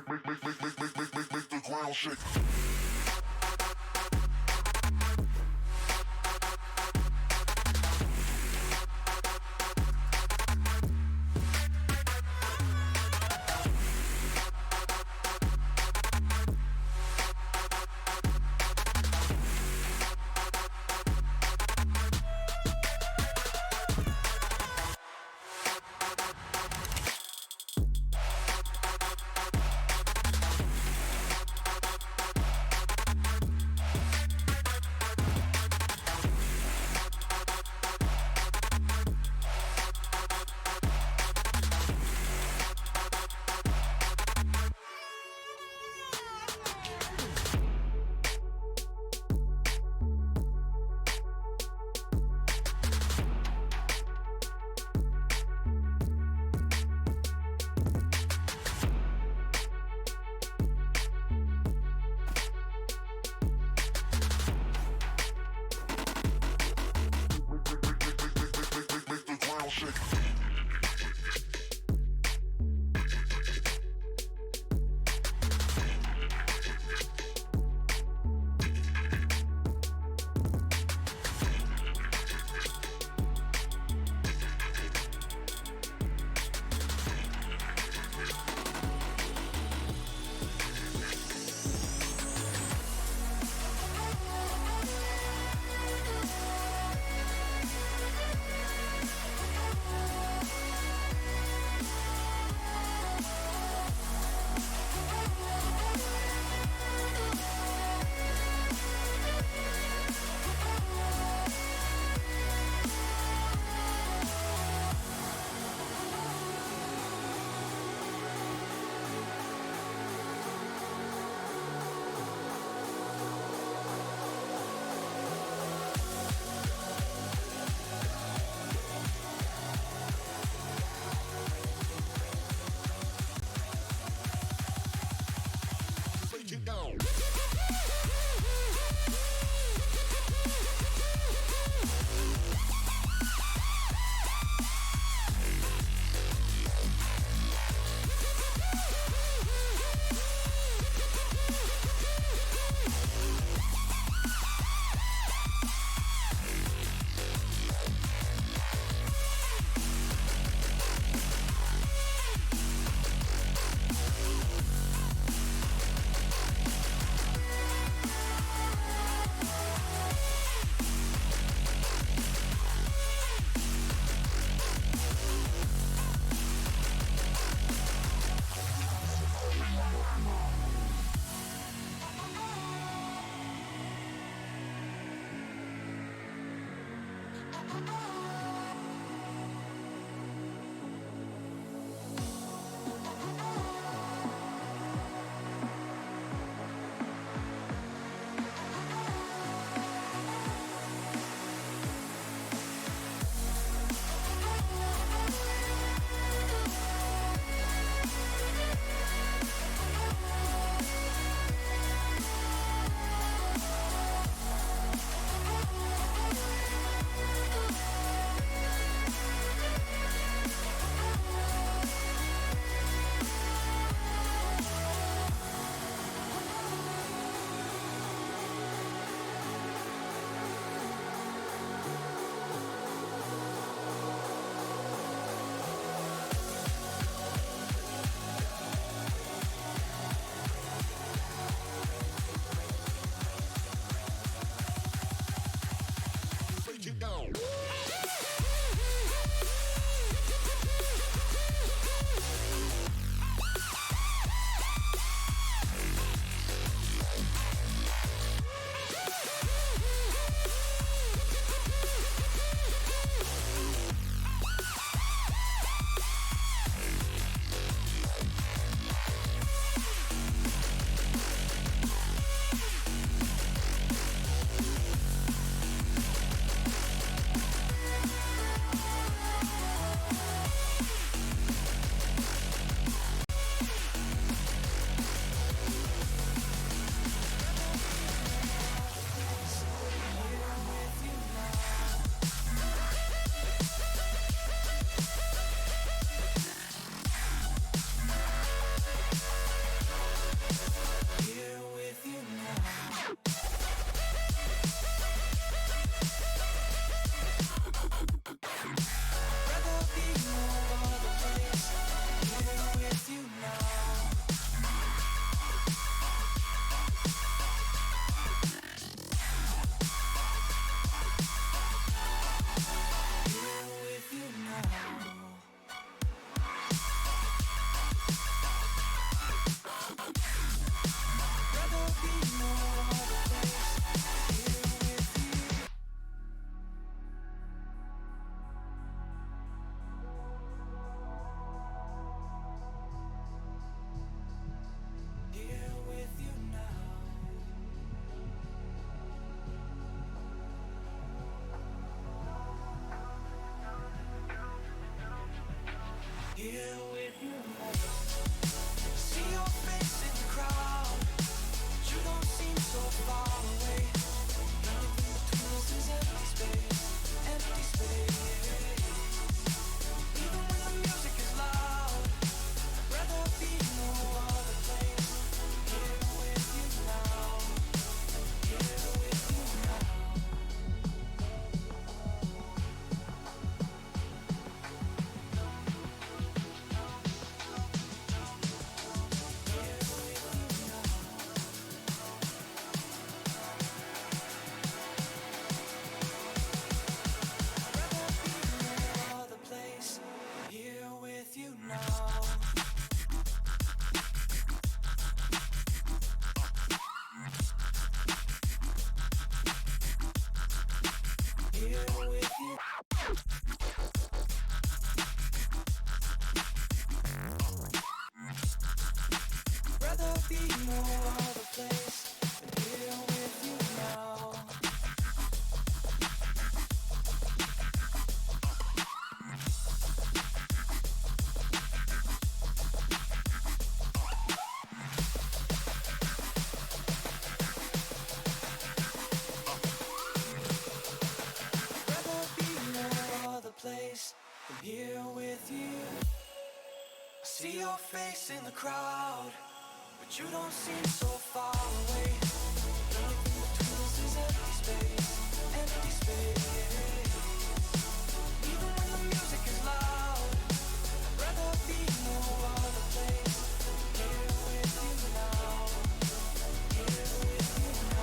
Make the ground shake. here with you now. See your face in the crowd, but you don't seem so far away. Everything between us is empty space, empty space. Even when the music is loud, I'd rather be no other place. Here with you now, here with you now. Here with you now. Here with you. Rather be no other place than here with you now. Rather be no other place than here with you. I see your face in the crowd, but you don't seem so far away. Everything between us is empty space, empty space. Even when the music is loud, I'd rather be no other place. Here with you now, here with you now.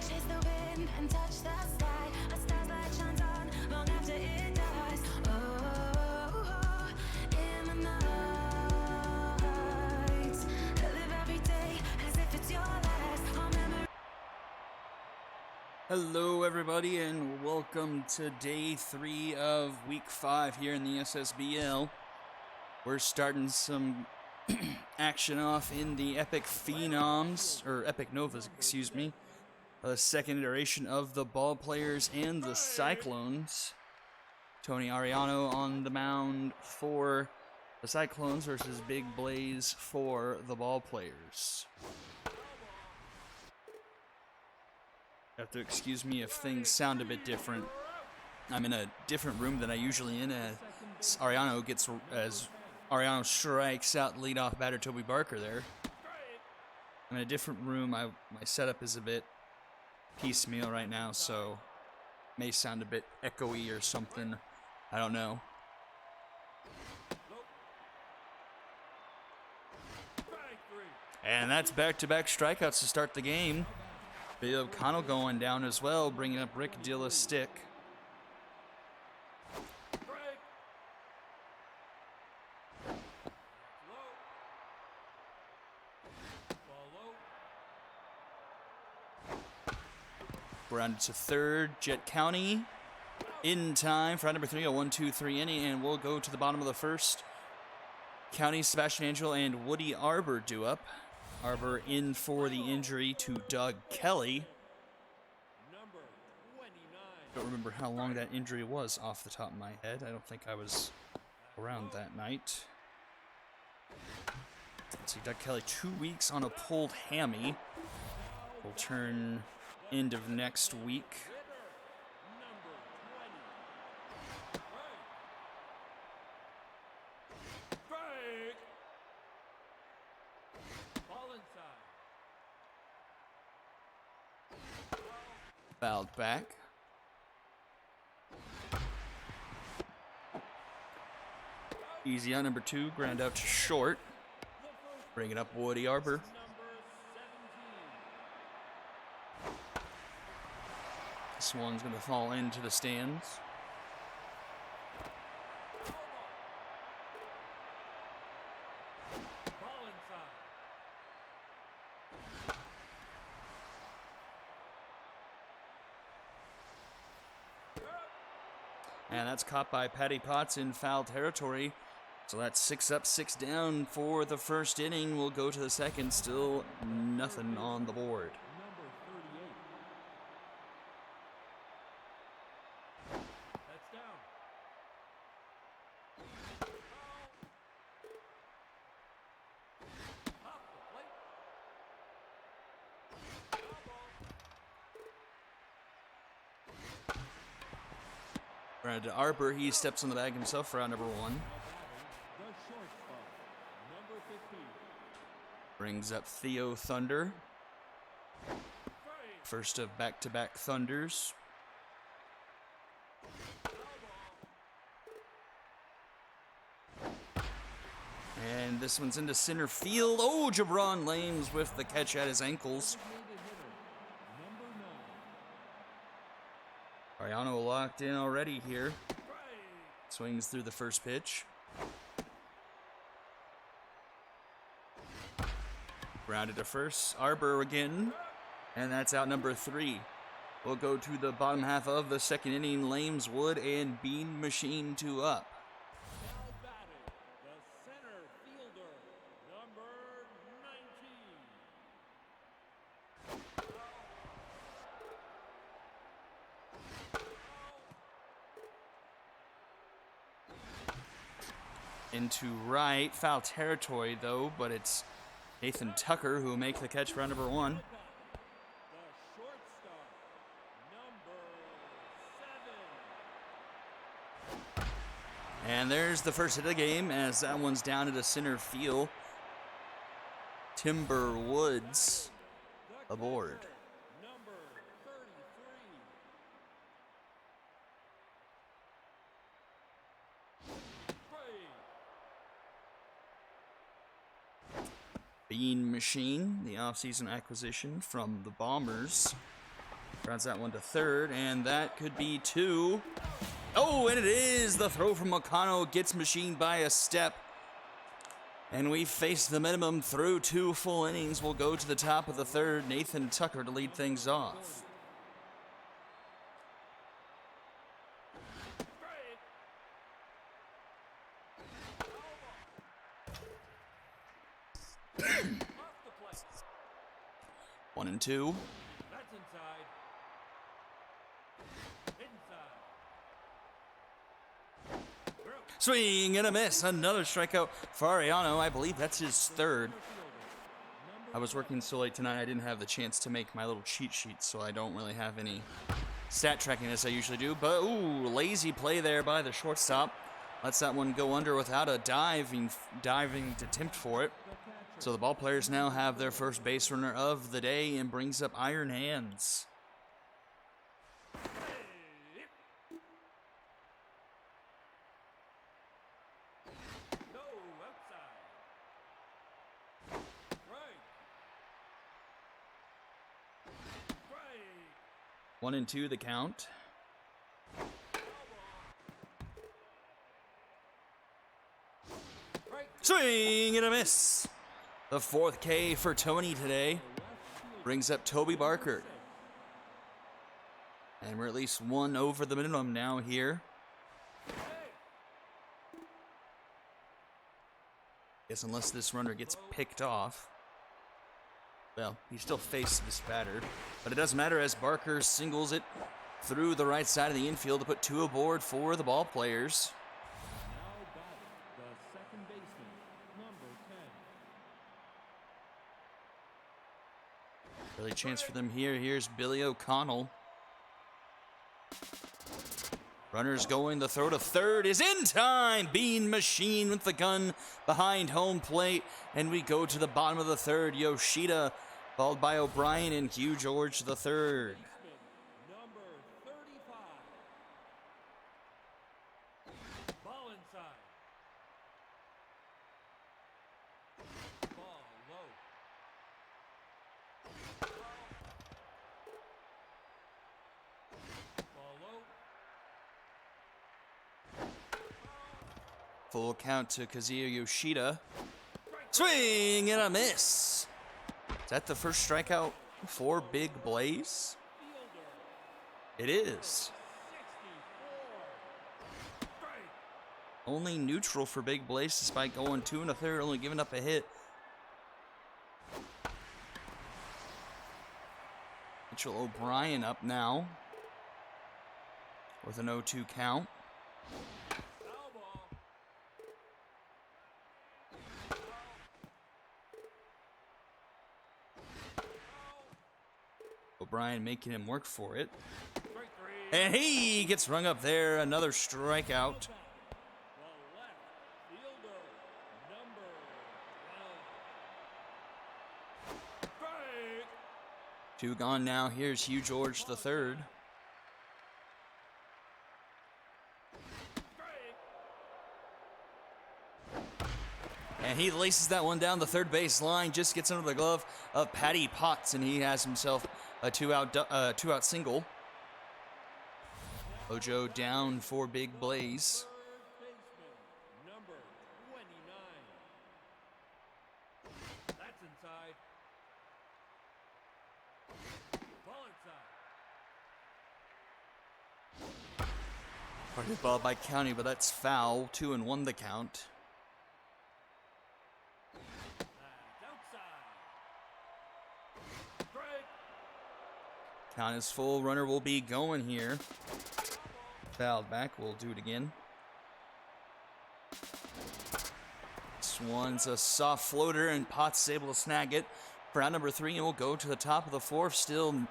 Chase the wind and touch the sky. A star's light shines on long after it dies. Oh, in the night, I live every day as if it's your last. All memories. Hello, everybody, and welcome to day 3 of week 5 here in the SSBL. We're starting some action off in the Epic Phenoms, or Epic Novas, excuse me. The second iteration of the Ball Players and the Cyclones. Tony Ariano on the mound for the Cyclones versus Big Blaze for the Ball Players. You have to excuse me if things sound a bit different. I'm in a different room than I usually in as Ariano strikes out leadoff batter Toby Barker there. I'm in a different room. My setup is a bit piecemeal right now, so may sound a bit echoey or something. I don't know. And that's back-to-back strikeouts to start the game. Billy O'Connell going down as well, bringing up Rick Dilla Stick. Grounded to third. Jet County in time for out number 3, a 1-2-3 inning, and we'll go to the bottom of the first. County, Sebastian Angel, and Woody Arbor due up. Arbor in for the injury to Doug Kelly. Don't remember how long that injury was off the top of my head. I don't think I was around that night. Let's see, Doug Kelly, 2 weeks on a pulled hammy. Will turn end of next week. Fouled back. Easy on number 2, ground out to short. Bringing up Woody Arbor. This one's going to fall into the stands. And that's caught by Patty Potts in foul territory. So that's 6 up, 6 down for the first inning. We'll go to the second. Still nothing on the board. Number 38. That's down. Off the plate. Brad Arbor, he steps on the bag himself for out number 1. The shortstop, number 15. Brings up Theo Thunder. First of back-to-back Thunders. And this one's into center field. Oh, Jabron Lames with the catch at his ankles. Ariano locked in already here. Swings through the first pitch. Grounded to first. Arbor again. And that's out number 3. We'll go to the bottom half of the second inning. Lames, Wood, and Bean Machine 2 up. Now batting, the center fielder, number 19. Into right. Foul territory, though, but it's Nathan Tucker who will make the catch for round number 1. The shortstop, number 7. And there's the first hit of the game as that one's down into center field. Timber Woods aboard. Number 33. Bean Machine, the offseason acquisition from the Bombers. Grounds that one to third, and that could be 2. Oh, and it is! The throw from Makano gets Machine by a step. And we face the minimum through 2 full innings. We'll go to the top of the third. Nathan Tucker to lead things off. Off the plate. 1 and 2. That's inside. Inside. Swing and a miss. Another strikeout for Ariano. I believe that's his 3rd. I was working so late tonight, I didn't have the chance to make my little cheat sheet, so I don't really have any stat tracking as I usually do. But, ooh, lazy play there by the shortstop. Lets that one go under without a diving attempt for it. So the ball players now have their first base runner of the day and brings up Iron Hands. No, outside. Right. 1 and 2 the count. Right. Swing and a miss. The 4th K for Tony today brings up Toby Barker. And we're at least 1 over the minimum now here. Guess unless this runner gets picked off. Well, he still faces this batter. But it doesn't matter as Barker singles it through the right side of the infield to put 2 aboard for the ball players. Now batting, the second baseman, number 10. Really chance for them here. Here's Billy O'Connell. Runners going, the throw to third is in time. Bean Machine with the gun behind home plate. And we go to the bottom of the third. Yoshida, followed by O'Brien and Hugh George the third. Number 35. Ball inside. Ball low. Ball low. Full count to Kazuya Yoshida. Swing and a miss. Is that the first strikeout for Big Blaze? Fielder. It is. 64. Only neutral for Big Blaze despite going 2 1/3, only giving up a hit. Mitchell O'Brien up now with an 0-2 count. Foul ball. O'Brien making him work for it. Strike three. And he gets rung up there. Another strikeout. The left fielder, number 12. Strike. 2 gone now. Here's Hugh George the third. Strike. And he laces that one down the third base line. Just gets under the glove of Patty Potts, and he has himself a two-out single. Ojo down for Big Blaze. Third baseman, number 29. That's inside. Ball inside. Hard ball by County, but that's foul. 2-1 the count. That's outside. Strike. Count is full. Runner will be going here. Fouled back. We'll do it again. This one's a soft floater, and Potts is able to snag it for out number 3, and we'll go to the top of the 4th. Still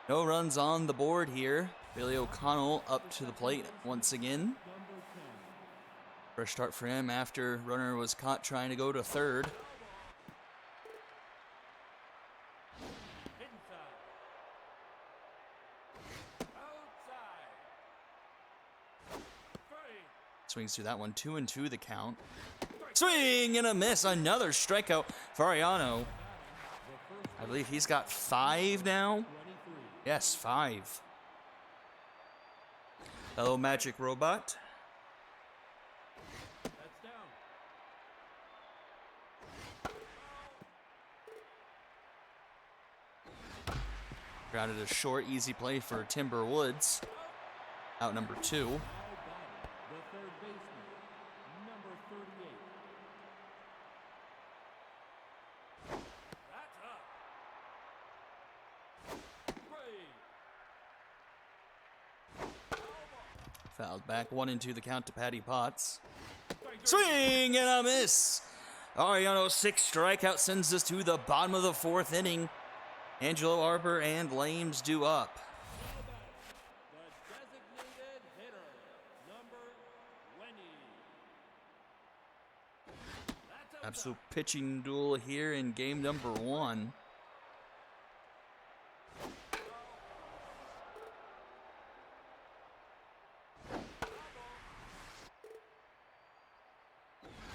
no runs on the board here. Billy O'Connell up to the plate once again. Fresh start for him after runner was caught trying to go to third. Inside. Outside. Strike. Swings through that one. 2-2 the count. Swing and a miss. Another strikeout for Ariano. I believe he's got 5 now. Yes, 5. Hello, Magic Robot. That's down. Grounded a short, easy play for Timber Woods. Out number 2. Now batting, the third baseman, number 38. That's up. Strike. Fouled back. 1-2 the count to Patty Potts. Swing and a miss. Ariano 6 strikeout sends us to the bottom of the 4th inning. Angelo Arbor and Lames do up. The designated hitter, number 20. That's outside. Absolute pitching duel here in game number 1.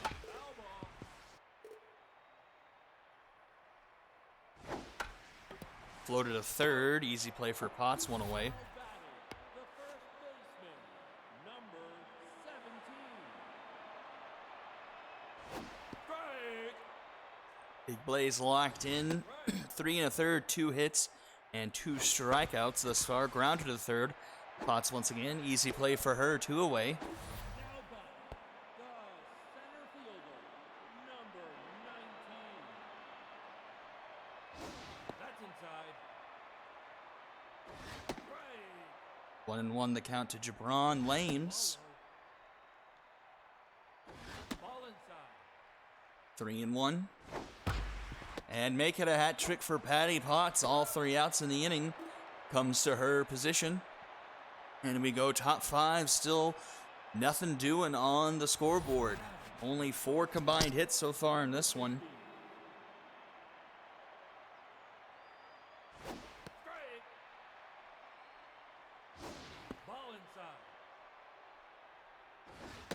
Foul ball. Floated to third. Easy play for Potts. 1 away. Now batting, the first baseman, number 17. Strike. Big Blaze locked in. 3 1/3, 2 hits, and 2 strikeouts thus far. Grounded to third. Potts once again. Easy play for her. 2 away. Now batting, the center fielder, number 19. That's inside. Strike. 1-1 the count to Jabron Lames. Ball inside. 3-1. And make it a hat trick for Patty Potts. All 3 outs in the inning. Comes to her position. And we go top 5. Still nothing doing on the scoreboard. Only 4 combined hits so far in this one. Strike. Ball inside.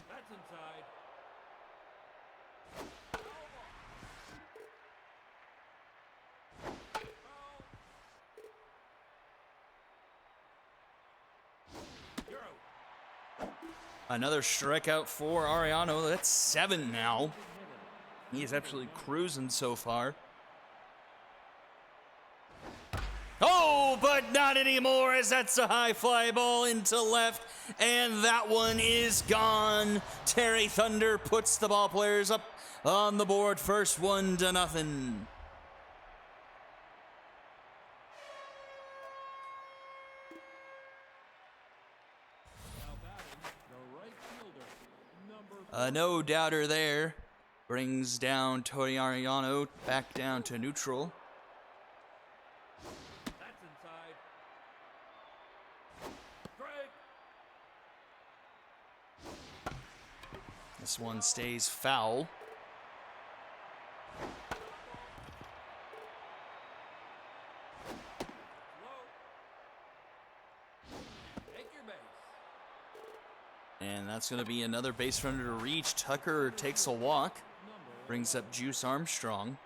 That's inside. You're out. Another strikeout for Ariano. That's 7 now. He's absolutely cruising so far. Oh, Oh, but not anymore, as that's a high fly ball into left, and that one is gone. Terry Thunder puts the ball players up on the board, first 1-0. No doubter there. Brings down Tony Ariano back down to neutral. That's inside. Strike. This one stays foul. Take your base. And that's going to be another base runner to reach. Tucker takes a walk. Brings up Juice Armstrong.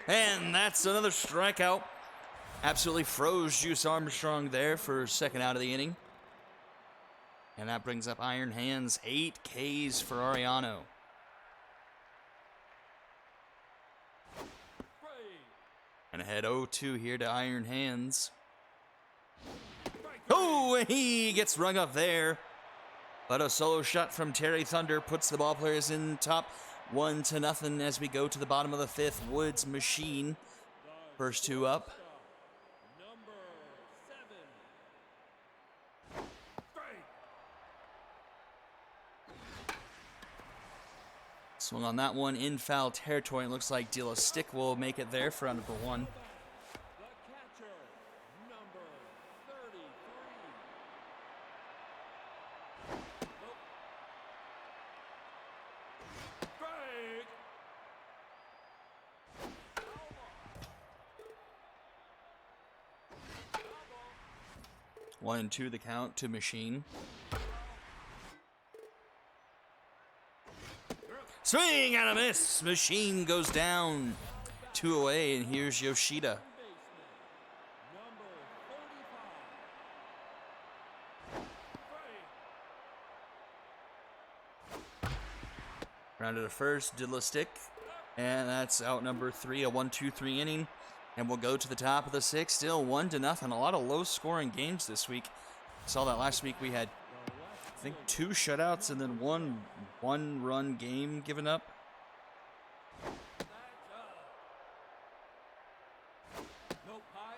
And that's another strikeout. Absolutely froze Juice Armstrong there for second out of the inning. And that brings up Iron Hands, 8 Ks for Ariano. And ahead 0-2 here to Iron Hands. Oh, and he gets rung up there. But a solo shot from Terry Thunder puts the ball players in top 1-0 as we go to the bottom of the fifth. Woods Machine, first two up. Swung on that one in foul territory. It looks like Dilla Stick will make it there for number 1. The catcher, number 33. Strike. 1-2 the count to Machine. Swing and a miss. Machine goes down. 2 away, and here's Yoshida. Number 35. Rounded to first, Dilla Stick. And that's out number 3, a 1-2-3 inning. And we'll go to the top of the 6th, still 1-0. A lot of low-scoring games this week. Saw that last week we had, I think, 2 shutouts and then one run game given up. Nope, high.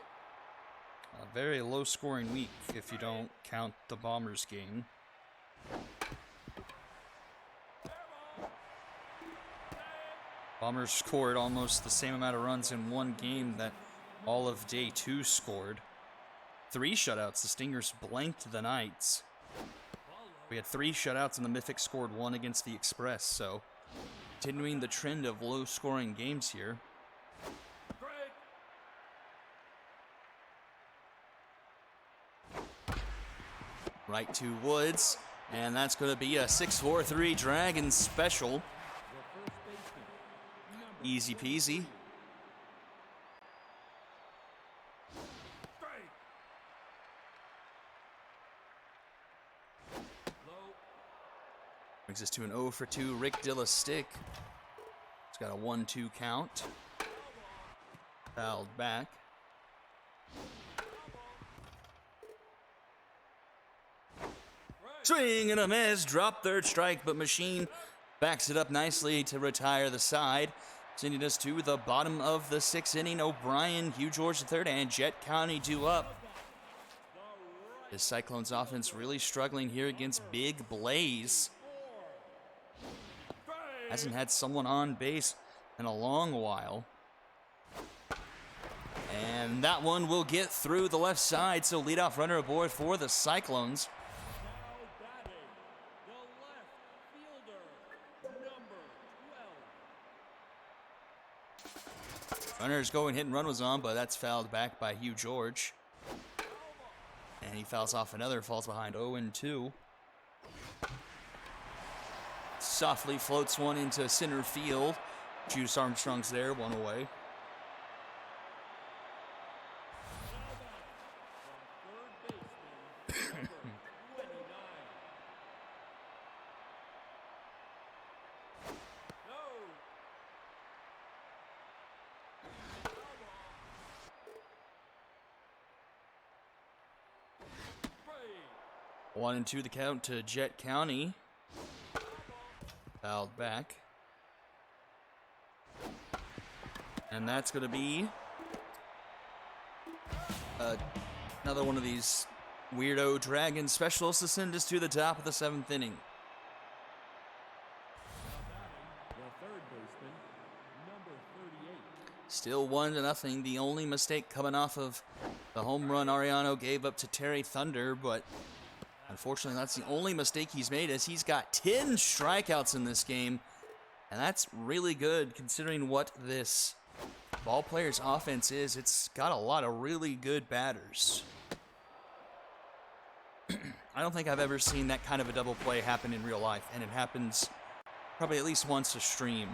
A very low-scoring week if you don't count the Bombers game. Bombers scored almost the same amount of runs in one game that all of day 2 scored. 3 shutouts. The Stingers blanked the Knights. We had 3 shutouts, and the Mythics scored 1 against the Express, so continuing the trend of low-scoring games here. Right to Woods, and that's going to be a 6-4-3 Dragon special. Easy peasy. Brings us to an 0-for-2 Rick Dilla Stick. He's got a 1-2 count. Fouled back. Swing and a miss. Drop third strike, but Machine backs it up nicely to retire the side. Sending us to the bottom of the 6th inning. O'Brien, Hugh George III, and Jet County due up. The Cyclones offense really struggling here against Big Blaze. Hasn't had someone on base in a long while. And that one will get through the left side, so leadoff runner aboard for the Cyclones. Runners going, hit and run was on, but that's fouled back by Hugh George. And he fouls off another, falls behind 0-2. Softly floats one into center field. Juice Armstrong's there, one away. One and two the count to Jet County. Fouled back. And that's going to be another one of these weirdo dragon specialists to send us to the top of the 7th inning. The third baseman, number 38. Still 1-0. The only mistake coming off of the home run Ariano gave up to Terry Thunder, but unfortunately that's the only mistake he's made, as he's got 10 strikeouts in this game. And that's really good considering what this ball player's offense is. It's got a lot of really good batters. I don't think I've ever seen that kind of a double play happen in real life, and it happens probably at least once a stream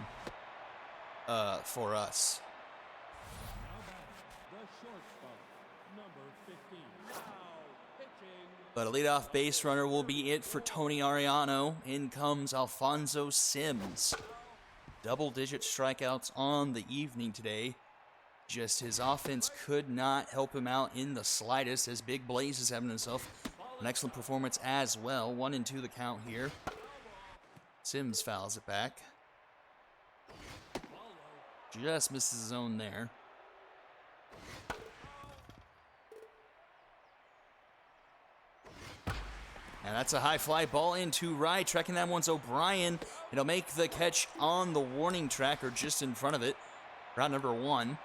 for us. Now back, the shortstop, number 15. Now pitching. But a leadoff base runner will be it for Tony Ariano. In comes Alfonso Sims. Double-digit strikeouts on the evening today. Just his offense could not help him out in the slightest, as Big Blaze is having himself an excellent performance as well. 1-2 the count here. Sims fouls it back. Just misses his own there. And that's a high fly ball into right. Tracking that one's O'Brien. It'll make the catch on the warning track, or just in front of it. Route number 1.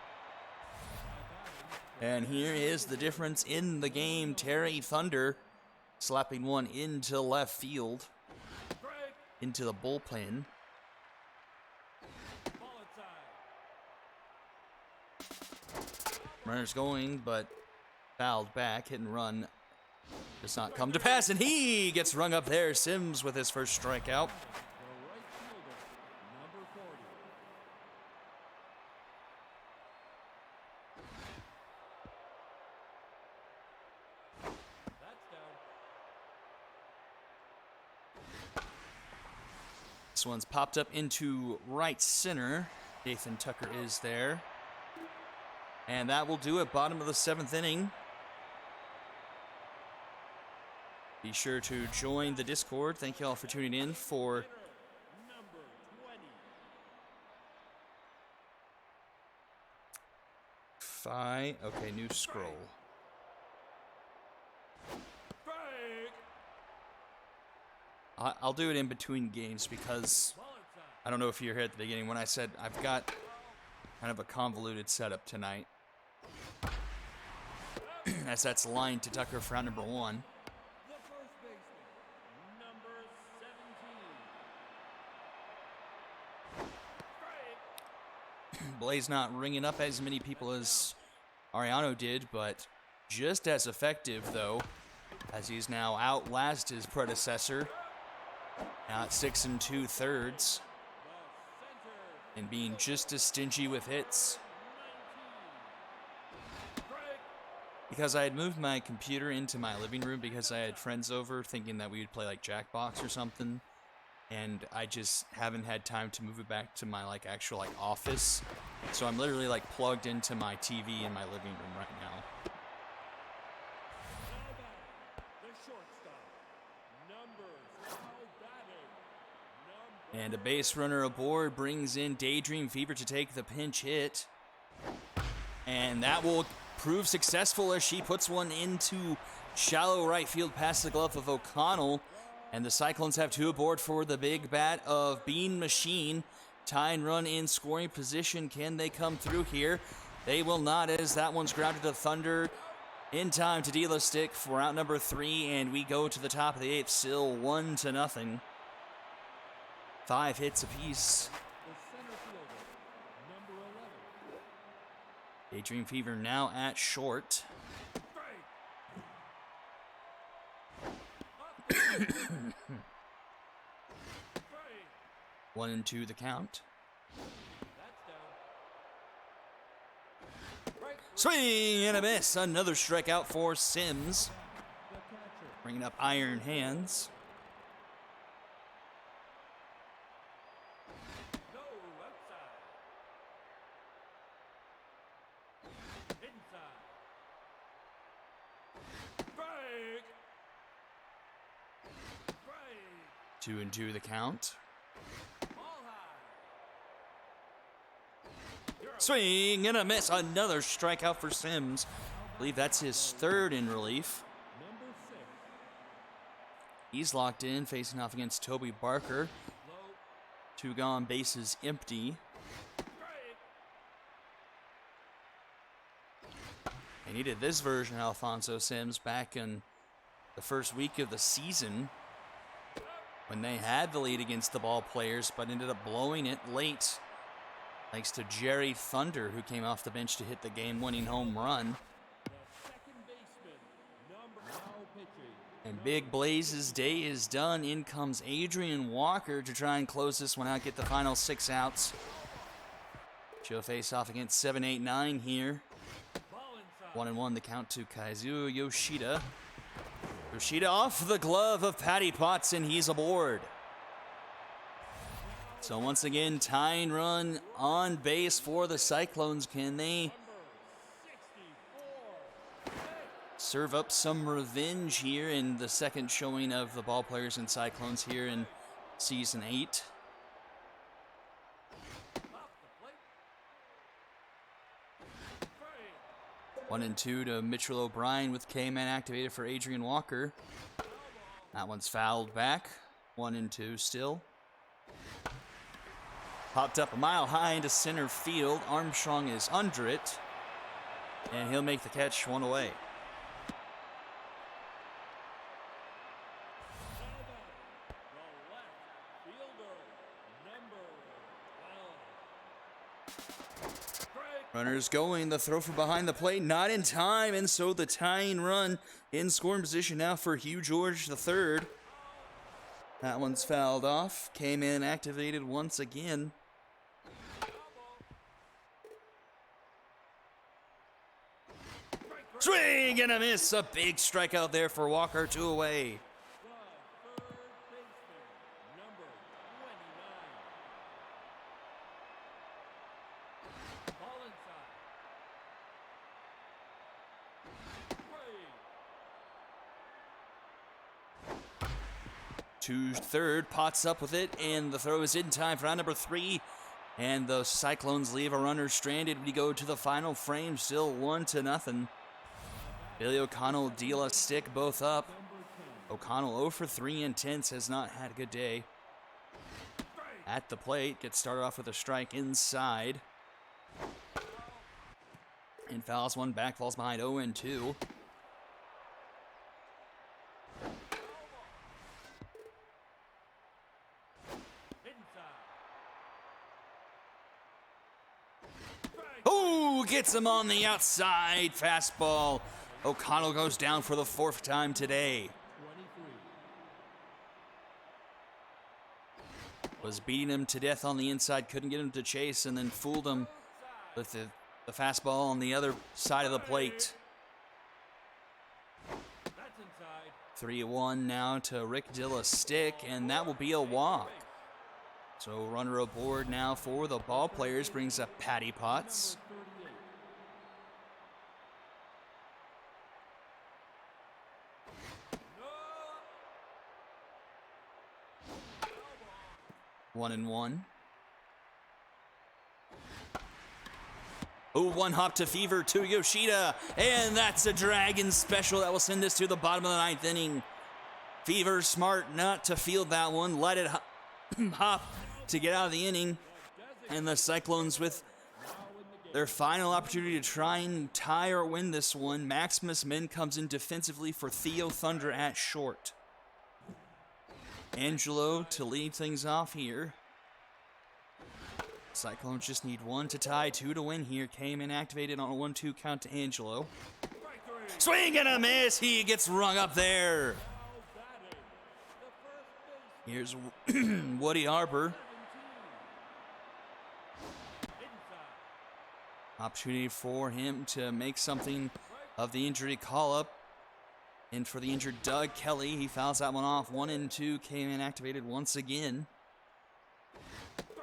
And here is the difference in the game. Terry Thunder slapping one into left field, into the bullpen. Runner's going, but fouled back. Hit and run does not come to pass, and he gets rung up there. Sims with his first strikeout. The right fielder, number 40. That's down. This one's popped up into right center. Nathan Tucker is there. And that will do it. Bottom of the 7th inning. Be sure to join the Discord. Thank you all for tuning in for Number 20. Okay, new scroll. I'll do it in between games because I don't know if you're here at the beginning when I said I've got kind of a convoluted setup tonight. As that's lined to Tucker for round number 1. The first baseman, number 17. Blaze not ringing up as many people as Ariano did, but just as effective, though, as he's now outlast his predecessor. Now at 6 2/3, and being just as stingy with hits. Because I had moved my computer into my living room because I had friends over thinking that we would play like Jackbox or something. And I just haven't had time to move it back to my actual office. So I'm literally plugged into my TV in my living room right now. The shortstop, numbers now batting. And a base runner aboard brings in Daydream Fever to take the pinch hit. And that will prove successful as she puts one into shallow right field past the glove of O'Connell. And the Cyclones have 2 aboard for the big bat of Bean Machine. Tie and run in scoring position. Can they come through here? They will not, as that one's grounded to Thunder in time to deal a stick for out number 3. And we go to the top of the 8th, still 1-0. 5 hits apiece. The center fielder, number 11. Daydream Fever now at short. 1-2 the count. Swing and a miss. Another strikeout for Sims. The catcher. Bringing up iron hands. No, outside. Inside. Strike. Strike. 2-2 the count. Ball high. Swing and a miss. Another strikeout for Sims. I believe that's his third in relief. Number 6. He's locked in, facing off against Toby Barker. Low. 2 gone, bases empty. Strike. They needed this version of Alfonso Sims back in the first week of the season when they had the lead against the Ball Players, but ended up blowing it late. Thanks to Jerry Thunder, who came off the bench to hit the game-winning home run. The second baseman. Now pitching. And Big Blaze's day is done. In comes Adrian Walker to try and close this one out, get the final 6 outs. She'll face off against 7-8-9 here. Ball inside. 1-1 the count to Kazuo Yoshida. Yoshida off the glove of Patty Potts, and he's aboard. So once again, tying run on base for the Cyclones. Can they 64. serve up some revenge here in the second showing of the Ball Players and Cyclones here in Season 8? Off the plate. Strike. 1-2 to Mitchell O'Brien with K-Man activated for Adrian Walker. That one's fouled back. 1-2 still. Popped up a mile high into center field. Armstrong is under it. And he'll make the catch, 1 away. The left fielder. Number 12. Strike. Runners going, the throw from behind the plate, not in time, and so the tying run in scoring position now for Hugh George III. That one's fouled off. Came in activated once again. Swing and a miss. A big strikeout there for Walker, 2 away. The third baseman. Number 29. Ball inside. Strike. 2-3, Potts up with it, and the throw is in time for round number 3. And the Cyclones leave a runner stranded. We go to the final frame, still 1-0. Billy O'Connell, Dela Stick both up. O'Connell 0 for 3 intense, has not had a good day. At the plate, gets started off with a strike inside. And fouls one back, falls behind 0-2. Oh, gets him on the outside fastball. O'Connell goes down for the 4th time today. 23. Was beating him to death on the inside, couldn't get him to chase, and then fooled him with the fastball on the other side of the plate. That's inside. 3-1 now to Rick Dilla Stick, and that will be a walk. So runner aboard now for the Ball Players, brings up Patty Potts. 1-1. Oh, one hop to Fever to Yoshida, and that's a Dragon special that will send us to the bottom of the 9th inning. Fever smart not to field that one, let it hop to get out of the inning, and the Cyclones with their final opportunity to try and tie or win this one. Maximus Men comes in defensively for Theo Thunder at short. Angelo to lead things off here. Cyclones just need 1 to tie, 2 to win here. Came in activated on a 1-2 count to Angelo. Swing and a miss. He gets rung up there. Here's Woody Arbor. Opportunity for him to make something of the injury call-up. And for the injured Doug Kelly, he fouls that one off. 1 and 2 came in activated once again.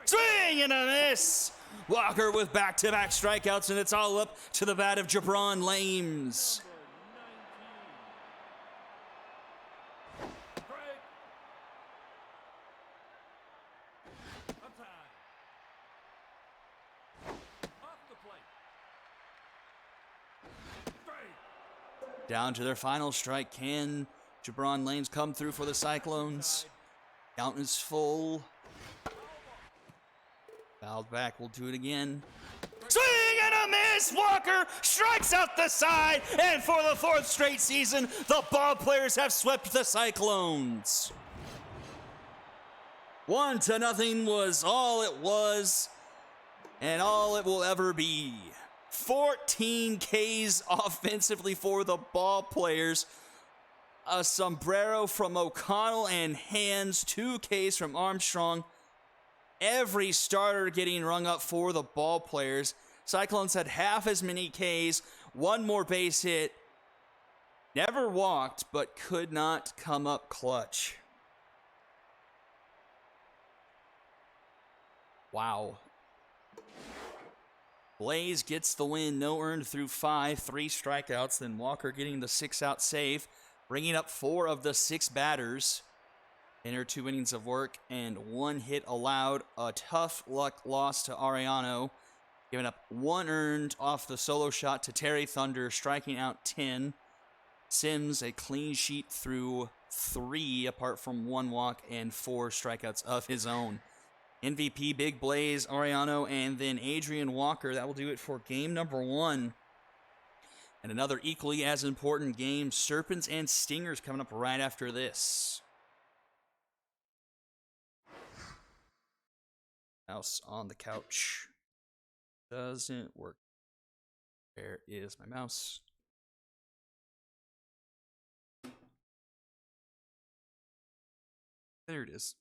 Swing and a miss! Walker with back-to-back strikeouts, and it's all up to the bat of Jabron Lames. Down to their final strike. Can Jabron Lames come through for the Cyclones? Count is full. Fouled back. We'll do it again. Swing and a miss! Walker strikes out the side, and for the 4th straight season, the Ball Players have swept the Cyclones. 1-0 was all it was, and all it will ever be. 14 Ks offensively for the Ball Players. A sombrero from O'Connell and Hands, 2 Ks from Armstrong. Every starter getting rung up for the Ball Players. Cyclones had half as many Ks, 1 more base hit. Never walked, but could not come up clutch. Wow. Blaze gets the win, no earned through 5, 3 strikeouts, then Walker getting the 6-out save, bringing up 4 of the 6 batters. In her 2 innings of work and 1 hit allowed. A tough luck loss to Arellano, giving up 1 earned off the solo shot to Terry Thunder, striking out 10. Sims a clean sheet through 3, apart from 1 walk and 4 strikeouts of his own. MVP, Big Blaze, Arellano, and then Adrian Walker. That will do it for game number 1. And another equally as important game, Serpents and Stingers, coming up right after this. Mouse on the couch. Doesn't work. Where is my mouse? There it is.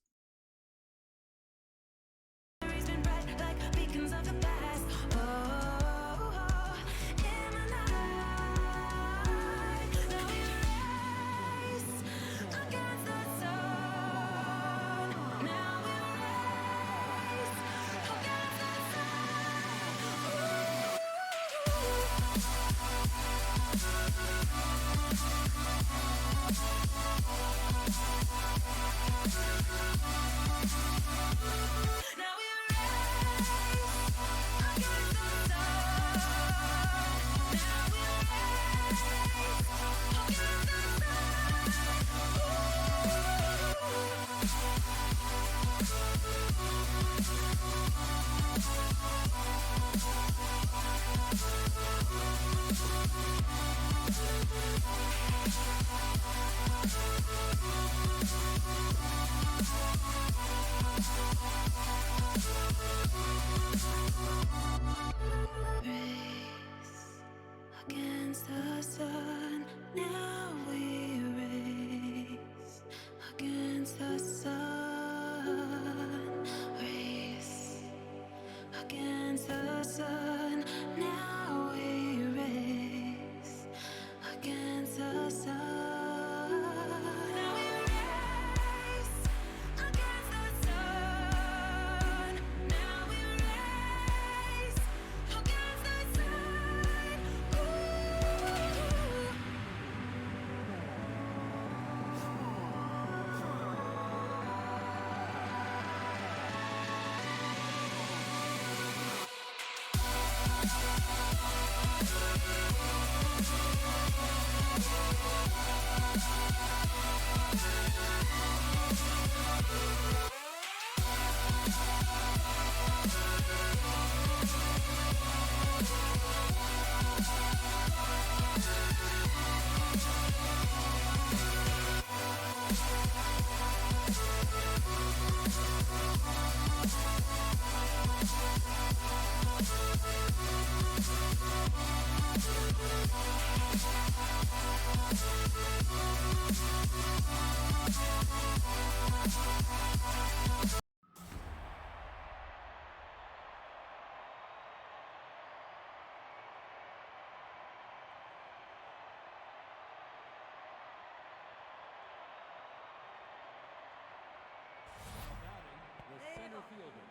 fielder,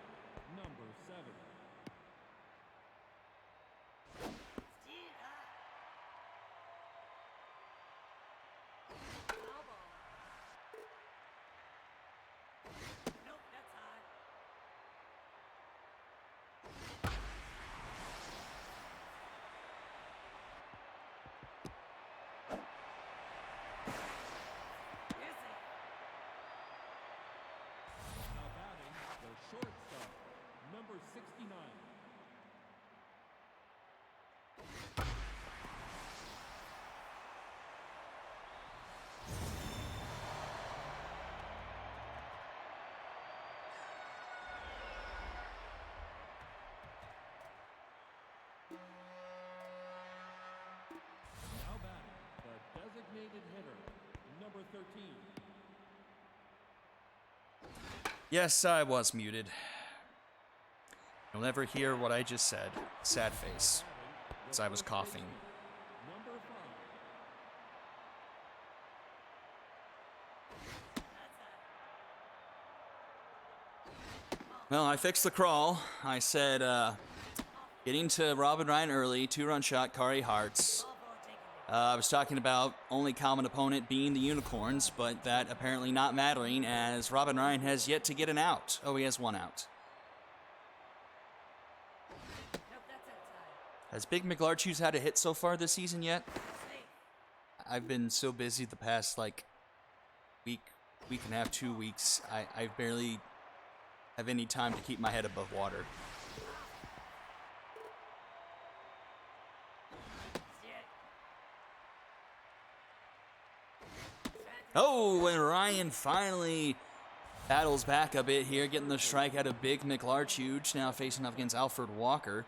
number 7. Now batting, the shortstop, number 69. Now batting, the designated hitter, number 13. Yes, I was muted. You'll never hear what I just said. Sad face. As I was coughing. Number 5. Well, I fixed the crawl. I said, getting to Robin Ryan early, 2-run shot, Kari Hartz. I was talking about only common opponent being the Unicorns, but that apparently not mattering as Robin Ryan has yet to get an out. Oh, he has 1 out. Has Big McLarchu's had a hit so far this season yet? I've been so busy the past, like, week and a half, 2 weeks. I barely have any time to keep my head above water. Oh, and Ryan finally battles back a bit here, getting the strike out of Big McLarchuge, now facing off against Alfred Walker.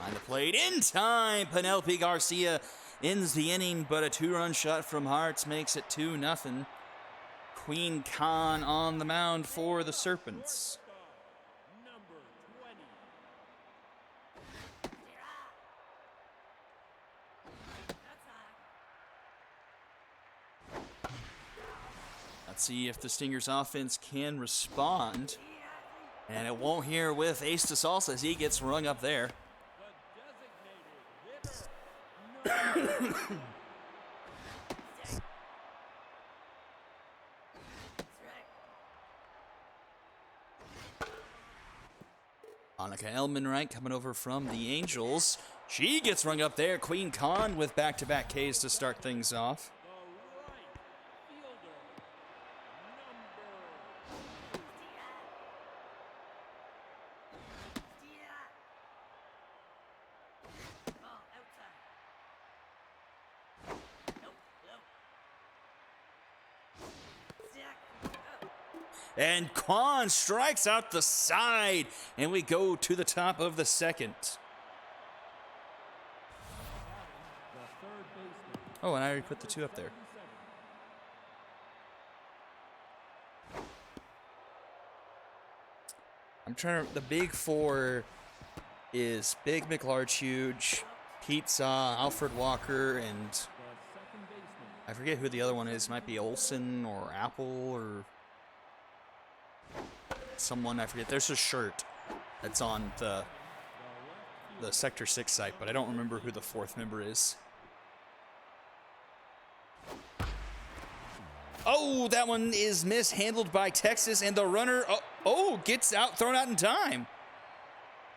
On the plate, in time, Penelope Garcia ends the inning, but a 2-run shot from Hartz makes it 2-0. Queen Khan on the mound for the Serpents. Number 20. Let's see if the Stingers offense can respond. And it won't here with Ace de Salsa as he gets rung up there. The designated hitter, Annika Elmenreich coming over from the Angels. She gets rung up there. Queen Khan with back-to-back Ks to start things off. the right fielder, And Khan strikes out the side. And we go to the top of the second. the third baseman, Oh, and I already put the 2 up there. 77. I'm trying to... The big 4 is Big McLarchuge, Pizza, Alfred Walker, and... The second baseman, I forget who the other one is. Might be Olsen or Apple or... someone, I forget. There's a shirt that's on the Sector 6 site, but I don't remember who the 4th member is. Oh, that one is mishandled by Texas, and the runner, gets out, thrown out in time.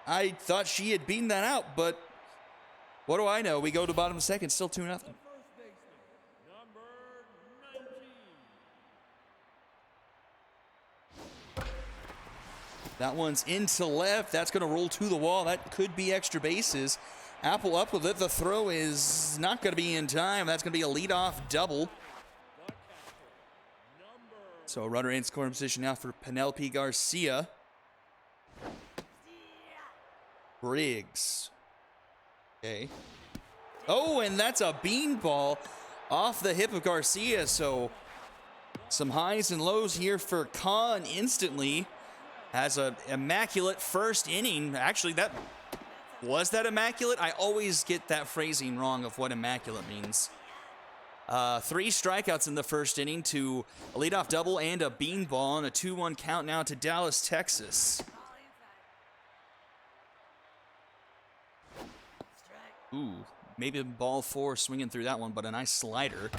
I thought she had beaten that out, but what do I know? We go to bottom of the second, still 2-0. first baseman, number 19. That one's into left. That's going to roll to the wall. That could be extra bases. Apple up with it. The throw is not going to be in time. That's going to be a leadoff double. So a runner in scoring position now for Penelope Garcia. Briggs. Okay. Oh, and that's a beanball off the hip of Garcia. So some highs and lows here for Khan instantly. Has an immaculate first inning. Actually, that Was that immaculate? I always get that phrasing wrong of what immaculate means. 3 strikeouts in the first inning to a leadoff double and a beanball, and a 2-1 count now to Dallas, Texas. Ooh, maybe ball 4 swinging through that one, but a nice slider.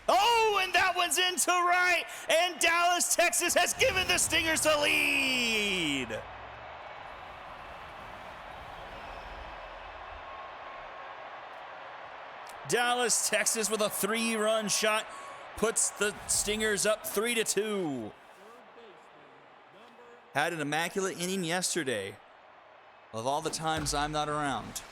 Oh, and that one's into right, and Dallas, Texas has given the Stingers the lead. Dallas, Texas with a 3-run shot puts the Stingers up 3-2. Had an immaculate inning yesterday. Of all the times I'm not around.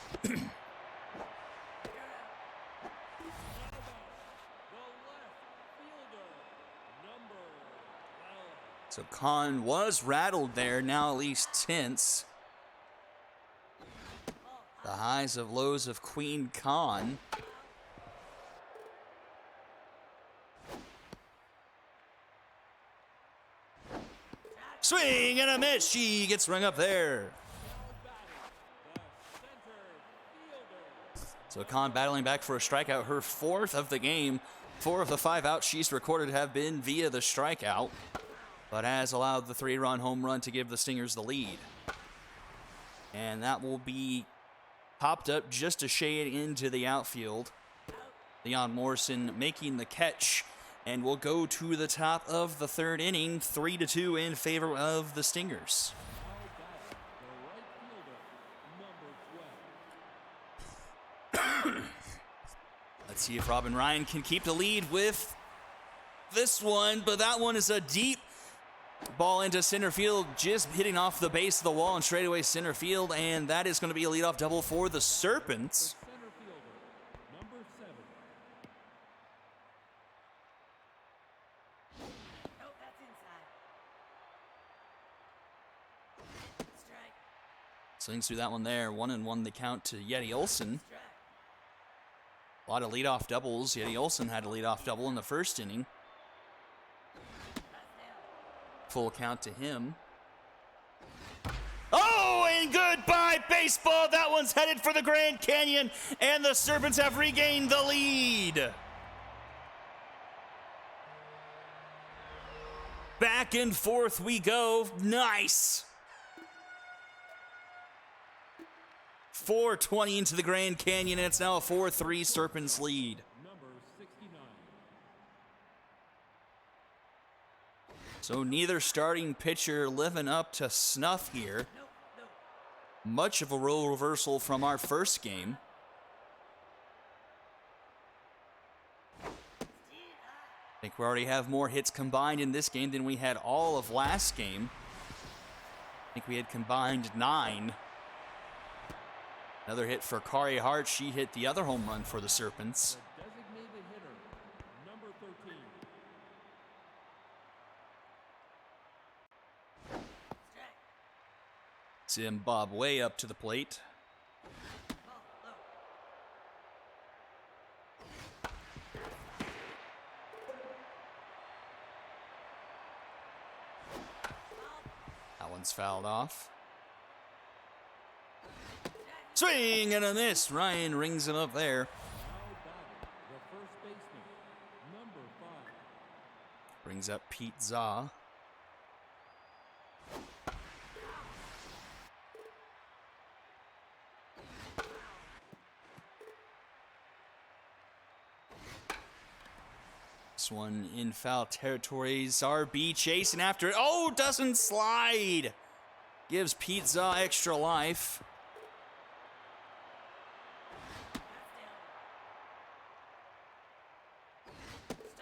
So Khan was rattled there, now at least tense. The highs of lows of Queen Khan. Swing and a miss. She gets rung up there. So Khan battling back for a strikeout, her 4th of the game. 4 of the 5 outs she's recorded have been via the strikeout, but has allowed the 3-run home run to give the Stingers the lead. And that will be popped up just a shade into the outfield. Leon Morrison making the catch, and we'll go to the top of the 3rd inning, 3-2 in favor of the Stingers. Let's see if Robin Ryan can keep the lead with this one, but that one is a deep ball into center field, just hitting off the base of the wall and straightaway center field, and that is going to be a leadoff double for the Serpents. Swings through that one there. 1-1 the count to Yeti Olson. A lot of leadoff doubles. Yeti Olson had a leadoff double in the first inning. Full count to him. Oh, and goodbye baseball. That one's headed for the Grand Canyon, and the Serpents have regained the lead. Back and forth we go. Nice. 4:20 into the Grand Canyon, and it's now a 4-3 Serpents lead. Number 69. So neither starting pitcher living up to snuff here. Much of a role reversal from our first game. I think we already have more hits combined in this game than we had all of last game. I think we had combined 9. Another hit for Kari Hart. She hit the other home run for the Serpents. The designated hitter, number 13. Zimbabwe up to the plate. That one's fouled off. Swing and a miss. Ryan rings it up there. Now batting, the first baseman, number 5. Brings up Pete Za. This one in foul territory. RB chasing after it. Oh, doesn't slide. Gives Pete Za extra life.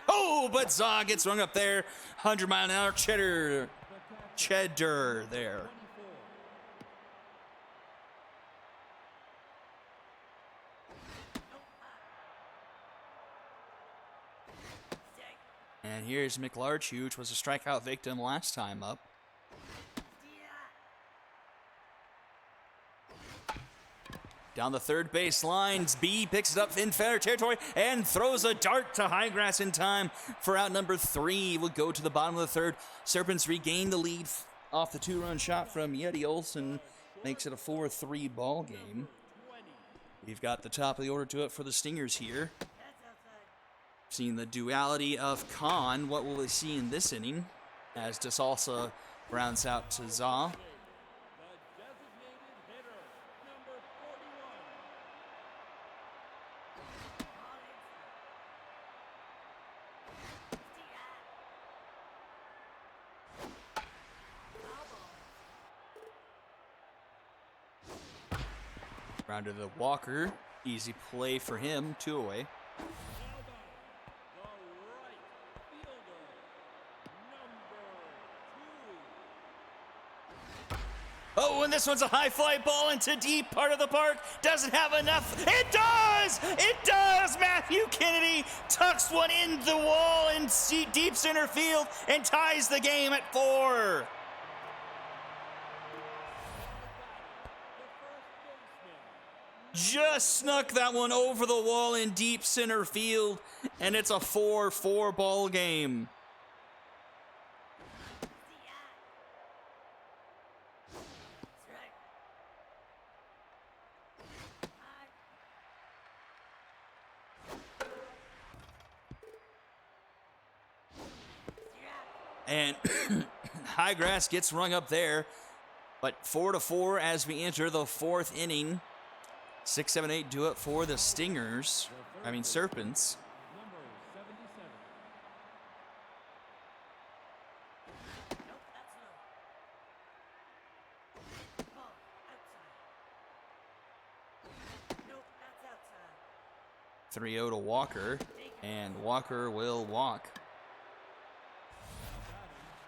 Oh, but Za gets rung up there. 100-mile-an-hour cheddar there. And here's McLarchu, which was a strikeout victim last time up. Down the third base lines, B picks it up in fair territory and throws a dart to high grass in time for out number 3. We'll go to the bottom of the third. Serpents regain the lead off the 2-run shot from Yeti Olson. Makes it a 4-3 ball game. We've got the top of the order to it for the Stingers here. Seeing the duality of Khan. What will we see in this inning as DeSalsa rounds out to Za? The designated hitter, number 41. Round to the Walker. Easy play for him. 2 away. Now back, the right fielder, number 2. Oh, and this one's a high fly ball into deep part of the park. Doesn't have enough. It does! It does! Matthew Kennedy tucks one in the wall in deep center field and ties the game at 4. Just snuck that one over the wall in deep center field, and it's a 4-4 ball game. And Highgrass gets rung up there, but 4-4 as we enter the 4th inning. 6, 7, 8 do it for the Stingers. Serpents. Number 77. Nope, that's no. Ball, outside. Nope, that's outside. 3-0 to Walker, and Walker will walk.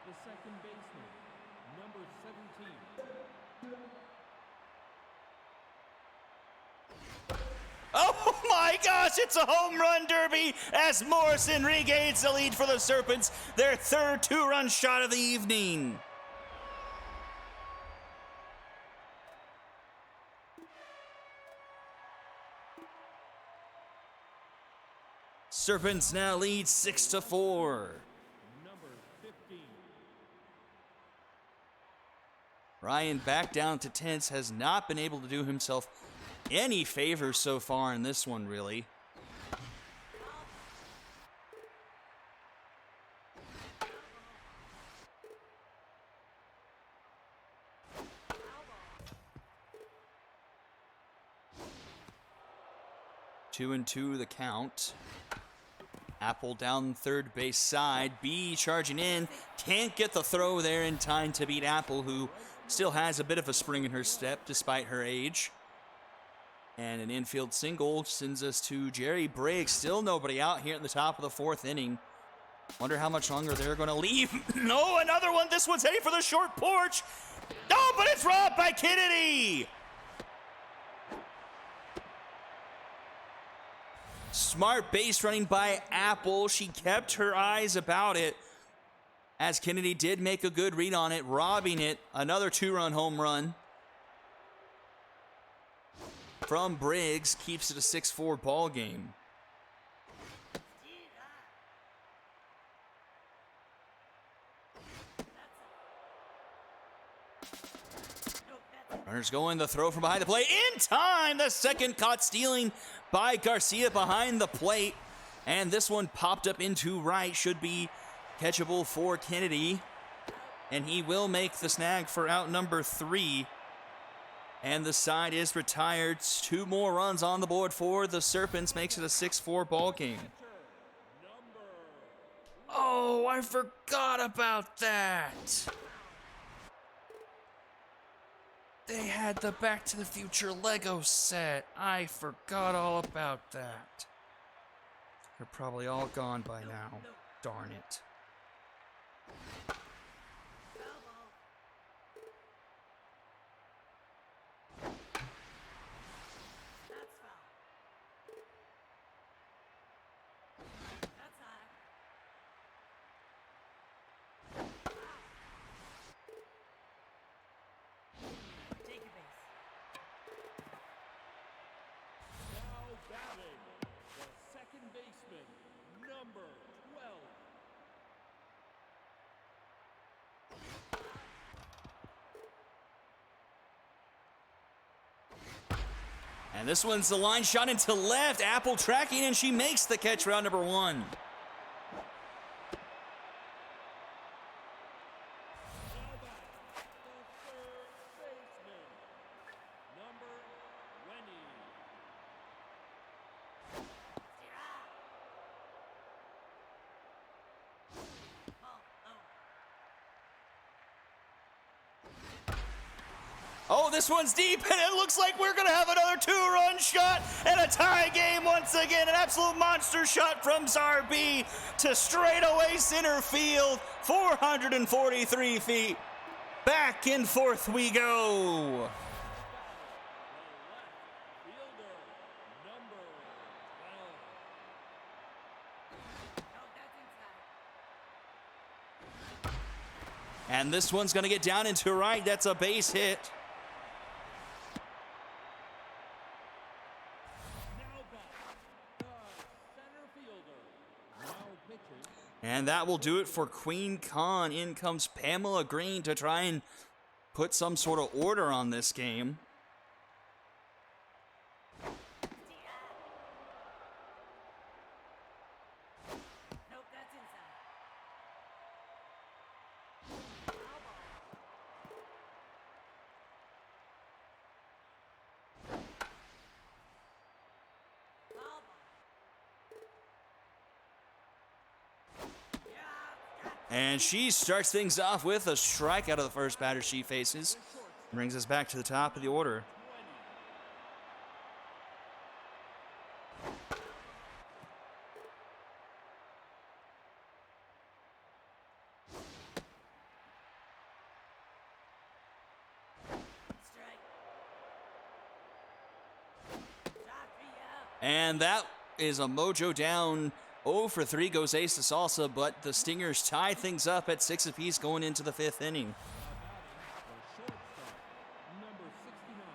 The second baseman, number 17. Oh my gosh, it's a home run derby as Morrison regains the lead for the Serpents, their 3rd 2-run shot of the evening. Serpents now lead 6-4. Number 15. Ryan back down to 10th, has not been able to do himself any favors so far in this one, really. Two and two the count. Apple down third base side. B charging in. Can't get the throw there in time to beat Apple, who still has a bit of a spring in her step despite her age. And an infield single sends us to Jerry Briggs. Still nobody out here at the top of the 4th inning. Wonder how much longer they're going to leave. No, another one. This one's heading for the short porch. Oh, but it's robbed by Kennedy. Smart base running by Apple. She kept her eyes about it as Kennedy did make a good read on it, robbing it. Another 2-run home run from Briggs keeps it a 6-4 ball game. Runners going, the throw from behind the plate. In time! The second caught stealing by Garcia behind the plate. And this one popped up into right. Should be catchable for Kennedy. And he will make the snag for out number 3. And the side is retired. 2 more runs on the board for the Serpents. Makes it a 6-4 ball game. Oh, I forgot about that. They had the Back to the Future Lego set. I forgot all about that. They're probably all gone by now. Darn it. And this one's the line shot into left. Apple tracking, and she makes the catch for out number 1. Now back, the third baseman, number 20. Oh, this one's deep, and it looks like we're going to have another 2-run shot and a tie game once again. An absolute monster shot from Zarbi to straightaway center field, 443 feet. Back and forth we go. The left fielder, number 12. And this one's going to get down into right. That's a base hit. Now back, the center fielder, now pitching, And that will do it for Queen Khan. In comes Pamela Green to try and put some sort of order on this game. Nope, that's inside. Foul ball. And she starts things off with a strike out of the first batter she faces. Brings us back to the top of the order. 20. Strike. Shot 3 out. And that is a mojo down. 0 for 3 goes Ace to Salsa, but the Stingers tie things up at 6 apiece going into the 5th inning. The shortstop, number 69.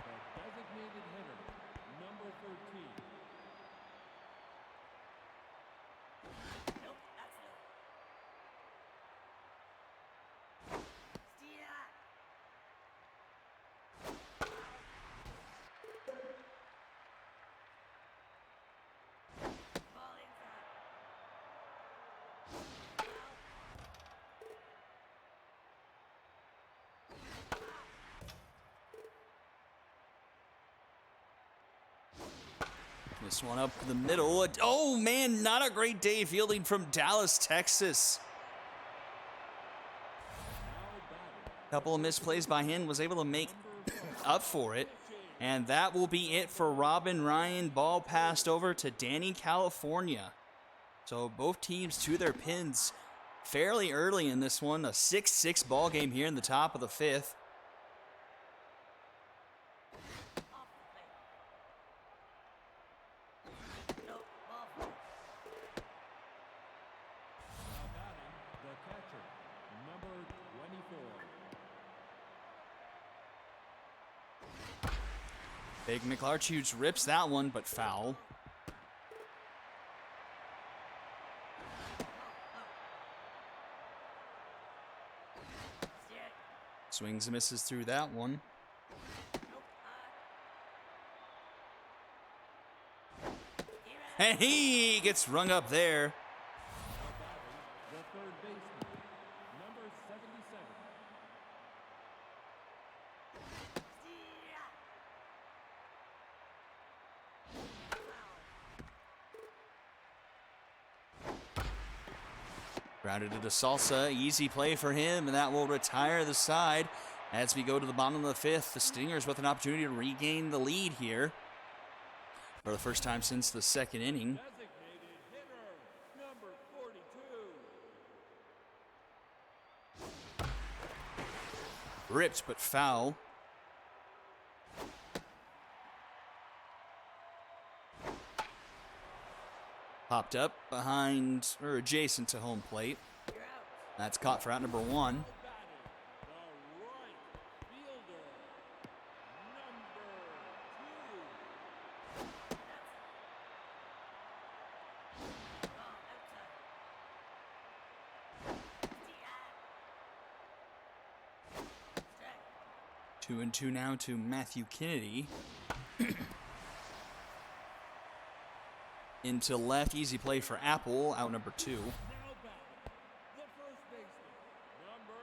The designated hitter, number 13. Nope, that's low. Steer. Ball inside. This one up the middle. Oh man, not a great day fielding from Dallas, Texas. Couple of misplays by him, was able to make up for it. And that will be it for Robin Ryan. Ball passed over to Danny California. So both teams to their pins fairly early in this one. A 6-6 ball game here in the top of the 5th. Off the plate. Nope, ball four. Now batting, the catcher, number 24. Big McLarchuge rips that one, but foul. Steer. Swings and misses through that one. Nope, And he gets rung up there. Now batting, the third baseman, number 77. steer. Grounded into Salsa, easy play for him, and that will retire the side. As we go to the bottom of the 5th, the Stingers with an opportunity to regain the lead here for the first time since the 2nd inning. Designated hitter, number 42. Ripped but foul. Popped up behind, or adjacent to home plate. You're out. That's caught for out number 1. Batting, 2-2 now to Matthew Kennedy. Into left, easy play for Apple, out number 2. Now back, the first baseman, number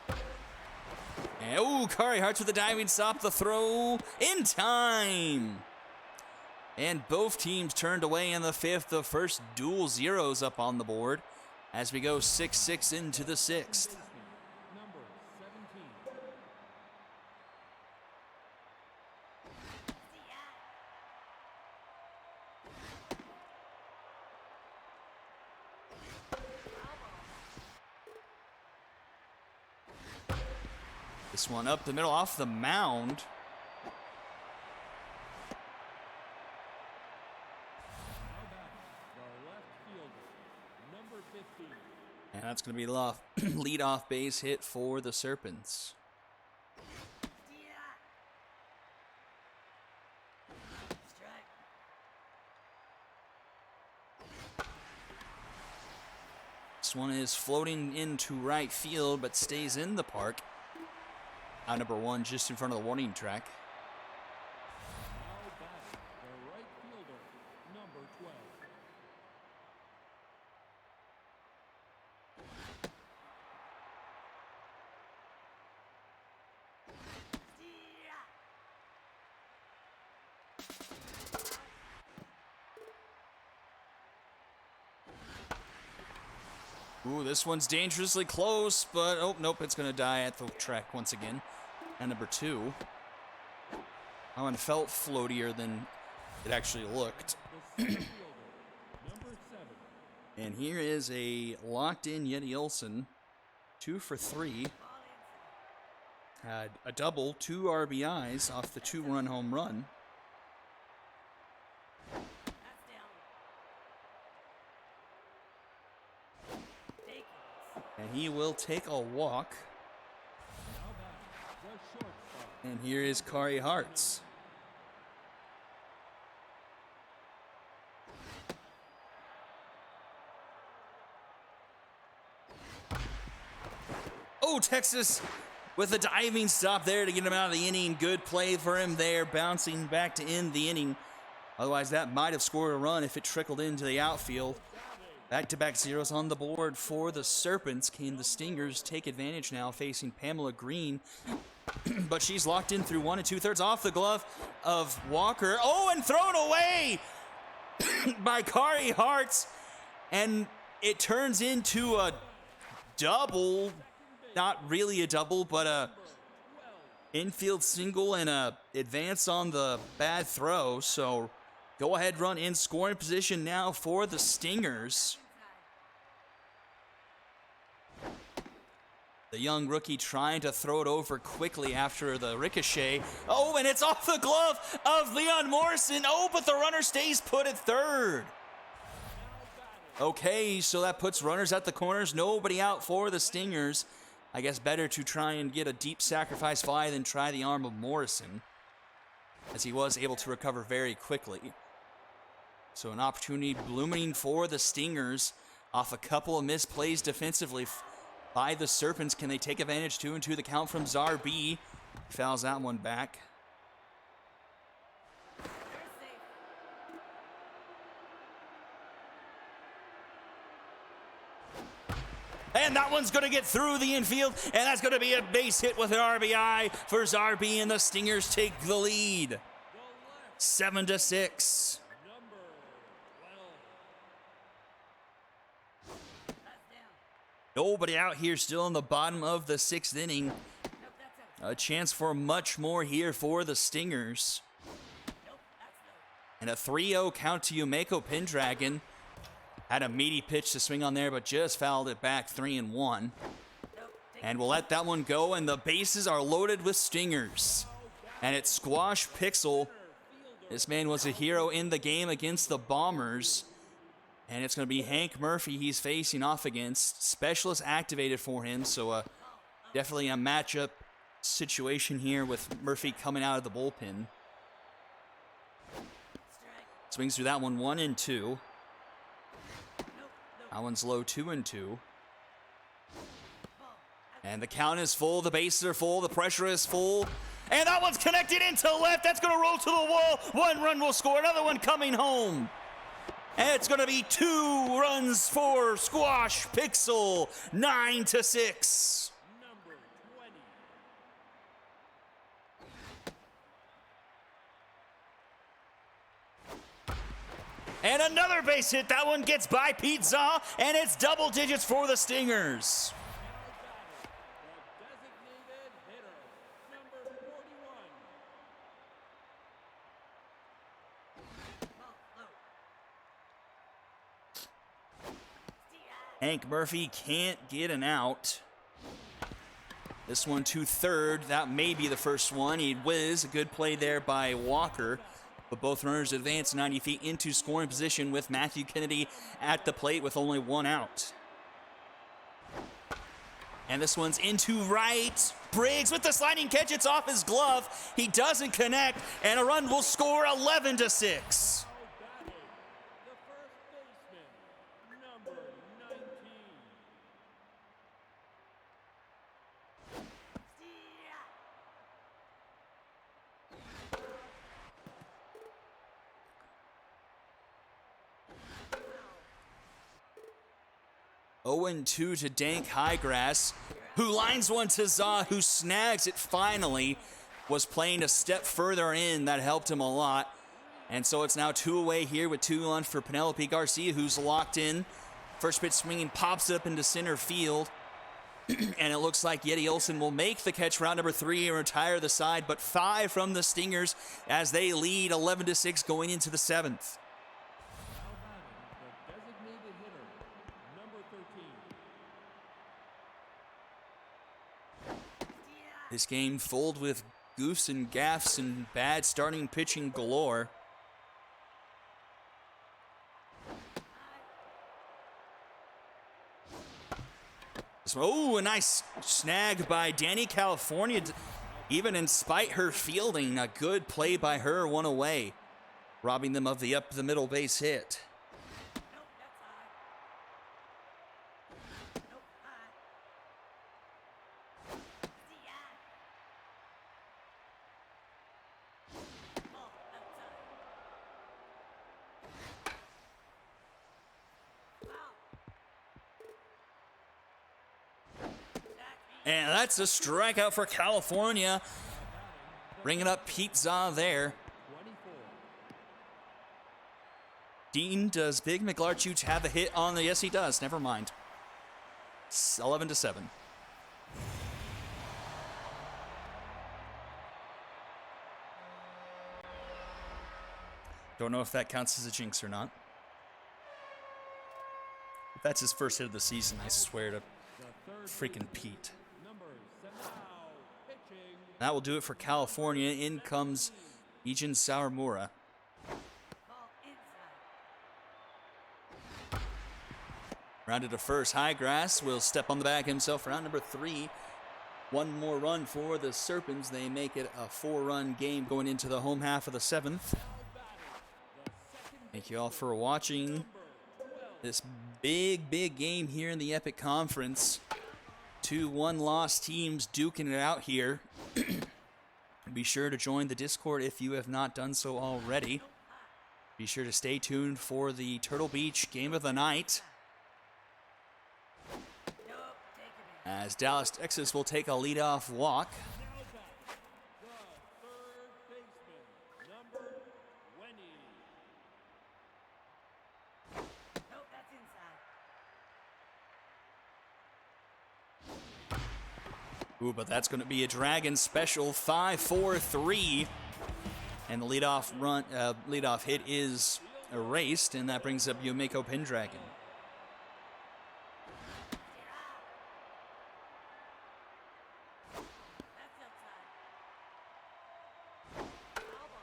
19. And, oh, Kari Hartz with the diving stop, the throw in time. And both teams turned away in the 5th. The first dual zeros up on the board as we go 6-6 into the 6th. Baseman, number 17. This one up the middle off the mound. Now back, the left fielder, number 15. And that's going to be the lead-off base hit for the Serpents. Strike. This one is floating into right field, but stays in the park. Out number 1, just in front of the warning track. Now back, the right fielder, number 12. Ooh, this one's dangerously close, but oh, nope, it's going to die at the track once again. And number 2. That one felt floatier than it actually looked. The center fielder, number 7. And here is a locked-in Yeti Olsen. 2 for 3. Had a double, 2 RBIs off the 2-run home run. That's down. Take it. And he will take a walk. Now back, the shortstop, And here is Kari Hartz. Oh, Texas with a diving stop there to get him out of the inning. Good play for him there, bouncing back to end the inning. Otherwise, that might have scored a run if it trickled into the outfield. Back-to-back zeros on the board for the Serpents. Can the Stingers take advantage now, facing Pamela Green? But she's locked in through 1 2/3 off the glove of Walker. Oh, and thrown away by Kari Hartz. And it turns into a double. Not really a double, but a infield single and a advance on the bad throw. So go ahead run in scoring position now for the Stingers. The young rookie trying to throw it over quickly after the ricochet. Oh, and it's off the glove of Leon Morrison. Oh, but the runner stays put at third. Okay, so that puts runners at the corners. Nobody out for the Stingers. I guess better to try and get a deep sacrifice fly than try the arm of Morrison, as he was able to recover very quickly. So an opportunity blooming for the Stingers off a couple of misplays defensively by the Serpents. Can they take advantage? 2-2 the count from Zarbi. Fouls that one back. They're safe. And that one's going to get through the infield, and that's going to be a base hit with an RBI for Zarbi, and the Stingers take the lead. the left 7-6. number 12. That's down. Nobody out here, still in the bottom of the 6th inning. Nope, that's out. A chance for much more here for the Stingers. Nope, that's low. And a 3-0 count to Yumeko Pendragon. Had a meaty pitch to swing on there, but just fouled it back 3-1. Nope, take And we'll let that one go, and the bases are loaded with Stingers. And it's Squash Pixel. This man was a hero in the game against the Bombers. And it's going to be Hank Murphy he's facing off against. Specialist activated for him, so definitely a matchup situation here with Murphy coming out of the bullpen. strike. Swings through that one, 1-2. Nope, nope. That one's low, 2-2. Ball. And the count is full, the bases are full, the pressure is full. And that one's connected into left. That's going to roll to the wall. 1 run will score, another one coming home. And it's going to be 2 runs for Squash Pixel, 9-6. Number 20. And another base hit. That one gets by Pete Zaw, and it's double digits for the Stingers. The designated hitter, number 41. Hank Murphy can't get an out. This one to third. That may be the first one. He'd whiz. A good play there by Walker. But both runners advance 90 feet into scoring position with Matthew Kennedy at the plate with only 1 out. And this one's into right. Briggs with the sliding catch. It's off his glove. He doesn't connect, and a run will score 11-6. Now batting, the first baseman, number 19. Oh, 0-2 to Dank Highgrass, who lines one to Zaw, who snags it finally. Was playing a step further in. That helped him a lot. And so it's now 2 away here with 2 on for Penelope Garcia, who's locked in. First pitch swinging, pops it up into center field. And it looks like Yeti Olsen will make the catch round number 3 and retire the side, but 5 from the Stingers as they lead 11-6 going into the 7th. Now batting, the designated hitter, number 13. This game filled with goofs and gaffes and bad starting pitching galore. Oh, a nice snag by Danny California. Even in spite her fielding, a good play by her, 1 away, robbing them of the up the middle base hit. Nope, that's high. Nope, high. Oh, outside. Foul. And that's a strikeout for California. Bringing up Pete Zaw there. 24. Dean, does Big McLarchuch have a hit on the? Yes, he does. Never mind. It's 11-7. Don't know if that counts as a jinx or not. If that's his first hit of the season, I swear to The third freaking Pete. number 7. Now pitching, That will do it for California. In comes Ijin Sawamura. Ball inside. Rounded to first. Highgrass will step on the bag himself. Round number 3. 1 more run for the Serpents. They make it a 4-run game going into the home half of the 7th. Thank you all for watching this big game here in the Epic Conference. 2 1-loss teams duking it out here. Be sure to join the Discord if you have not done so already. Be sure to stay tuned for the Turtle Beach Game of the Night, Nope, take it in. as Dallas, Texas will take a leadoff walk. now batting, the third baseman, number 20. Nope, that's inside. Ooh, but that's going to be a Dragon special 5-4-3. And the leadoff hit is erased, and that brings up Yumeko Pendragon. That's outside. Foul ball.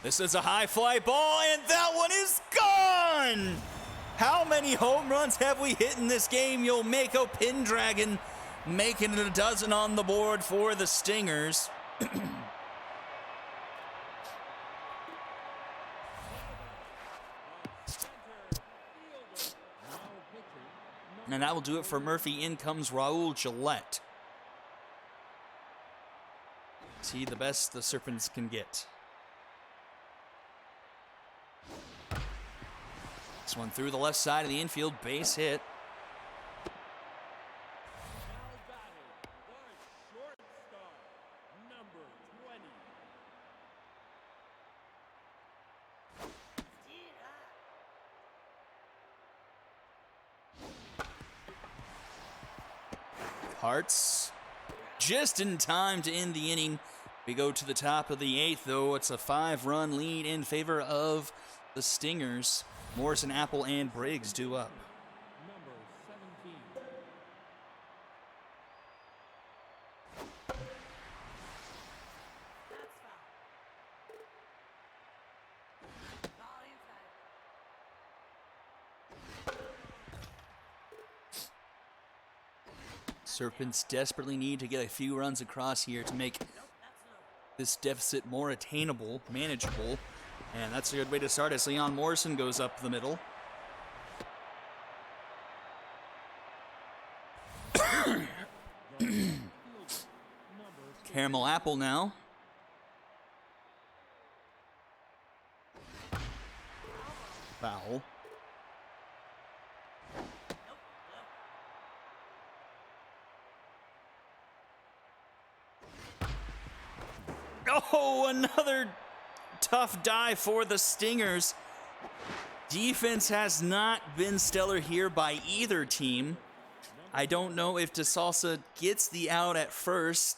This is a high fly ball, and that one is gone! How many home runs have we hit in this game? Yumeko Pendragon making it a dozen on the board for the Stingers. And that will do it for Murphy. In comes Raul Gillette. See the best the Serpents can get. This one through the left side of the infield, base hit. Hearts just in time to end the inning. We go to the top of the 8th, though. It's a 5-run lead in favor of the Stingers. Morrison, Apple, and Briggs due up. Number 17. That's foul. Ball inside. Serpents desperately need to get a few runs across here to make Nope, that's low. this deficit more attainable, manageable. And that's a good way to start as Leon Morrison goes up the middle. Caramel Apple now. Foul. Oh, another tough dive for the Stingers. Defense has not been stellar here by either team. I don't know if DeSalsa gets the out at first.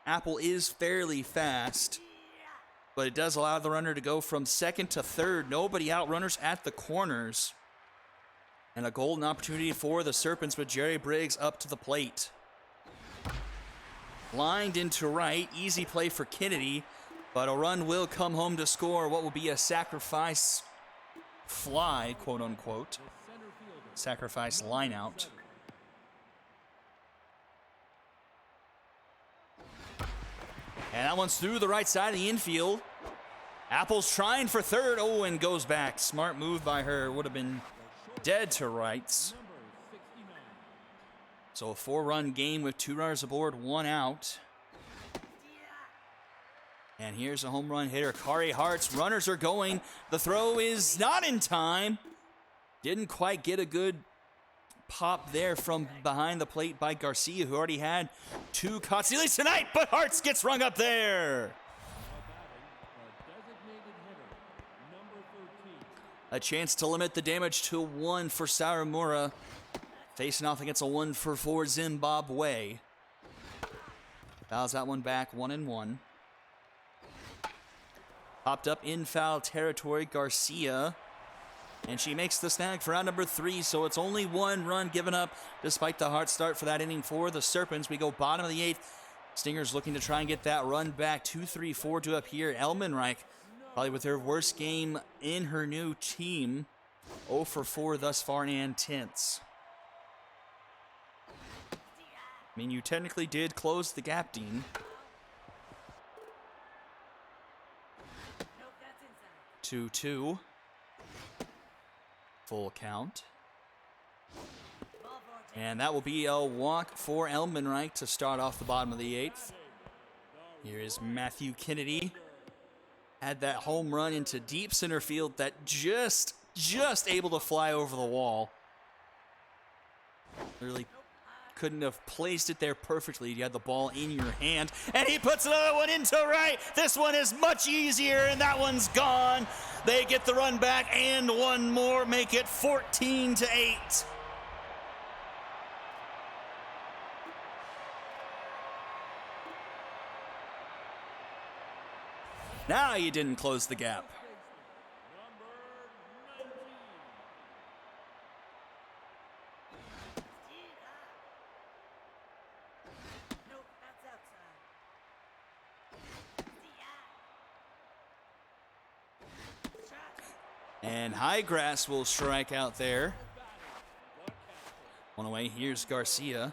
Apple is fairly fast, but it does allow the runner to go from second to third. Nobody out, runners at the corners. And a golden opportunity for the Serpents with Jerry Briggs up to the plate. Lined into right, easy play for Kennedy, but a run will come home to score what will be a sacrifice fly, quote unquote. Sacrifice line out. And that one's through the right side of the infield. Apple's trying for third. Oh, and goes back. Smart move by her. Would have been dead to rights. So a 4-run game with 2 runners aboard, 1 out. And here's a home run hitter, Kari Hartz. Runners are going. The throw is not in time. Didn't quite get a good pop there from behind the plate by Garcia, who already had 2 caught stealies tonight, but Hartz gets rung up there. A chance to limit the damage to 1 for Saramura. Facing off against a 1 for 4 Zimbabwe. Fouls that one back, 1-1. Popped up in foul territory, Garcia. And she makes the snag for out number 3, so it's only 1 run given up despite the hard start for that inning for the Serpents. We go bottom of the 8th. Stingers looking to try and get that run back. 2-3-4 to up here. Elmenreich, probably with her worst game in her new team. 0 for 4 thus far in tenths. I mean, you technically did close the gap, Dean. Nope, that's inside. 2-2. Full count. Ball for And that will be a walk for Elmenreich to start off the bottom of the 8th. Here is Matthew Kennedy. Had that home run into deep center field that just able to fly over the wall. Literally couldn't have placed it there perfectly. You had the ball in your hand, and he puts another one into right. This one is much easier, and that one's gone. They get the run back and one more, make it 14-8. Now you didn't close the gap. Nope, that's outside. And Highgrass will strike out there. One away, here's Garcia.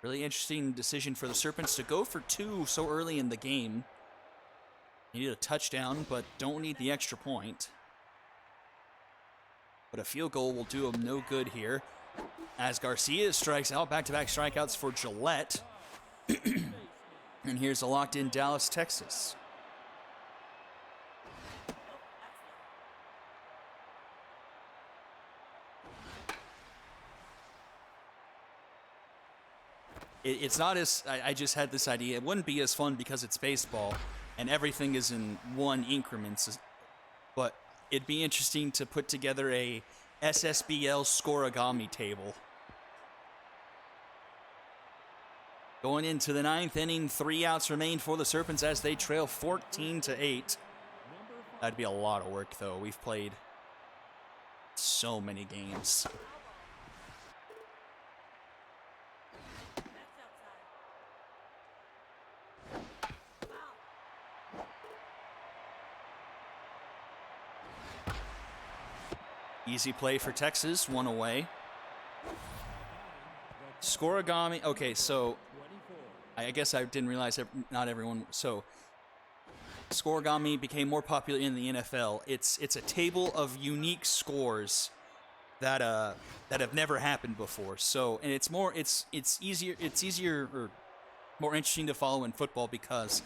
Really interesting decision for the Serpents to go for 2 so early in the game. You need a touchdown, but don't need the extra point. But a field goal will do them no good here. As Garcia strikes out, back-to-back strikeouts for Gillette. And here's a locked-in Dallas, Texas. It's not as, I just had this idea, it wouldn't be as fun because it's baseball and everything is in 1 increments, but it'd be interesting to put together a SSBL scoregami table. Going into the 9th inning, 3 outs remain for the Serpents as they trail 14-8. That'd be a lot of work though. We've played so many games. Easy play for Texas, 1 away. Scoregami. Okay, so I guess I didn't realize not everyone. So Scoregami became more popular in the NFL. It's a table of unique scores that have never happened before. So, and it's easier or more interesting to follow in football because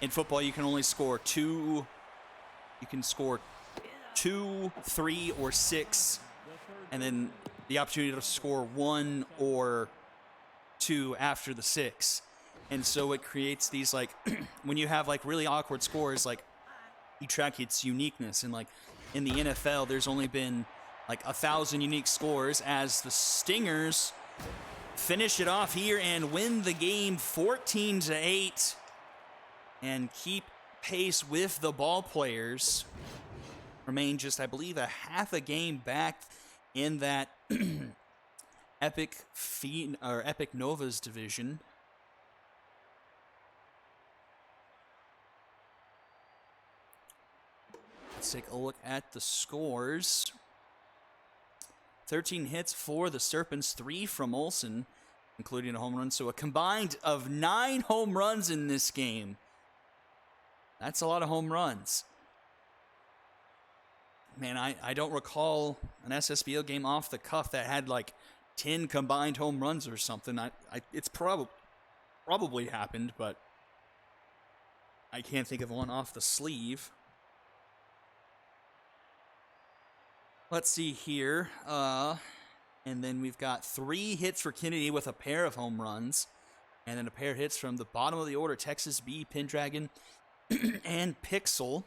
in football you can only score 2. You can score 2, 3, or 6, and then the opportunity to score 1 or 2 after the 6. And so it creates these, like, when you have, like, really awkward scores, like, you track its uniqueness. And, like, in the NFL, there's only been, like, 1,000 unique scores as the Stingers finish it off here and win the game 14-8 and keep pace with the ball players. Remain just, I believe, a half a game back in that Epic Novas division. Let's take a look at the scores. 13 hits for the Serpents, 3 from Olsen, including a home run. So a combined of 9 home runs in this game. That's a lot of home runs. Man, I don't recall an SSBL game off the cuff that had like 10 combined home runs or something. It's probably happened, but I can't think of one off the sleeve. Let's see here. And then we've got 3 hits for Kennedy with a pair of home runs. And then a pair of hits from the bottom of the order, Texas B, Pendragon, and Pixel.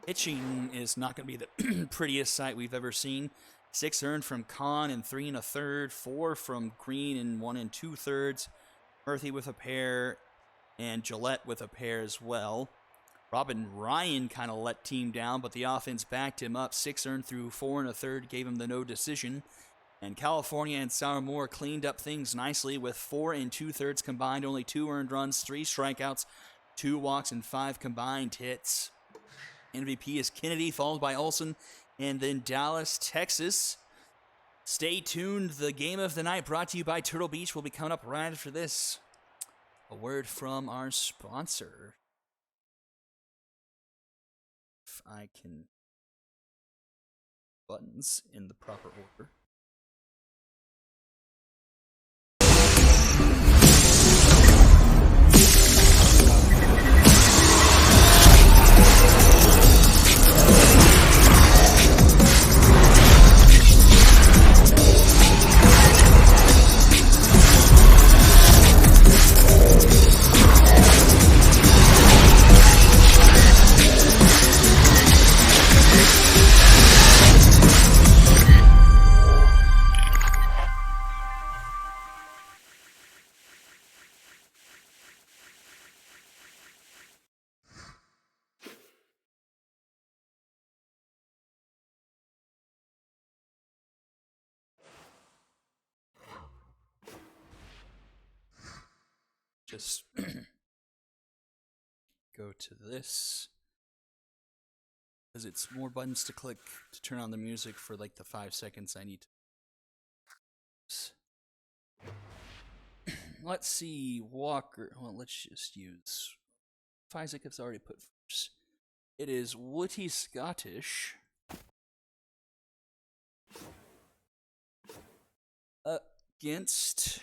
Pitching is not going to be the prettiest sight we've ever seen. 6 earned from Kahn and 3 1/3. 4 from Green and 1 2/3. Murphy with a pair and Gillette with a pair as well. Robin Ryan kind of let team down, but the offense backed him up. 6 earned through 4 1/3, gave him the no decision. And California and Sourmore cleaned up things nicely with 4 2/3 combined, only 2 earned runs, 3 strikeouts, 2 walks, and 5 combined hits. MVP is Kennedy, followed by Olsen, and then Dallas, Texas. Stay tuned. The game of the night brought to you by Turtle Beach will be coming up right after this. A word from our sponsor. If I can buttons in the proper order. Just go to this, because it's more buttons to click to turn on the music for like the 5 seconds I need to. let's see, Walker. Well, let's just use Isaac has already put first. It is Woody Scottish against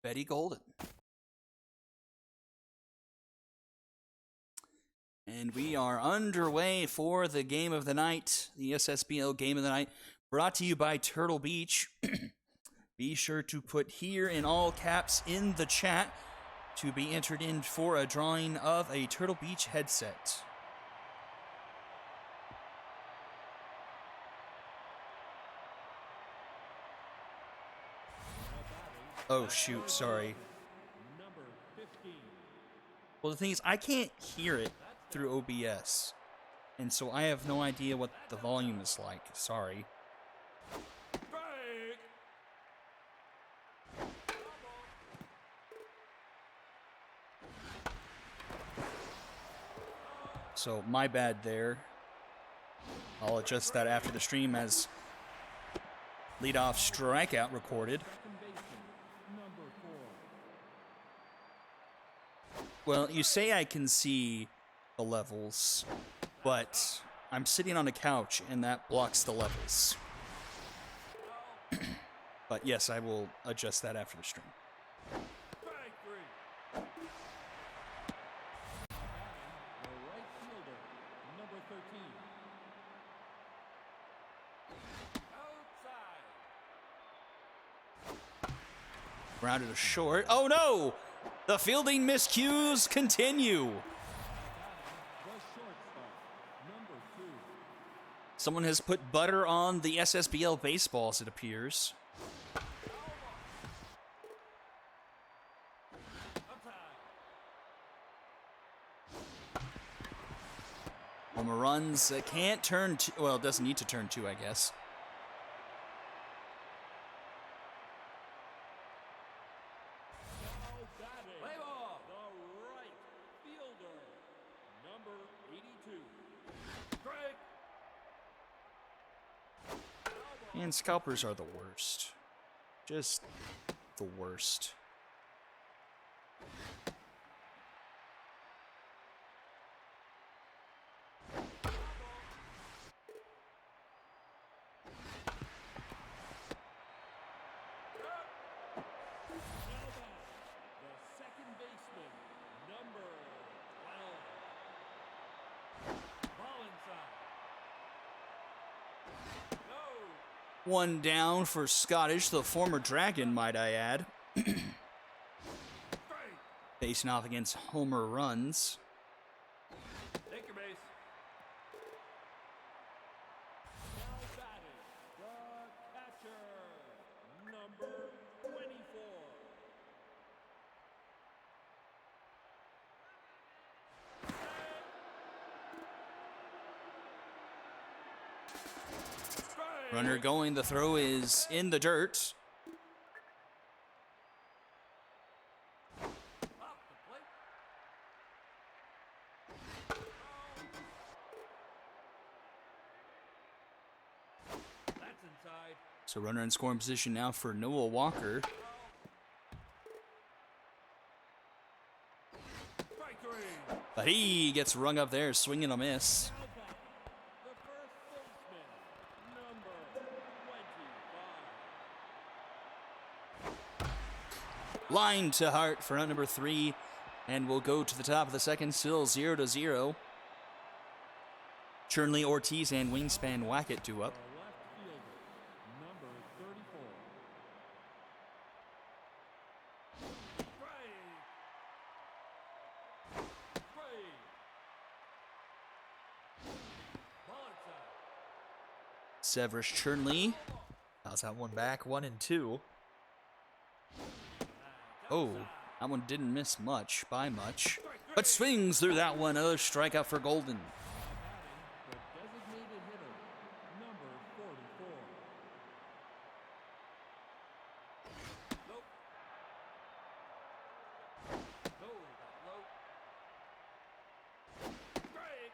Betty Golden. And we are underway for the game of the night, the SSBL game of the night, brought to you by Turtle Beach. Be sure to put here in all caps in the chat to be entered in for a drawing of a Turtle Beach headset. Oh shoot, sorry. Number 15. Well, the thing is, I can't hear it through OBS, and so I have no idea what the volume is like. Sorry. Break. So, my bad there. I'll adjust that after the stream as leadoff strikeout recorded. Second baseman, number 4. Well, you say I can see the levels, but I'm sitting on a couch and that blocks the levels. But yes, I will adjust that after the stream. Strike 3. The right fielder, number 13. Outside. Grounded to short. Oh no! The fielding miscues continue. The shortstop, number 2. Someone has put butter on the SSBL baseballs, it appears. Homer runs, can't turn two, well, doesn't need to turn two, I guess. Now batting. Play ball. The right fielder, number 82. Strike. And scalpers are the worst. Just the worst. The second baseman, number 12. Ball inside. No. One down for Scottish, the former Dragon, might I add. Strike. Facing off against Homer runs. Take your base. Now batting, the catcher, number 24. Strike. Runner going, the throw is in the dirt. Off the plate. That's inside. So runner in scoring position now for Noah Walker. Strike 3. But he gets rung up there, swing and a miss. Now back, the first baseman, number 25. Line to Hart for out number 3. And we'll go to the top of the second, still 0-0. Churnley, Ortiz, and Wingspan Wackett due up. The left fielder, number 34. Strike. Strike. Ball inside. Severus Churnley. How's that one back? 1-2. Oh, that one didn't miss much, by much. But swings through that one. Another strikeout for Golden. The designated hitter, number 44. Nope. No, got low. Strike.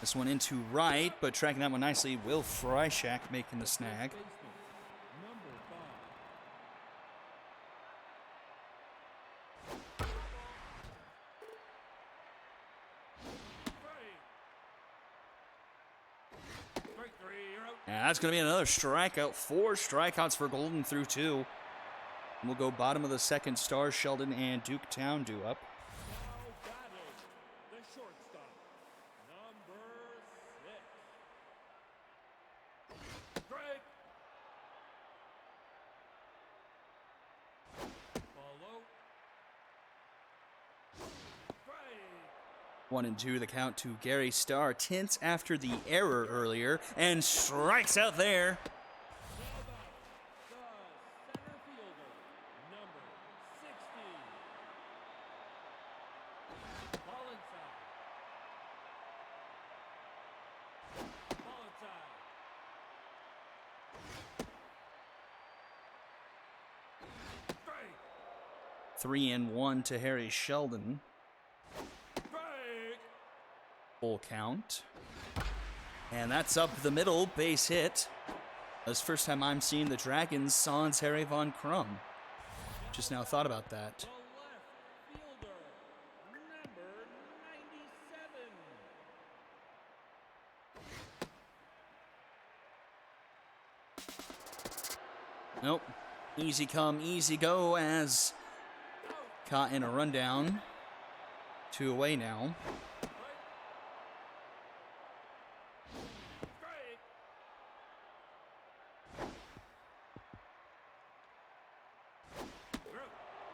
This one into right, but tracking that one nicely. Will Freishak making the snag. Baseman, number And that's going to be another strikeout. 4 strikeouts for Golden through 2. And we'll go bottom of the second. Stars Sheldon and Duketown do up. Now batting, the shortstop, number 6. Strike. Follow. Strike. 1-2 the count to Gary Starr. Tints after the error earlier and strikes out there. Now back, the center fielder, number 60. Ball inside. Ball inside. Strike. 3-1 to Harry Sheldon. Strike. Full count. And that's up the middle, base hit. That's the first time I'm seeing the Dragons sans Harry Von Crum. Just now thought about that. The left fielder, number 97. Nope. Easy come, easy go as caught in a rundown. 2 away now. Strike.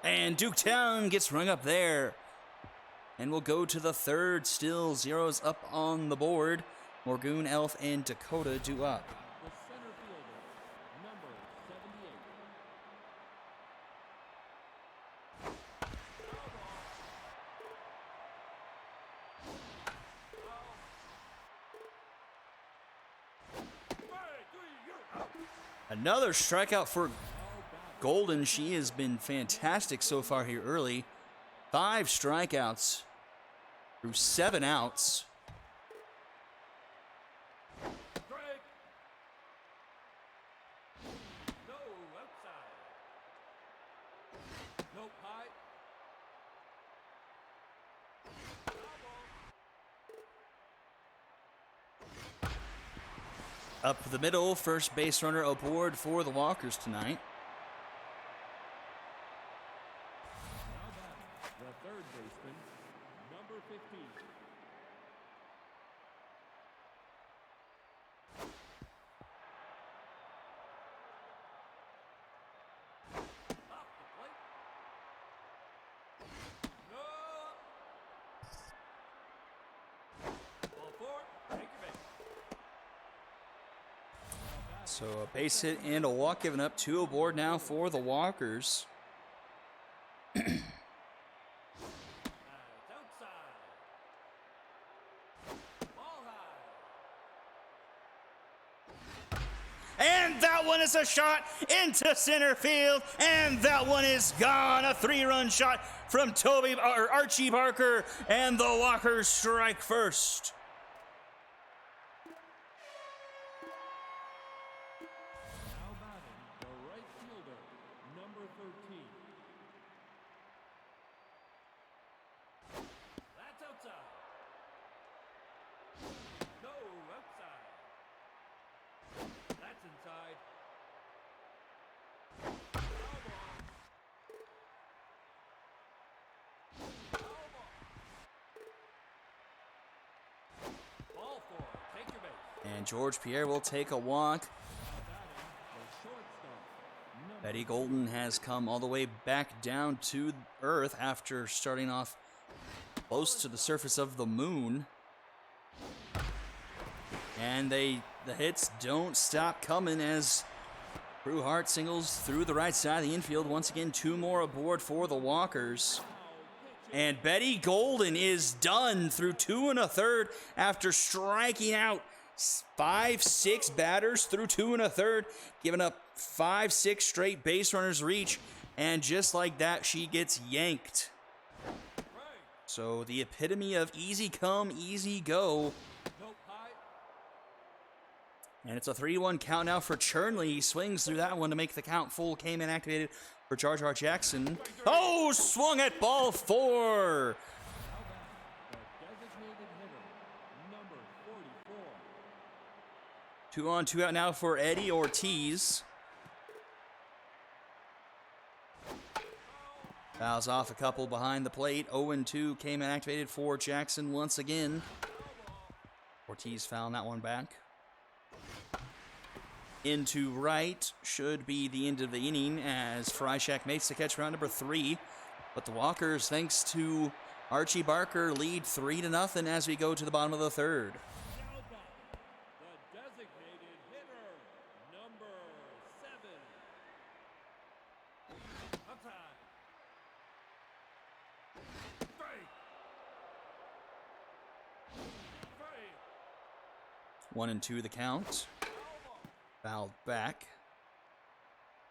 And Duketown gets rung up there. And we'll go to the third. Still zeros up on the board. Morgoon, Elf, and Dakota do up. The center fielder, number 78. Another strikeout for Golden. She has been fantastic so far here early. 5 strikeouts through 7 outs. Strike. No, outside. Nope, high. Up the middle, first base runner aboard for the Walkers tonight. Now back, the third baseman, number 15. Off the plate. No. Ball 4, take your base. So a base hit and a walk given up. 2 aboard now for the Walkers. It's outside. Ball high. And that one is a shot into center field. And that one is gone. A 3-run shot from Archie Barker. And the Walkers strike first. Now batting, the right fielder, number 13. That's outside. No, outside. That's inside. Foul ball. Ball 4, take your base. And George Pierre will take a walk. The shortstop, number Betty Golden has come all the way back down to Earth after starting off close to the surface of the moon. And the hits don't stop coming as Drew Hart singles through the right side of the infield. Once again, 2 more aboard for the Walkers. And Betty Golden is done through 2 1/3 after striking out 5-6 batters through 2 1/3, giving up 5-6 straight base runners reach. And just like that, she gets yanked. So the epitome of easy come, easy go. Nope, high. And it's a 3-1 count now for Chernley. He swings through that one to make the count full. Came in activated for Jar Jar Jackson. Oh, swung at ball 4. The designated hitter, number 44. 2 on, 2 out now for Eddie Ortiz. Fouls off a couple behind the plate. 0-2 came and activated for Jackson once again. Ortiz fouling that one back. Into right should be the end of the inning as Freishak makes the catch round number 3. But the Walkers, thanks to Archie Barker, lead 3-0 as we go to the bottom of the third. Now back, the designated hitter, number 7. Outside. Strike. Strike. 1-2 the count. Fouled back.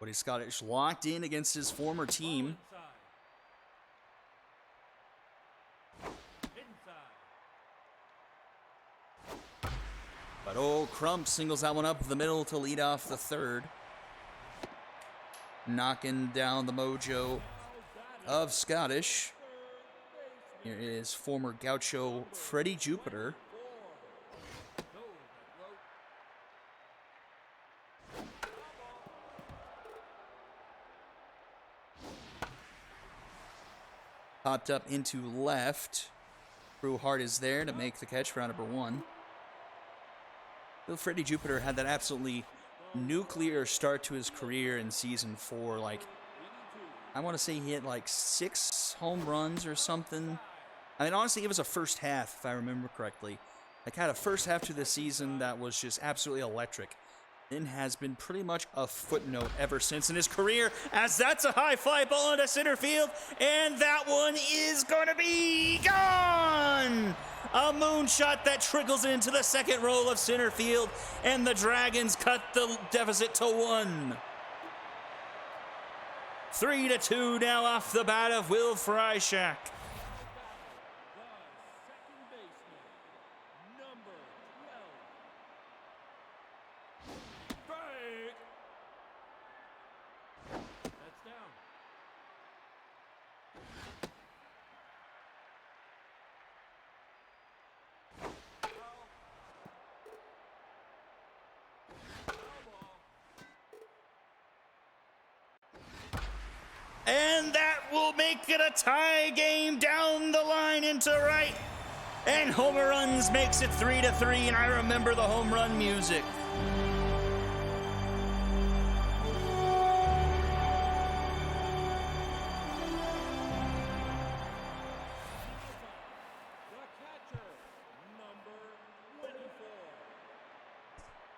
Woody Scottish locked in against his former team. But oh, Crump singles that one up the middle to lead off the third. Knocking down the mojo of Scottish. Here is former Gaucho Freddie Jupiter. Popped up into left. Drew Hart is there to make the catch for round number 1. Bill Freddie Jupiter had that absolutely nuclear start to his career in season 4. Like, I want to say he hit like 6 home runs or something. I mean, honestly, it was a first half, if I remember correctly. Like, had a first half to the season that was just absolutely electric. Then has been pretty much a footnote ever since in his career, as that's a high fly ball into center field, and that one is going to be gone! A moonshot that trickles into the second row of center field, and the Dragons cut the deficit to 1. 3-2 now off the bat of Will Freishak. And that will make it a tie game down the line into right. And Homer Runs makes it 3-3, and I remember the home run music.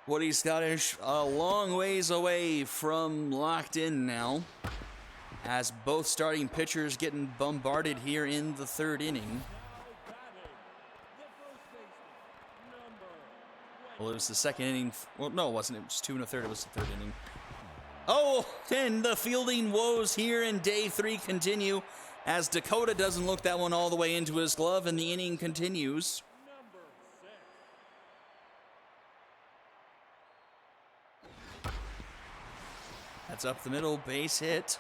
Woody Scottish a long ways away from locked in now, as both starting pitchers getting bombarded here in the third inning. Well, it was the second inning. Well, no, it wasn't. It was 2 1/3. It was the third inning. Oh, and the fielding woes here in day 3 continue, as Dakota doesn't look that one all the way into his glove, and the inning continues. That's up the middle, base hit.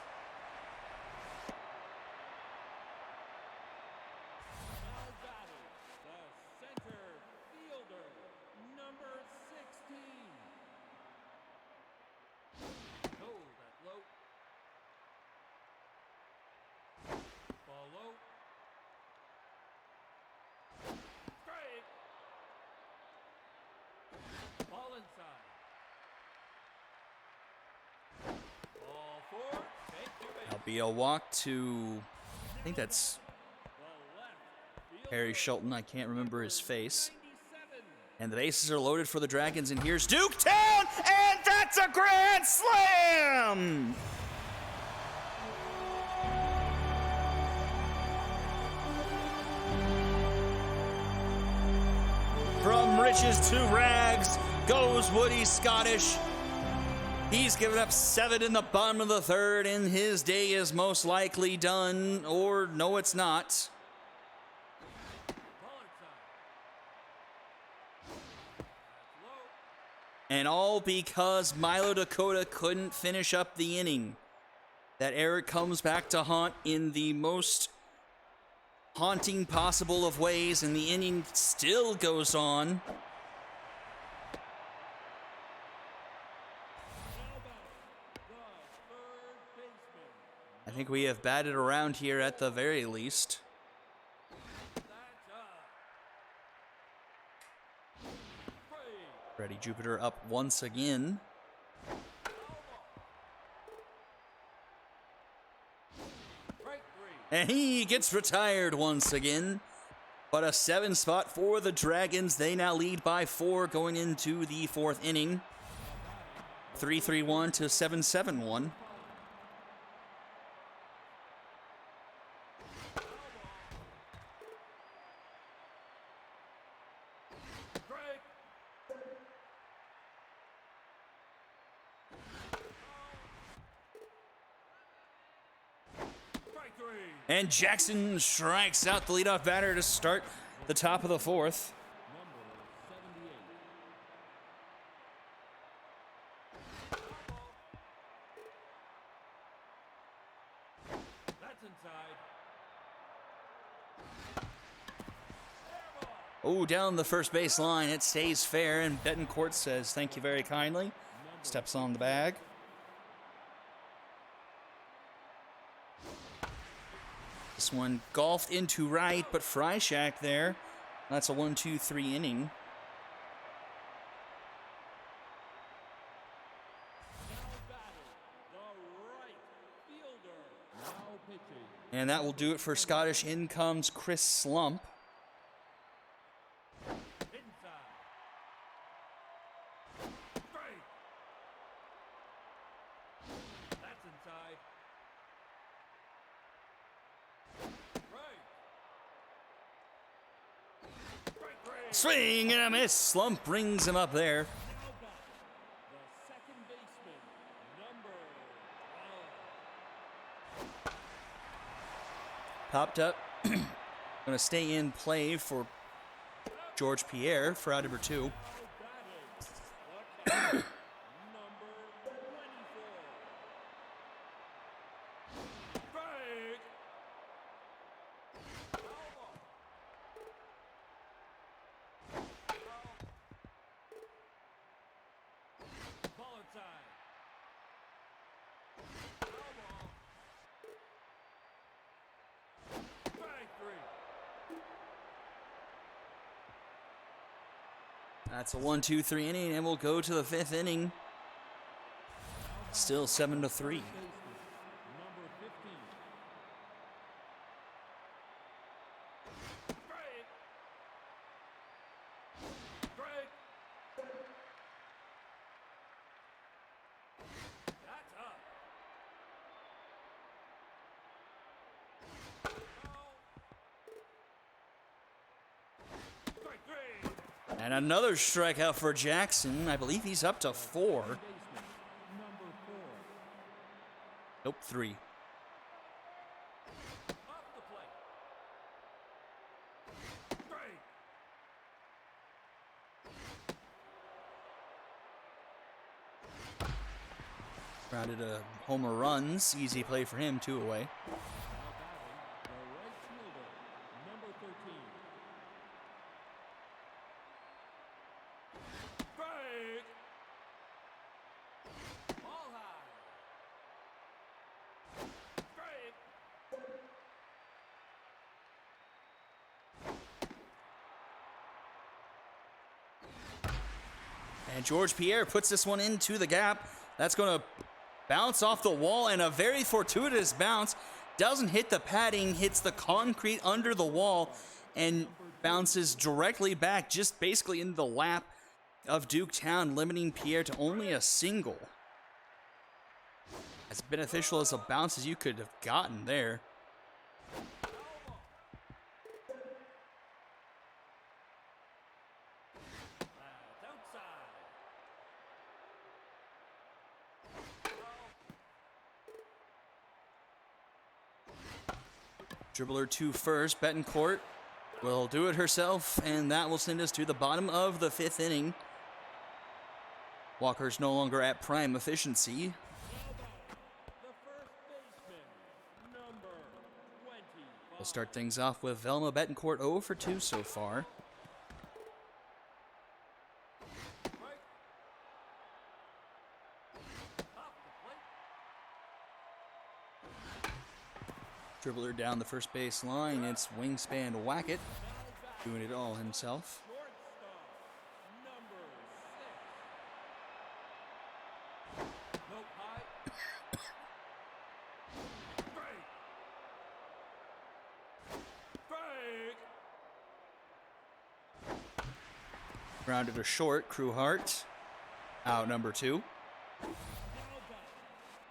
That'll be a walk to, I think that's Harry Schulten. I can't remember his face. And the bases are loaded for the Dragons, and here's Duketown, and that's a grand slam! From riches to rags goes Woody Scottish. He's given up 7 in the bottom of the third, and his day is most likely done, or no, it's not. And all because Milo Dakota couldn't finish up the inning. That error comes back to haunt in the most haunting possible of ways, and the inning still goes on. I think we have batted around here at the very least. Freddie Jupiter up once again. And he gets retired once again. But a 7 spot for the Dragons. They now lead by 4 going into the 4th inning. 3-3-1 to 7-7-1. And Jackson strikes out the leadoff batter to start the top of the 4th. That's inside. Oh, down the first base line. It stays fair, and Betancourt says thank you very kindly. Steps on the bag. This one golfed into right, but Freishak there. That's a 1-2-3 inning. Now batting, the right fielder. Now pitching. And that will do it for Scottish. In comes Chris Slump. Inside. Straight. That's inside. Right. Strike 3. Swing and a miss. Slump brings him up there. Now batting, the second baseman, number 12. Popped up. Gonna stay in play for George Pierre for out number 2. Now batting, the catcher, number 24. Strike. Ball inside. Strike 3. That's a 1-2-3 inning, and we'll go to the 5th inning. Still 7-3. Number 15. Strike. Strike. That's up. Strike 3. And another strikeout for Jackson. I believe he's up to 4. Baseman, number 4. Nope, 3. Off the plate. Strike. Grounded a homer runs. Easy play for him, 2 away. Now batting, the right fielder, number 13. Strike. Ball high. Strike. And George Pierre puts this one into the gap. That's going to bounce off the wall, and a very fortuitous bounce. Doesn't hit the padding, hits the concrete under the wall, and bounces directly back, just basically in the lap of Duketown, limiting Pierre to only a single. As beneficial as a bounce as you could have gotten there. That's outside. Dribbler to first. Betancourt will do it herself, and that will send us to the bottom of the 5th inning. Walker's no longer at prime efficiency. The first baseman, number 20. We'll start things off with Velma Betancourt 0 for 2 so far. Right. Off the plate. Dribbler down the first base line. It's wingspan Wackett doing it all himself. Shortstop, number 6. Nope, high. Break. Grounded to short. Crewhart out number 2. Now back,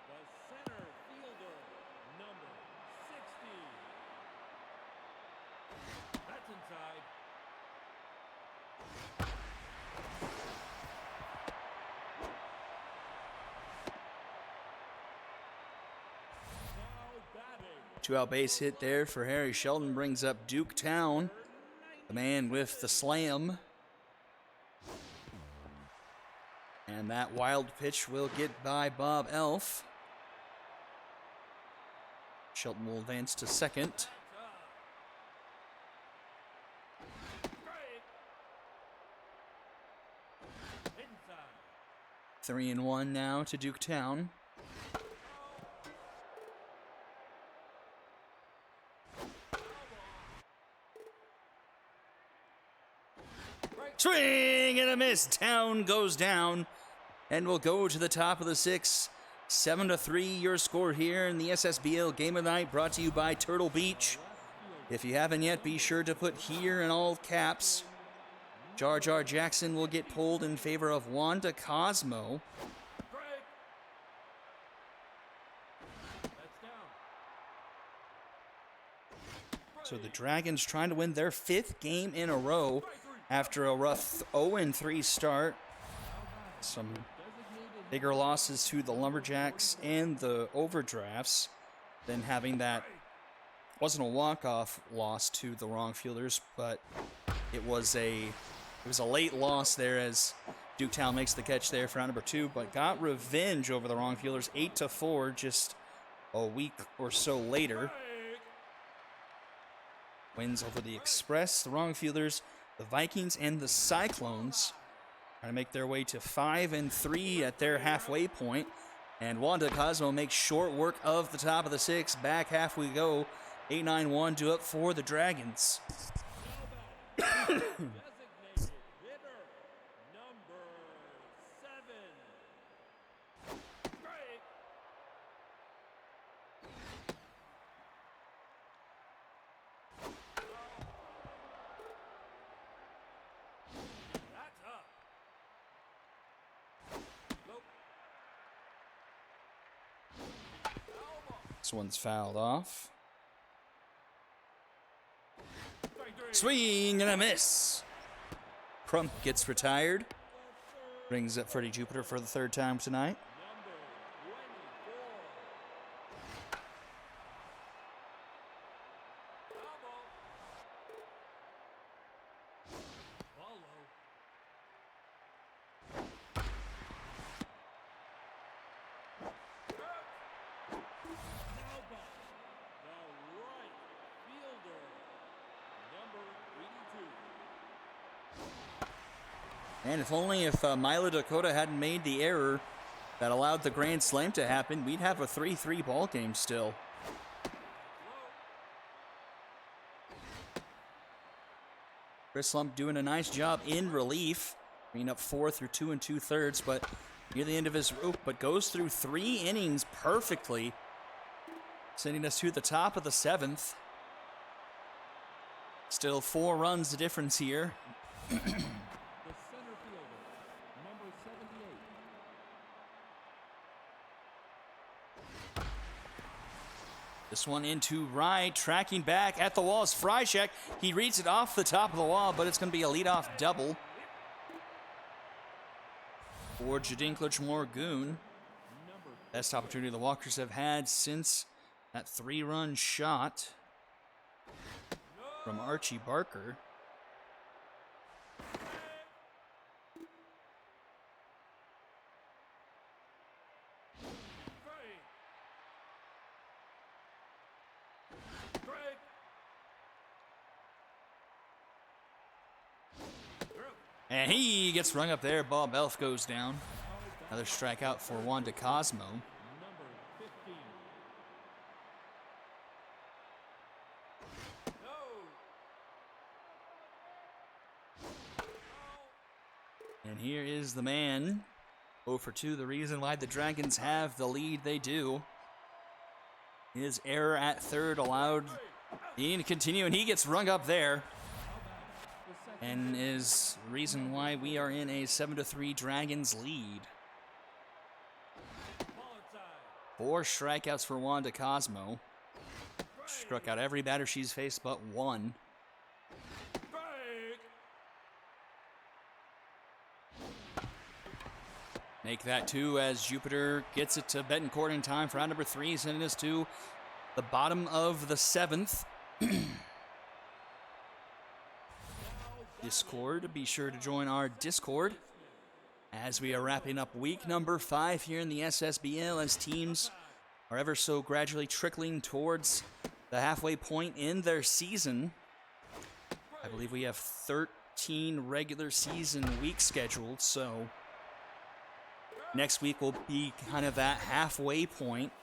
the center fielder, number 60. That's inside. Now batting, 2-out base hit there for Harry Sheldon brings up Duke Town. The man with the slam. And that wild pitch will get by Bob Elf. Shelton will advance to second. inside. 3-1 now to Duke Town. Swing and a miss. Town goes down and will go to the top of the 6th. 7-3 your score here in the SSBL Game of the Night, brought to you by Turtle Beach. If you haven't yet, be sure to put here in all caps. Jar Jar Jackson will get pulled in favor of Wanda Cosmo. Break. That's down. So the Dragons trying to win their 5th game in a row after a rough 0-3 start. Some bigger losses to the Lumberjacks and the Overdrafts, then having that wasn't a walk-off loss to the wrong fielders, but it was a late loss there as Duketown makes the catch there for round number 2, but got revenge over the wrong fielders 8-4 just a week or so later. Wins over the Express, the wrong fielders, the Vikings, and the Cyclones. Trying to make their way to 5-3 at their halfway point. And Wanda Cosmo makes short work of the top of the 6th. Back half we go. 8-9-1 to up for the Dragons. Designated hitter, number 7. Break. That's up. Nope. This one's fouled off. Strike 3. Swing and a miss. Crump gets retired. Brings up Freddie Jupiter for the 3rd time tonight. Number 24. Follow. Now back, the right fielder, number 82. And if only if Milo Dakota hadn't made the error that allowed the grand slam to happen, we'd have a 3-3 ball game still. Chris Lump doing a nice job in relief, being up 4 through 2 2/3, but near the end of his rope, but goes through 3 innings perfectly, sending us to the top of the 7th. Still 4 runs the difference here. The center fielder, number 78. This one into right, tracking back at the wall is Freishek. He reads it off the top of the wall, but it's going to be a leadoff double for Jadinklich Morgoon. Best opportunity the Walkers have had since that 3-run shot from Archie Barker. Break. And he gets rung up there. Bob Elf goes down. Another strikeout for Wanda Cosmo. Number 15. here is the man. 0 for 2, the reason why the Dragons have the lead they do. His error at third allowed Ian to continue, and he gets rung up there. And is reason why we are in a 7-3 Dragons lead. 4 strikeouts for Wanda Cosmo. Struck out every batter she's faced but one. Make that 2 as Jupiter gets it to Betancourt in time for out number 3, sending us to the bottom of the 7th. Discord, be sure to join our Discord as we are wrapping up week number 5 here in the SSBL as teams are ever so gradually trickling towards the halfway point in their season. I believe we have 13 regular season weeks scheduled, so next week will be kind of that halfway point.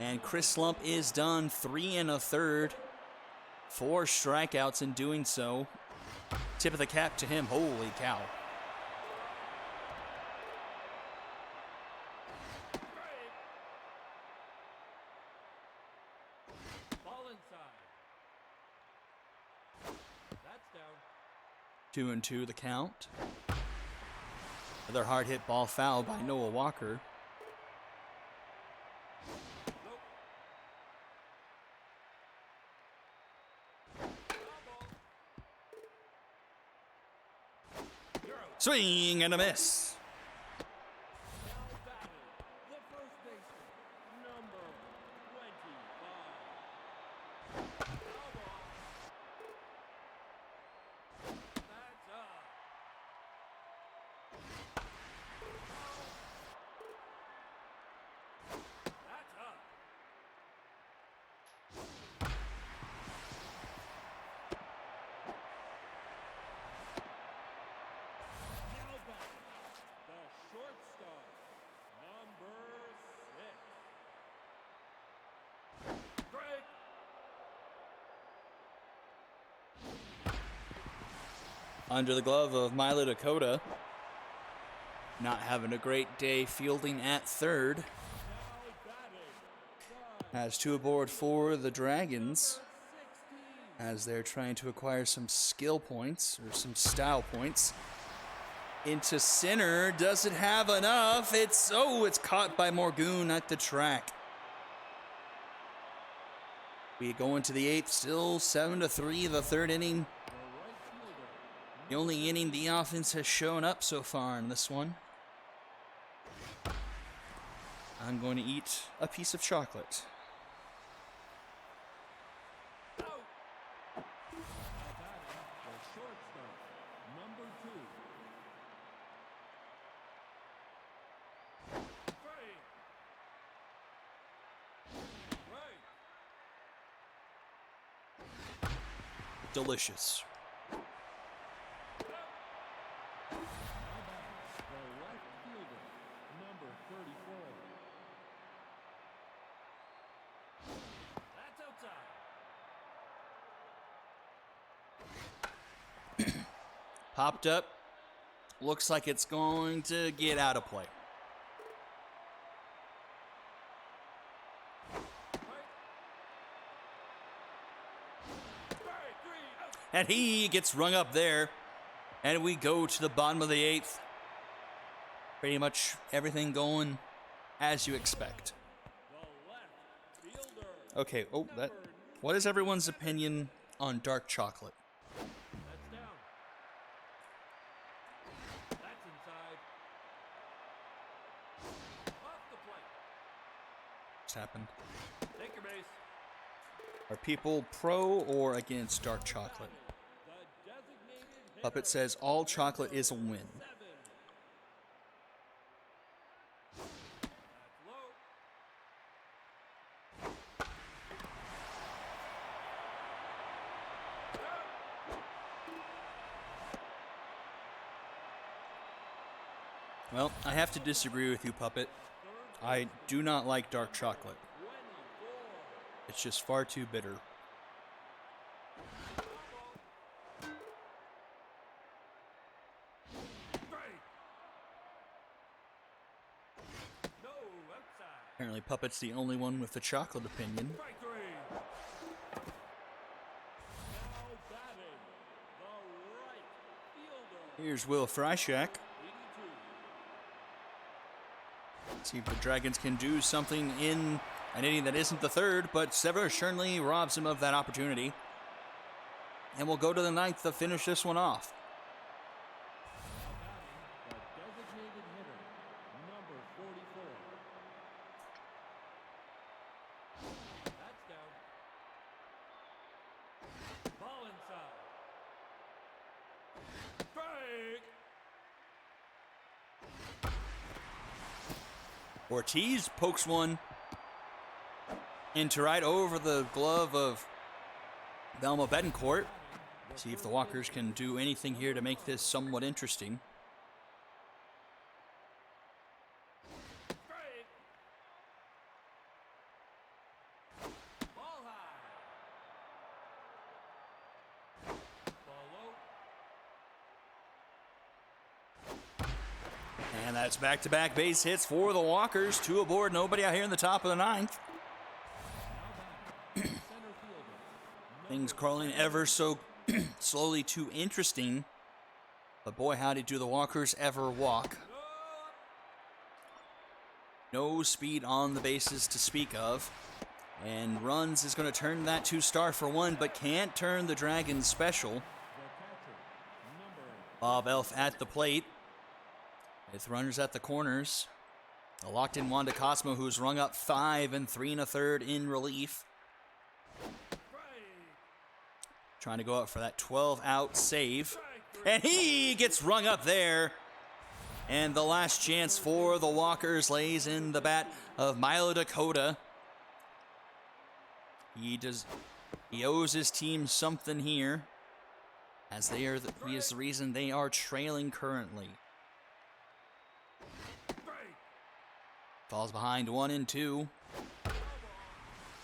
And Chris Slump is done 3 1/3, 4 strikeouts in doing so. Tip of the cap to him. Holy cow. Ball inside. That's down. 2-2 the count. Another hard hit ball foul by Noah Walker. Swing and a miss. Now batting, the first baseman, number 25. Foul ball. That's up. That's up. Now batting, the shortstop, number 6. Break. Under the glove of Milo Dakota. Not having a great day fielding at third. Now batting, Has 2 aboard for the Dragons 16. as they're trying to acquire some skill points or some style points. Into center, does it have enough? It's caught by Morgoon at the track. We go into the 8th, still 7-3, the 3rd inning. The only inning the offense has shown up so far in this one. I'm going to eat a piece of chocolate. Now batting, the shortstop, number 2. Break. Break. Delicious. The left fielder, number 34. That's outside. Popped up. Looks like it's going to get out of play. And he gets rung up there. And we go to the bottom of the 8th. Pretty much everything going as you expect. The left fielder. Okay, what is everyone's opinion on dark chocolate? That's down. That's inside. Off the plate. What's happened? Take your base. Are people pro or against dark chocolate? The designated hitter. Puppet says all chocolate is a win. 7. That's low. Well, I have to disagree with you, Puppet. I do not like dark chocolate. 24. It's just far too bitter. Apparently Puppet's the only one with the chocolate opinion. Strike three. Now batting, the right fielder. Here's Will Freischak. 82. See if the Dragons can do something in an inning that isn't the third, but Severus Chernley robs him of that opportunity. And we'll go to the ninth to finish this one off. The designated hitter, number 44. That's down. Ball inside. Strike. Ortiz pokes one into right over the glove of Velma Betancourt. See if the Walkers can do anything here to make this somewhat interesting. Strike. Ball high. Ball low. And that's back-to-back base hits for the Walkers. Two aboard, nobody out here in the top of the ninth. Center fielder. Things crawling ever so slowly to interesting. But boy, howdy do the Walkers ever walk. No speed on the bases to speak of. And runs is going to turn that two-star for one, but can't turn the Dragons special. The catcher, number Bob Elf at the plate. With runners at the corners. A locked-in Wanda Cosmo, who's rung up 5 3 1/3 in relief. Trying to go up for that 12-out save. And he gets rung up there. And the last chance for the Walkers lays in the bat of Milo Dakota. He owes his team something here, as he is the reason they are trailing currently. Falls behind 1-2.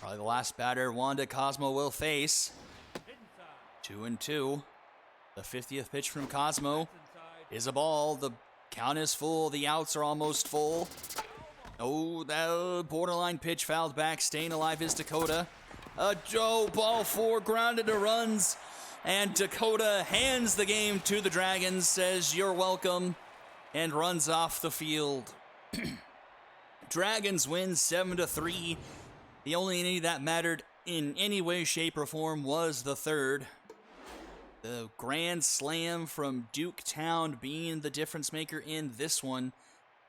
Probably the last batter Wanda Cosmo will face. 2-2. The 50th pitch from Cosmo is a ball. The count is full. The outs are almost full. Oh, that borderline pitch fouled back. Staying alive is Dakota. Ball 4 grounded to runs. And Dakota hands the game to the Dragons, says you're welcome, and runs off the field. Dragons win 7-3. The only inning that mattered in any way, shape, or form was the third. The grand slam from Duketown being the difference maker in this one.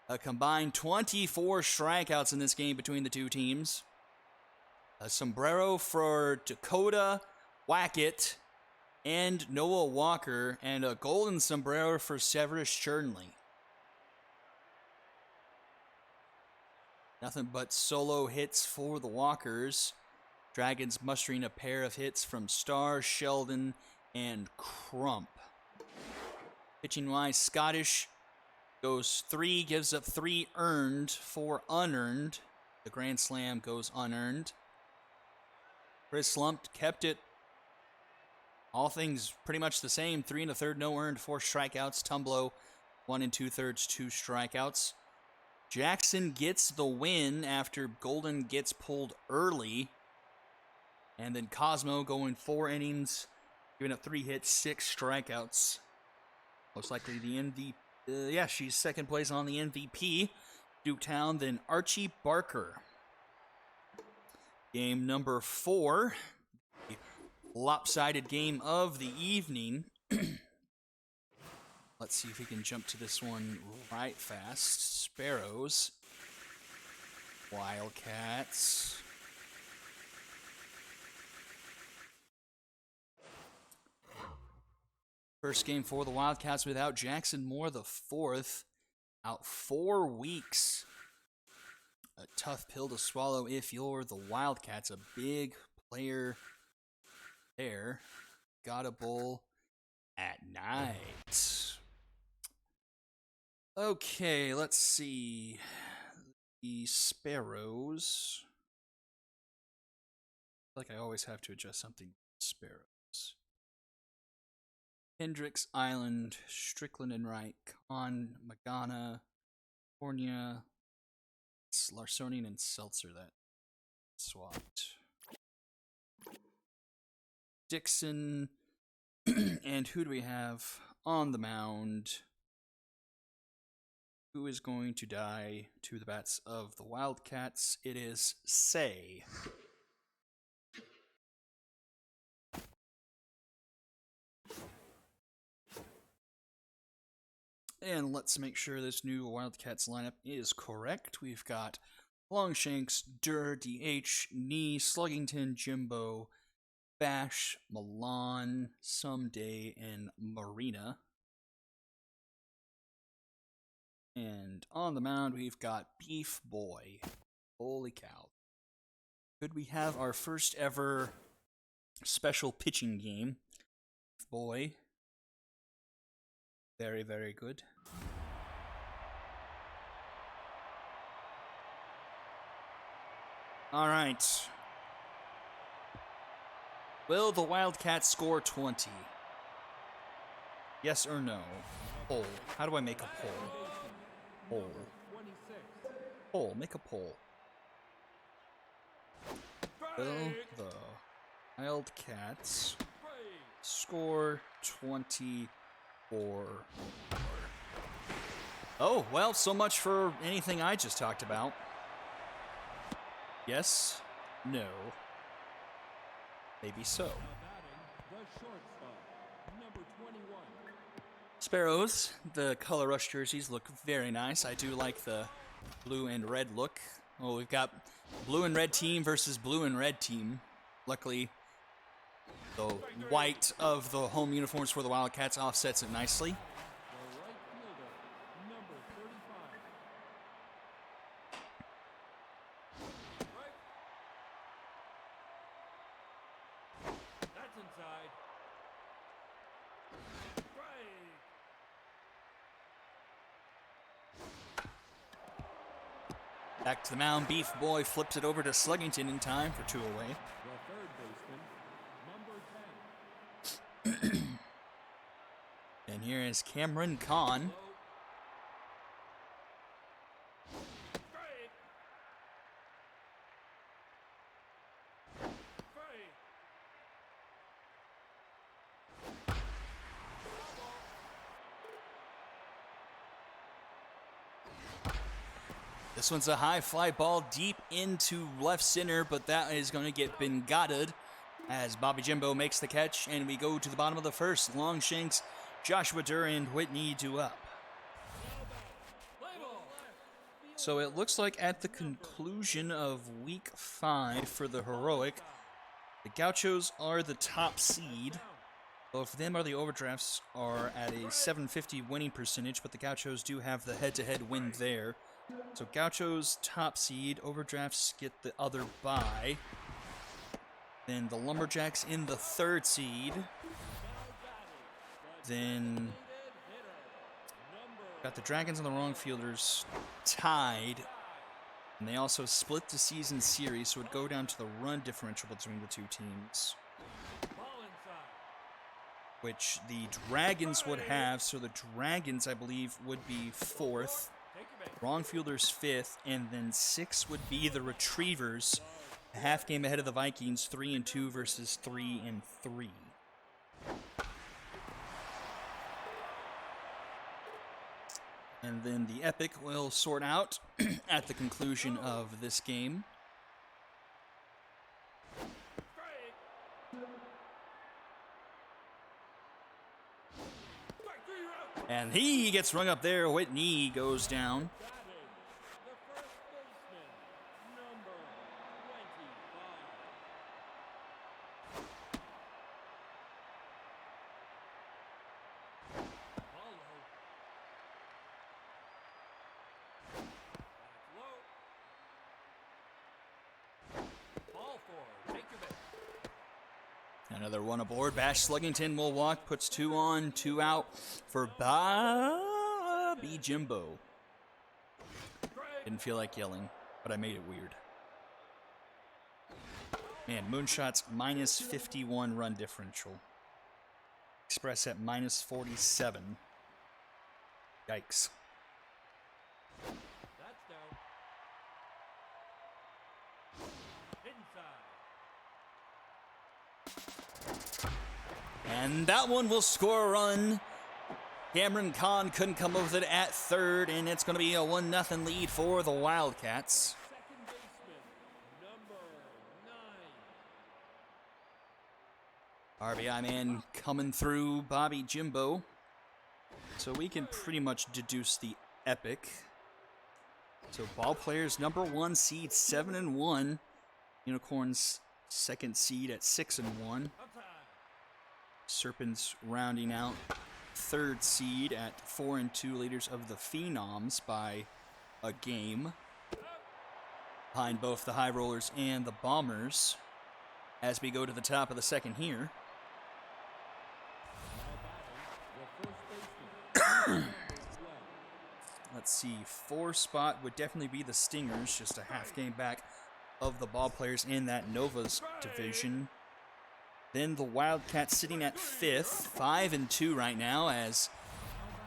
A combined 24 strikeouts in this game between the two teams. A sombrero for Dakota Wackett and Noah Walker, and a golden sombrero for Severus Chernley. Nothing but solo hits for the Walkers. Dragons mustering a pair of hits from Starr, Sheldon, and Crump. Pitching-wise, Scottish goes 3, gives up 3 earned, 4 unearned. The grand slam goes unearned. Chris Slumped kept it. All things pretty much the same. 3 1/3, no earned, 4 strikeouts. Tumblo, 1 2/3, 2 strikeouts. Jackson gets the win after Golden gets pulled early. And then Cosmo going 4 innings, giving up 3 hits, 6 strikeouts. Most likely the MVP. She's second place on the MVP. Duketown, then Archie Barker. Game number 4. The lopsided game of the evening. Let's see if we can jump to this one right fast. Sparrows. Wildcats. First game for the Wildcats without Jackson Moore, the 4th. Out 4 weeks. A tough pill to swallow if you're the Wildcats. A big player there. Got a bowl at night. Okay, let's see. The Sparrows. I feel like I always have to adjust something. Sparrows. Hendricks Island, Strickland and Wright, Con, Magana, California, It's Larsonian and Seltzer that swapped. Dixon. And who do we have on the mound? Who is going to die to the bats of the Wildcats? It is Say. And let's make sure this new Wildcats lineup is correct. We've got Longshanks, Durr, DH, Nee, Sluggington, Jimbo, Bash, Milan, Someday, and Marina. And on the mound, we've got Beef Boy. Holy cow. Could we have our first ever special pitching game? Beef Boy. Very, very good. All right. Will the Wildcats score 20? Yes or no? Poll. How do I make a poll? Poll. Poll. Make a poll. Will the Wildcats score 20 or more? Oh, well, so much for anything I just talked about. Yes? No? Maybe so. Sparrows, the Color Rush jerseys look very nice. I do like the blue and red look. Oh, we've got blue and red team versus blue and red team. Luckily, the white of the home uniforms for the Wildcats offsets it nicely. Back to the mound, Beef Boy flips it over to Sluggington in time for 2 away. And here is Cameron Kahn. This one's a high fly ball deep into left center, but that is going to get Bengatted as Bobby Jimbo makes the catch, and we go to the bottom of the first. Longshanks, Joshua Durr, and Whitney do up. So it looks like at the conclusion of Week 5 for the Heroic, the Gauchos are the top seed. Both of them are the Overdrafts are at a 750 winning percentage, but the Gauchos do have the head-to-head win there. So Gauchos top seed, Overdrafts get the other bye. Then the Lumberjacks in the 3rd seed. Then got the Dragons and the Wrong Fielders tied. And they also split the season series, so it would go down to the run differential between the two teams. Which the Dragons would have, so the Dragons, I believe, would be 4th. Wrong Fielders 5th, and then 6th would be the Retrievers, a half game ahead of the Vikings, 3-2 versus 3-3. And then the Epic will sort out at the conclusion of this game. And he gets rung up there. Whitney goes down. Another one aboard. Bash Sluggington will walk, puts 2 on, 2 out for Bobby Jimbo. Didn't feel like yelling, but I made it weird. Man, Moonshot's minus 51 run differential. Express at minus 47. Yikes. And that one will score a run. Cameron Kahn couldn't come up with it at third, and it's going to be a 1-0 lead for the Wildcats. Second baseman, number 9. RBI man coming through Bobby Jimbo. So we can pretty much deduce the epic. So ball players number 1 seed 7-1. Unicorns second seed at 6-1. Serpents rounding out third seed at 4-2, leaders of the Phenoms by a game. Behind both the High Rollers and the Bombers as we go to the top of the second here. Let's see, 4 spot would definitely be the Stingers, just a half game back of the ball players in that Novas division. Then the Wildcats sitting at 5th, 5-2 right now as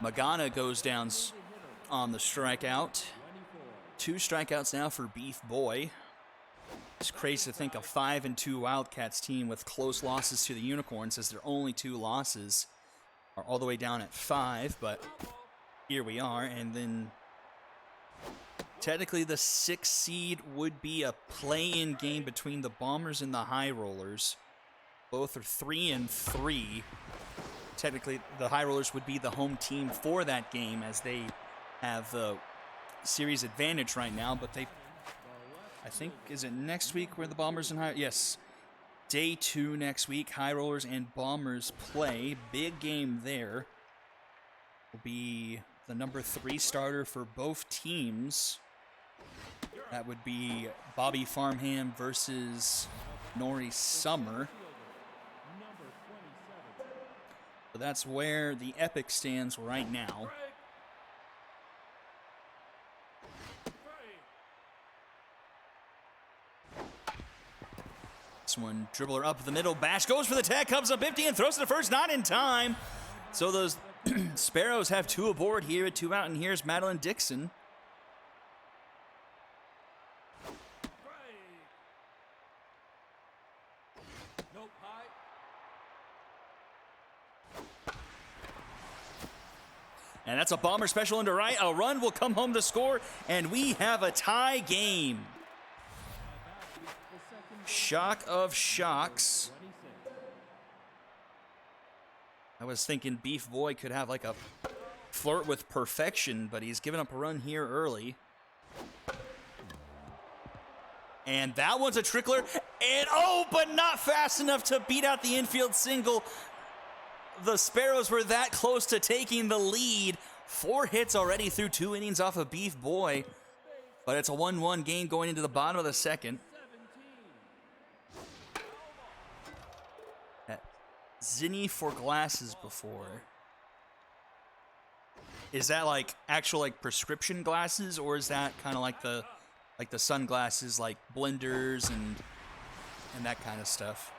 Magana goes down on the strikeout. 2 strikeouts now for Beef Boy. It's crazy to think a 5-2 Wildcats team with close losses to the Unicorns, as their only 2 losses are all the way down at 5, but here we are. And then technically the 6th seed would be a play-in game between the Bombers and the High Rollers. Both are 3-3. Technically, the High Rollers would be the home team for that game, as they have the series advantage right now. But they, I think, is it next week where the Bombers and High? Yes, day 2 next week. High Rollers and Bombers play. Big game there. Will be the number 3 starter for both teams. That would be Bobby Farmham versus Nori Summer. So that's where the epic stands right now. This one, dribbler up the middle, Bash goes for the tag, comes up empty and throws it to first, not in time. So those Sparrows have 2 aboard here at 2 out, and here's Madeline Dixon. And that's a Bomber special into right. A run will come home to score, and we have a tie game. Shock of shocks. I was thinking Beef Boy could have like a flirt with perfection, but he's given up a run here early. And that one's a trickler. And oh, but not fast enough to beat out the infield single. The Sparrows were that close to taking the lead. 4 hits already through 2 innings off of Beef Boy. But it's a 1-1 game going into the bottom of the second. Zinni for glasses before. Is that like actual like prescription glasses, or is that kind of like the sunglasses, like blenders and that kind of stuff?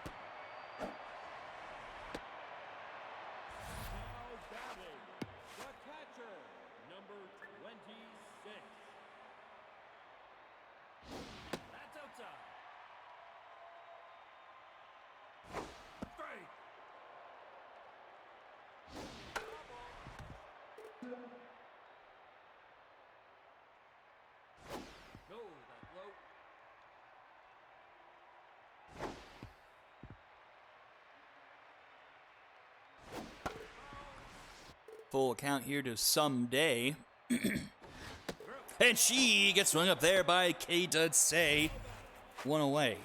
Full count here to Someday. And she gets swung up there by K. Dudsay. 1 away.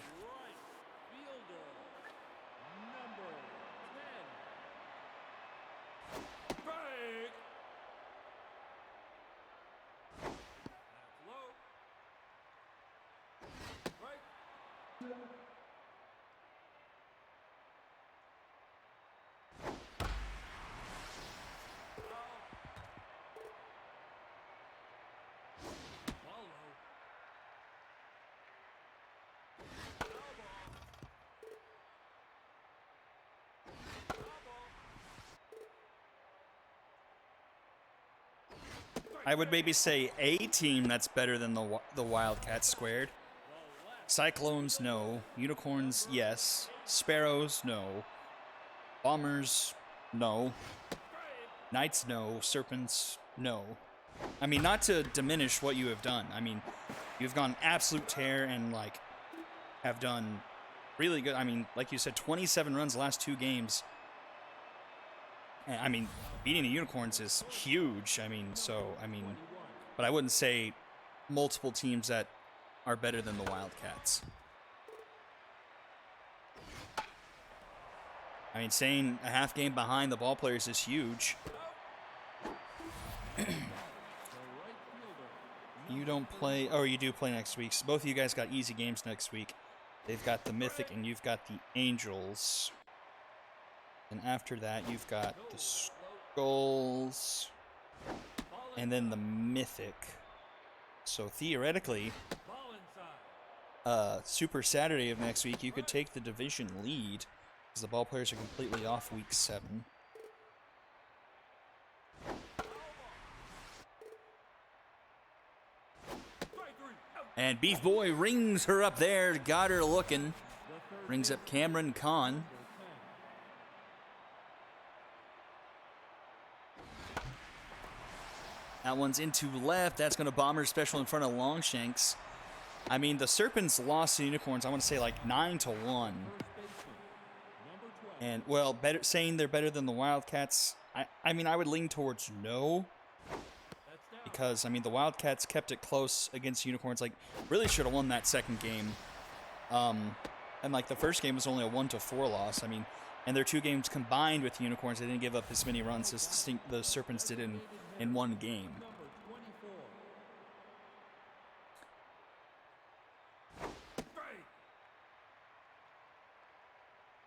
I would maybe say a team that's better than the Wildcats squared. Cyclones, no. Unicorns, yes. Sparrows, no. Bombers, no. Knights, no. Serpents, no. I mean, not to diminish what you have done. I mean, you've gone absolute tear and, like, have done really good. I mean, like you said, 27 runs the last 2 games. And, I mean, beating the Unicorns is huge. I mean, but I wouldn't say multiple teams that are better than the Wildcats. I mean, staying a half game behind the ball players is huge. You don't play, or you do play next week. So both of you guys got easy games next week. They've got the Mythic and you've got the Angels. And after that, you've got the Skulls and then the Mythic. So theoretically, Super Saturday of next week, you could take the division lead because the ball players are completely off week 7. And Beef Boy rings her up there, got her looking. Brings up Cameron Kahn. That one's into left. That's going to bomber special in front of Longshanks. I mean, the Serpents lost to Unicorns, I want to say like 9-1. And, well, saying they're better than the Wildcats, I mean, I would lean towards no. Because, I mean, the Wildcats kept it close against Unicorns. Like, really should have won that second game. And, like, the first game was only a 1-4 loss. I mean, and their 2 games combined with the Unicorns, they didn't give up as many runs as the Serpents did in one game.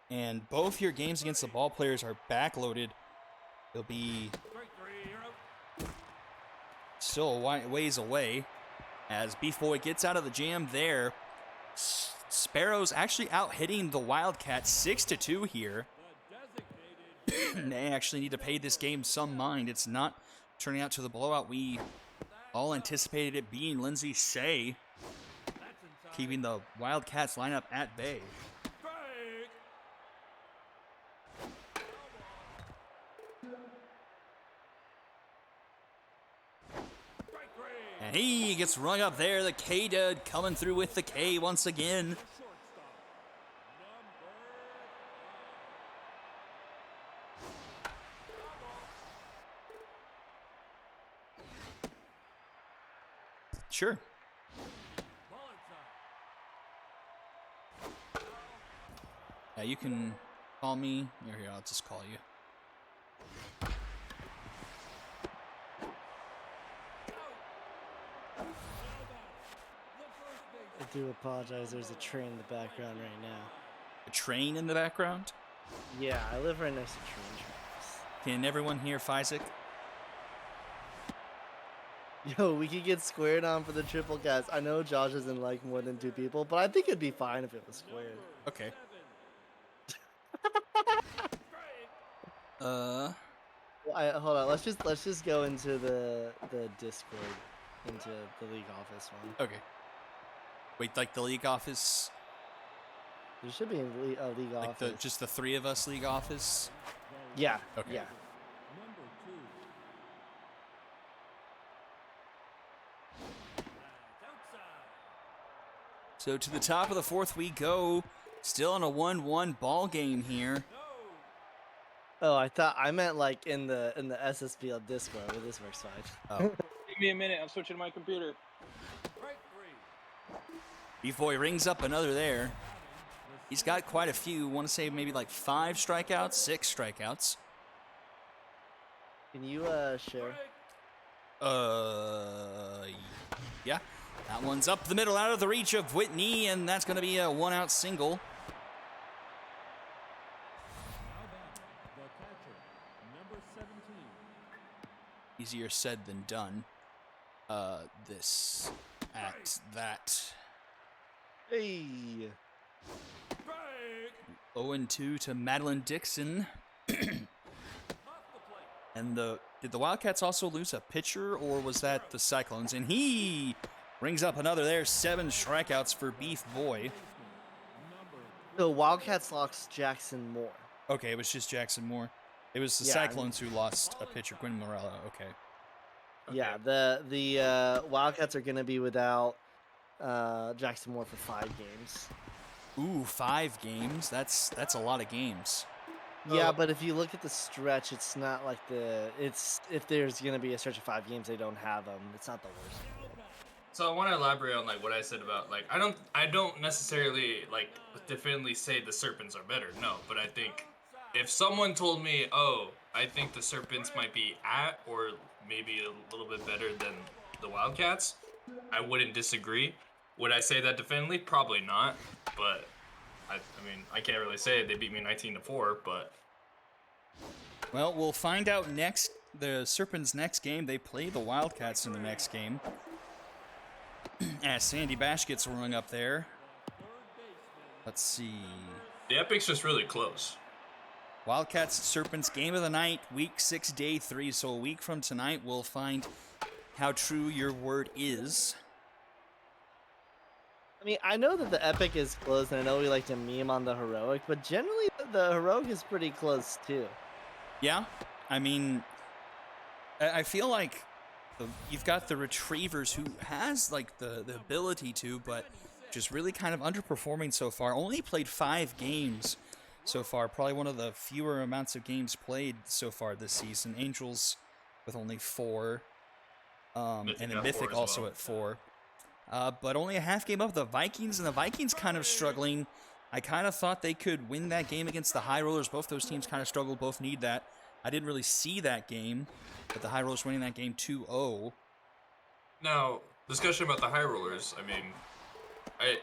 And both your games against the ball players are backloaded. They'll be still a ways away as Beef Boy gets out of the jam there. Sparrows actually out hitting the Wildcats 6-2 here. They actually need to pay this game some mind. It's not turning out to the blowout we all anticipated it being. Lindsay Say keeping the Wildcats lineup at bay. And he gets rung up there. The K-Dud coming through with the K once again. Sure. Yeah, you can call me. Here, I'll just call you. I do apologize, there's a train in the background right now. A train in the background? Yeah, I live right next to train tracks. Can everyone hear Fizek? Yo, we could get squared on for the triple cast. I know Josh doesn't like more than 2 people, but I think it'd be fine if it was squared. Okay. Well, hold on. Let's just go into the Discord, into the league office one. Okay. Wait, like the league office? There should be a league Like office. just the 3 of us league office? Yeah. Okay. Yeah. So to the top of the 4th we go. Still in a 1-1 ball game here. Oh, I meant like in the SSBL Discord, but this works fine. Oh. Give me a minute. I'm switching to my computer. Beef Boy rings up another there. He's got quite a few. Want to say maybe like 5 strikeouts, 6 strikeouts. Can you share? Yeah. That one's up the middle, out of the reach of Whitney, and that's going to be a 1-out single. Easier said than done. This at that. Hey. 0-2 to Madeline Dixon. And did the Wildcats also lose a pitcher, or was that the Cyclones? And he brings up another there. 7 strikeouts for Beef Boy. The Wildcats lost Jackson Moore. Okay, it was just Jackson Moore. It was the Yeah, Cyclones who lost a pitcher, Quinn Morella. Okay. Yeah, the Wildcats are going to be without Jackson Moore for 5 games. Ooh, 5 games. That's a lot of games. Yeah, but if you look at the stretch, it's not like it's if there's going to be a stretch of 5 games they don't have them. It's not the worst. So I want to elaborate on like what I said about like I don't necessarily like definitely say the Serpents are better. No, but I think if someone told me, "Oh, I think the Serpents might be at or maybe a little bit better than the Wildcats," I wouldn't disagree. Would I say that definitively? Probably not. But I mean, I can't really say they beat me 19-4, but Well, we'll find out next. The Serpents' next game, they play the Wildcats in the next game. As Sandy Bash gets rung up there. Let's see. the Epic's just really close. Wildcats Serpents game of the night, week 6, day 3. So a week from tonight, we'll find how true your word is. I mean, I know that the Epic is close, and I know we like to meme on the Heroic, but generally the Heroic is pretty close too. Yeah, I mean, I feel like you've got the Retrievers who has like the ability to, but just really kind of underperforming so far. Only played 5 games so far, probably one of the fewer amounts of games played so far this season. Angels with only 4, and Mythic then at Mythic 4 as also well. at 4. But only a half game up the Vikings, and the Vikings kind of struggling. I kind of thought they could win that game against the High Rollers. Both those teams kind of struggled, both need that. I didn't really see that game, but the High Rollers winning that game 2-0. Now, discussion about the High Rollers. I mean,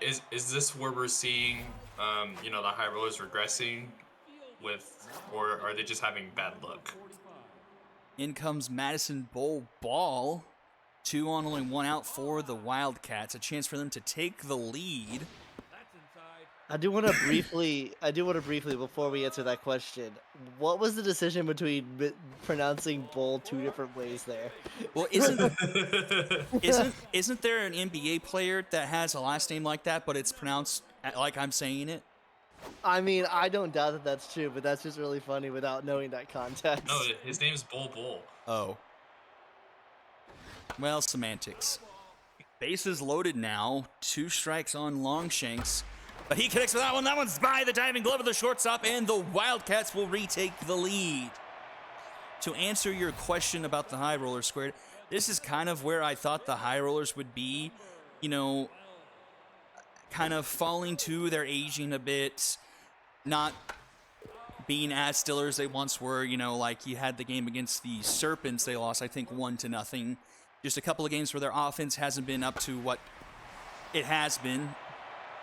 is this where we're seeing, the High Rollers regressing with, or are they just having bad luck? In comes Madison Bowl Ball. 2 on, only 1 out for the Wildcats. A chance for them to take the lead. I do want to briefly, before we answer that question, what was the decision between pronouncing "bowl" 2 different ways there? Well, isn't there an NBA player that has a last name like that, but it's pronounced like I'm saying it? I mean, I don't doubt that that's true, but that's just really funny without knowing that context. No, his name's Bull. Oh. Well, semantics. Bases loaded now. 2 strikes on Longshanks. But he connects with that one. That one's by the diving glove of the shortstop, and the Wildcats will retake the lead. To answer your question about the High Rollers squared, this is kind of where I thought the High Rollers would be. Kind of falling to, they're aging a bit, not being as stellar as they once were. Like you had the game against the Serpents, they lost, I think, 1-0. Just a couple of games where their offense hasn't been up to what it has been.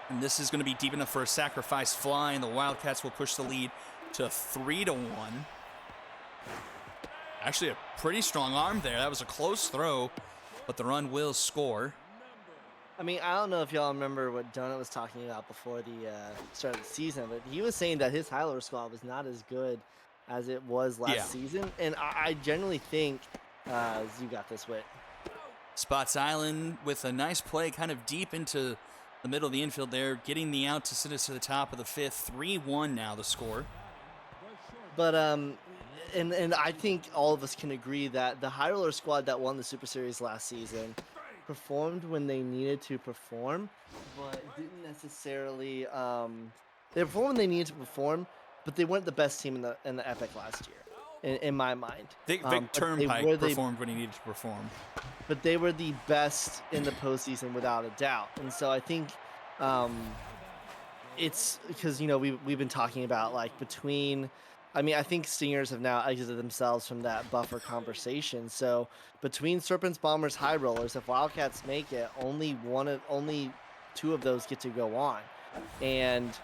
And this is going to be deep enough for a sacrifice fly, and the Wildcats will push the lead to 3-1. Actually, a pretty strong arm there. That was a close throw, but the run will score. I mean, I don't know if y'all remember what Donut was talking about before the start of the season, but he was saying that his High Roller squad was not as good as it was last season, and I generally think you got this, Whit. Spots Island with a nice play kind of deep into the middle of the infield there, getting the out to send us to the top of the 5th. 3-1 now the score. But and I think all of us can agree that the High Roller squad that won the Super Series last season performed when they needed to perform, but didn't necessarily they performed when they needed to perform, but they weren't the best team in the Epic last year, in my mind. Vic Turnpike performed when he needed to perform. But they were the best in the postseason without a doubt. And so I think it's because, we've been talking about like I think Stingers have now exited themselves from that buffer conversation. So between Serpents, Bombers, High Rollers, if Wildcats make it, only 2 of those get to go on. And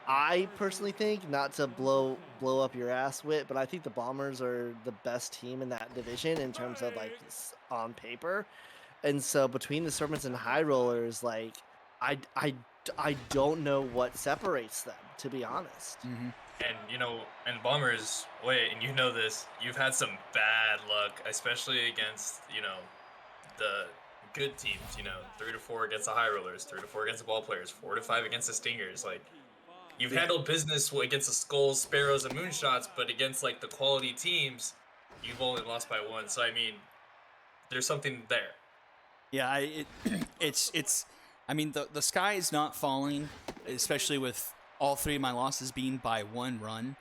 I personally think, not to blow up your ass, Whit, but I think the Bombers are the best team in that division in terms of like on paper. And so between the Serpents and High Rollers, like I don't know what separates them, to be honest. Mm-hmm. And Bombers, and you know this, you've had some bad luck, especially against, the good teams, 3-4 against the High Rollers, 3-4 against the Ball Players, 4-5 against the Stingers. Like, You've handled business against the Skulls, Sparrows, and Moonshots, but against like the quality teams, you've only lost by 1. So I mean, there's something there. Yeah, it's. I mean, the sky is not falling, especially with all 3 of my losses being by 1 run.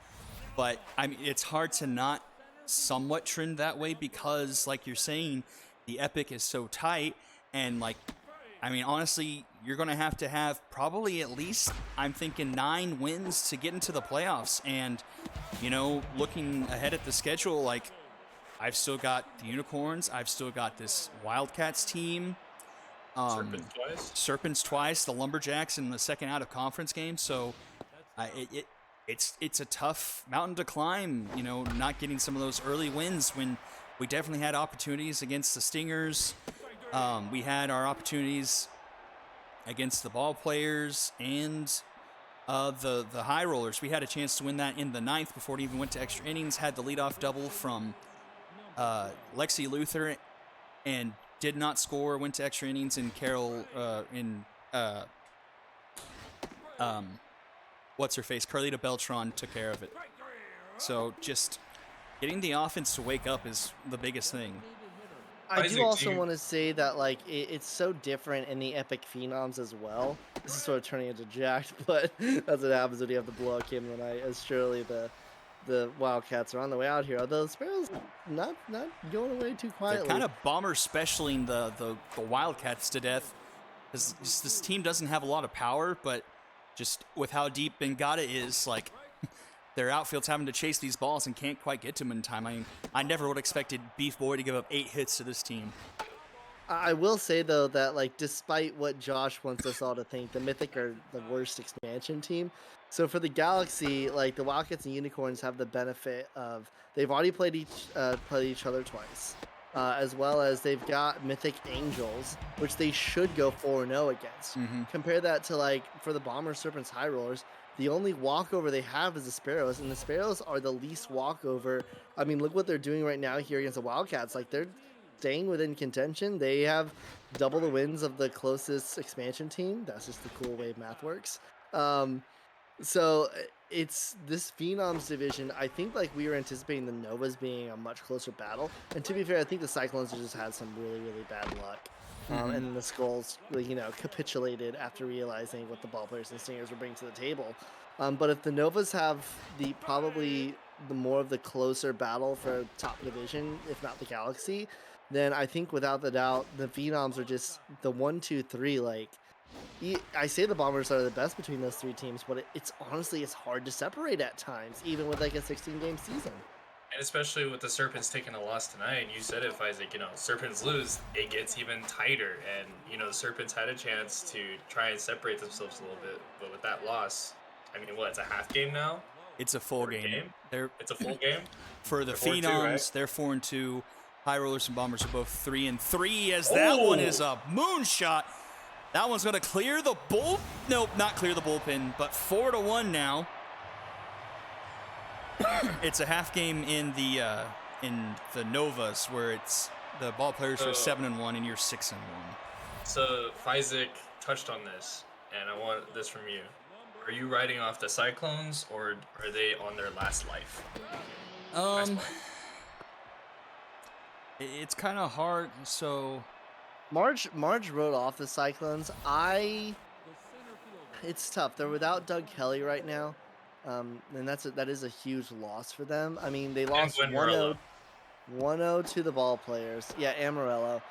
But I mean, it's hard to not somewhat trend that way because, like you're saying, the Epic is so tight, and like, I mean, honestly, you're gonna have to have probably at least, I'm thinking, 9 wins to get into the playoffs. And looking ahead at the schedule, like, I've still got the Unicorns, I've still got this Wildcats team, Serpents twice, the Lumberjacks in the second out of conference game. So it's a tough mountain to climb, not getting some of those early wins when we definitely had opportunities against the Stingers. We had our opportunities against the Ball Players and the High Rollers. We had a chance to win that in the 9th before it even went to extra innings. Had the leadoff double from Lexi Luther and did not score. Went to extra innings, and Carol what's her face? Carlita Beltran took care of it. So just getting the offense to wake up is the biggest thing. I Isaac, do also do you- want to say that like it's so different in the Epic Phenoms as well. This is sort of turning into jacked, but that's what happens when you have the blowout game of the night. As surely the Wildcats are on the way out here. Although the Sparrows not going away too quietly. They're kind of bomber specialing the Wildcats to death. Because this team doesn't have a lot of power, but just with how deep Bengata is, like, their outfield's having to chase these balls and can't quite get to them in time. I mean, I never would have expected Beef Boy to give up 8 hits to this team. I will say though that like despite what Josh wants us all to think, the Mythic are the worst expansion team. So for the Galaxy, like the Wildcats and Unicorns have the benefit of they've already played each other twice, as well as they've got Mythic Angels, which they should go 4-0 against. Compare that to like for the Bombers, Serpents, High Rollers. The only walkover they have is the Sparrows, and the Sparrows are the least walkover. I mean, look what they're doing right now here against the Wildcats. Like they're staying within contention. They have double the wins of the closest expansion team. That's just the cool way math works. So it's this Phenoms division. I think like we were anticipating the Novas being a much closer battle. And to be fair, I think the Cyclones just had some really, really bad luck. And then the Skulls, capitulated after realizing what the Ball Players and Stingers were bringing to the table. But if the Novas have probably the more of the closer battle for top division, if not the Galaxy, then I think without the doubt the Phenoms are just the 1, 2, 3. Like I say the Bombers are the best between those 3 teams, but it's honestly hard to separate at times, even with like a 16-game season. And especially with the Serpents taking a loss tonight, and you said it, Isaac, Serpents lose, it gets even tighter. And, the Serpents had a chance to try and separate themselves a little bit. But with that loss, I mean, it's a half game now? It's a full game. It's a full game? For the They're 4-2, Phenoms, right? they're 4-2. High Rollers and Bombers are both 3-3, as that one is a moonshot. That one's going to clear the bull. Nope, not clear the bullpen, but 4-1 now. It's a half game in the Novas, where it's the Ball Players are 7-1 and you're 6-1. So Isaac touched on this, and I want this from you. Are you writing off the Cyclones, or are they on their last life? It's kind of hard. So Marge wrote off the Cyclones. It's tough. They're without Doug Kelly right now. And that is a huge loss for them. I mean, they lost Gwen Morello. 1-0 to the Ball Players. Yeah, Amarillo.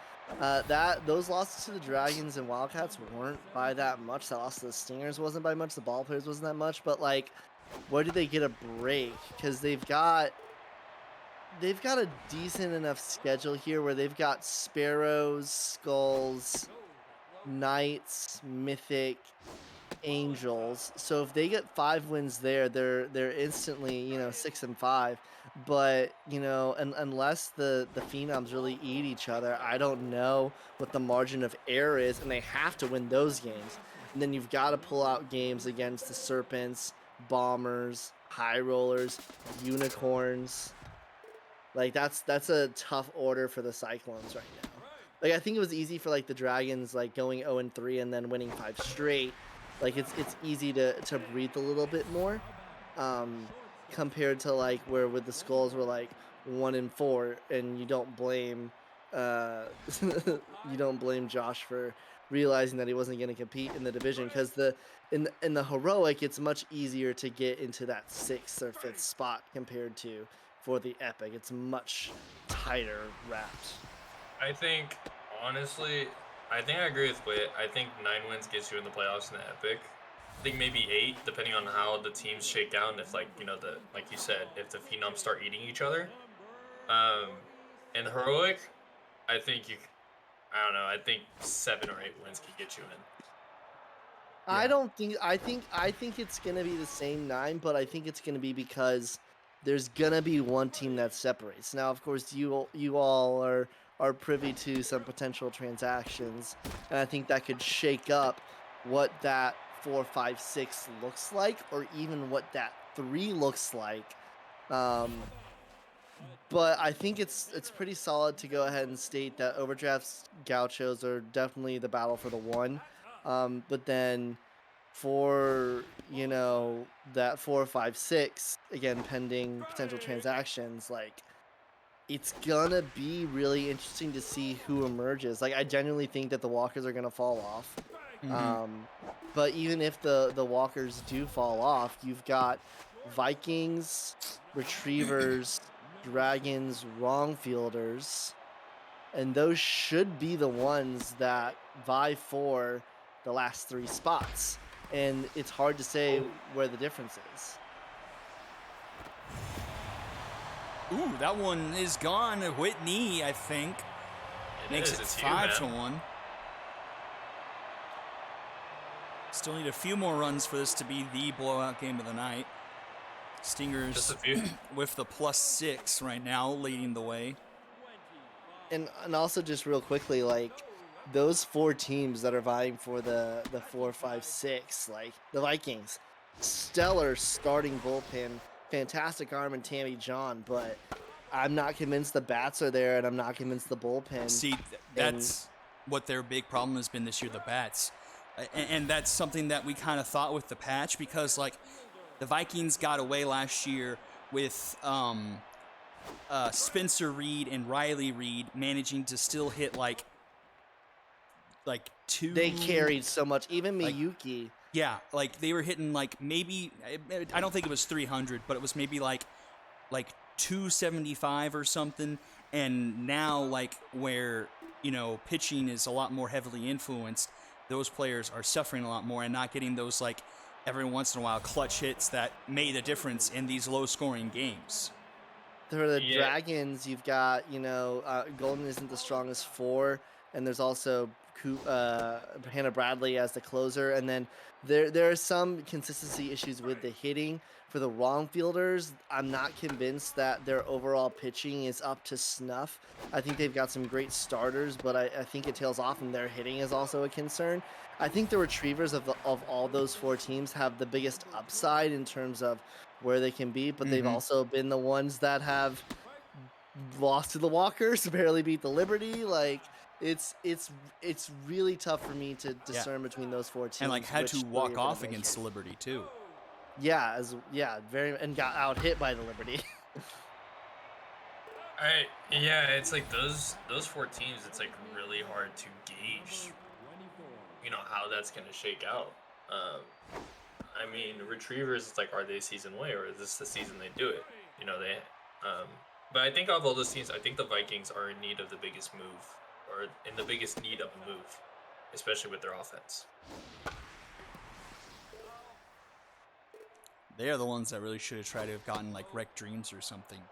Those losses to the Dragons and Wildcats weren't by that much. That loss to the Stingers wasn't by much. The Ball Players wasn't that much. But like, where did they get a break? Because they've got a decent enough schedule here where they've got Sparrows, Skulls, Knights, Mythic, Angels. So if they get 5 wins there, they're instantly 6-5. But unless the Phenoms really eat each other, I don't know what the margin of error is, and they have to win those games. And then you've got to pull out games against the Serpents, Bombers, High Rollers, Unicorns. Like that's a tough order for the Cyclones right now. Like I think it was easy for like the Dragons like going 0-3 and then winning 5 straight. Like it's easy to breathe a little bit more, um, compared to like where with the Skulls were like 1-4, and you don't blame you don't blame Josh for realizing that he wasn't going to compete in the division, because in the heroic it's much easier to get into that 6th or 5th spot compared to for the epic. It's much tighter wrapped. I think, honestly, I think I agree with Wit. I think 9 wins gets you in the playoffs in the Epic. I think maybe 8, depending on how the teams shake out, and if, like, you know, like you said, if the Phenoms start eating each other. In the Heroic, I think I don't know, I think 7 or 8 wins could get you in. I don't think I think it's gonna be the same 9, but I think it's gonna be because there's gonna be one team that separates. Now, of course, you all are privy to some potential transactions, and I think that could shake up what that 4, 5, 6 looks like, or even what that 3 looks like. But I think it's pretty solid to go ahead and state that Overdraft's Gauchos are definitely the battle for the 1. But then for, you know, that 4, 5, 6, again, pending potential transactions, like, it's gonna be really interesting to see who emerges. Like, I genuinely think that the Walkers are gonna fall off. But even if the Walkers do fall off, you've got Vikings, Retrievers, Dragons, Wrongfielders, and those should be the ones that vie for the last 3 spots. And it's hard to say where the difference is. Ooh, that one is gone. Whitney, I think, makes it It's 5-1. Still need a few more runs for this to be the blowout game of the night. Stingers Just a few. with the +6 right now, leading the way. And also just real quickly, like, those 4 teams that are vying for the 4, 5, 6, like the Vikings, stellar starting bullpen, fantastic arm in Tammy John, but I'm not convinced the bats are there, and I'm not convinced the bullpen. See, that's what their big problem has been this year, the bats. And that's something that we kind of thought with the patch, because, like, the Vikings got away last year with Spencer Reed and Riley Reed managing to still hit like 2. They carried so much, even Like, Miyuki. Yeah, like they were hitting like maybe, I don't think it was 300, but it was maybe like 275 or something. And now, like, where, you know, pitching is a lot more heavily influenced, those players are suffering a lot more and not getting those, like, every once in a while clutch hits that made a difference in these low scoring games. For the Yeah. Dragons, you've got, you know, Golden isn't the strongest 4, and there's also Hannah Bradley as the closer, and then there are some consistency issues with the hitting. For the Wrongfielders, I'm not convinced that their overall pitching is up to snuff. I think they've got some great starters, but I think it tails off, and their hitting is also a concern. I think the Retrievers of all those 4 teams have the biggest upside in terms of where they can be, but they've also been the ones that have lost to the Walkers, barely beat the Liberty. Like, it's really tough for me to discern between those 4 teams. And, like, had which to 3 walk are gonna off make against it. the Liberty too. Yeah, very, and got out hit by the Liberty. It's like those 4 teams, it's like really hard to gauge, you know, how that's gonna shake out. I mean, Retrievers, it's like, are they season way, or is this the season they do it? You know, but I think of all those teams, I think the Vikings are in need of the biggest move, or in the biggest need of a move, especially with their offense. They are the ones that really should have tried to have gotten, like, Wreck Dreams or something.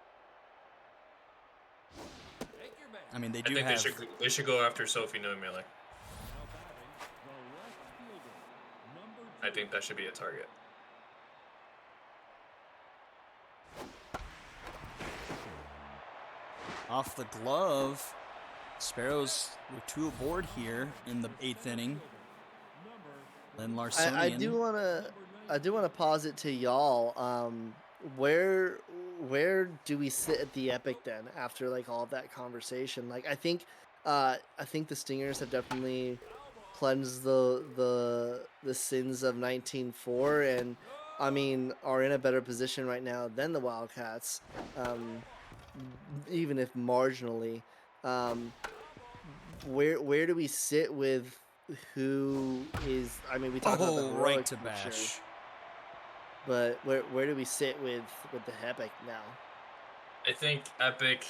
I mean, they I do think have. they should go after Sophie Neuemiller. I think that should be a target. Off the glove, Sparrows with 2 aboard here in the 8th inning. Len Larsonian. I do wanna pause it to y'all. Where do we sit at the Epic then after, like, all of that conversation? Like, I think the Stingers have definitely cleanse the sins of 19-4, and I mean are in a better position right now than the Wildcats, even if marginally. Um, where do we sit with who is? I mean, we talked about the Oh, heroic right to for sure, bash. but where do we sit with the Epic now? I think Epic,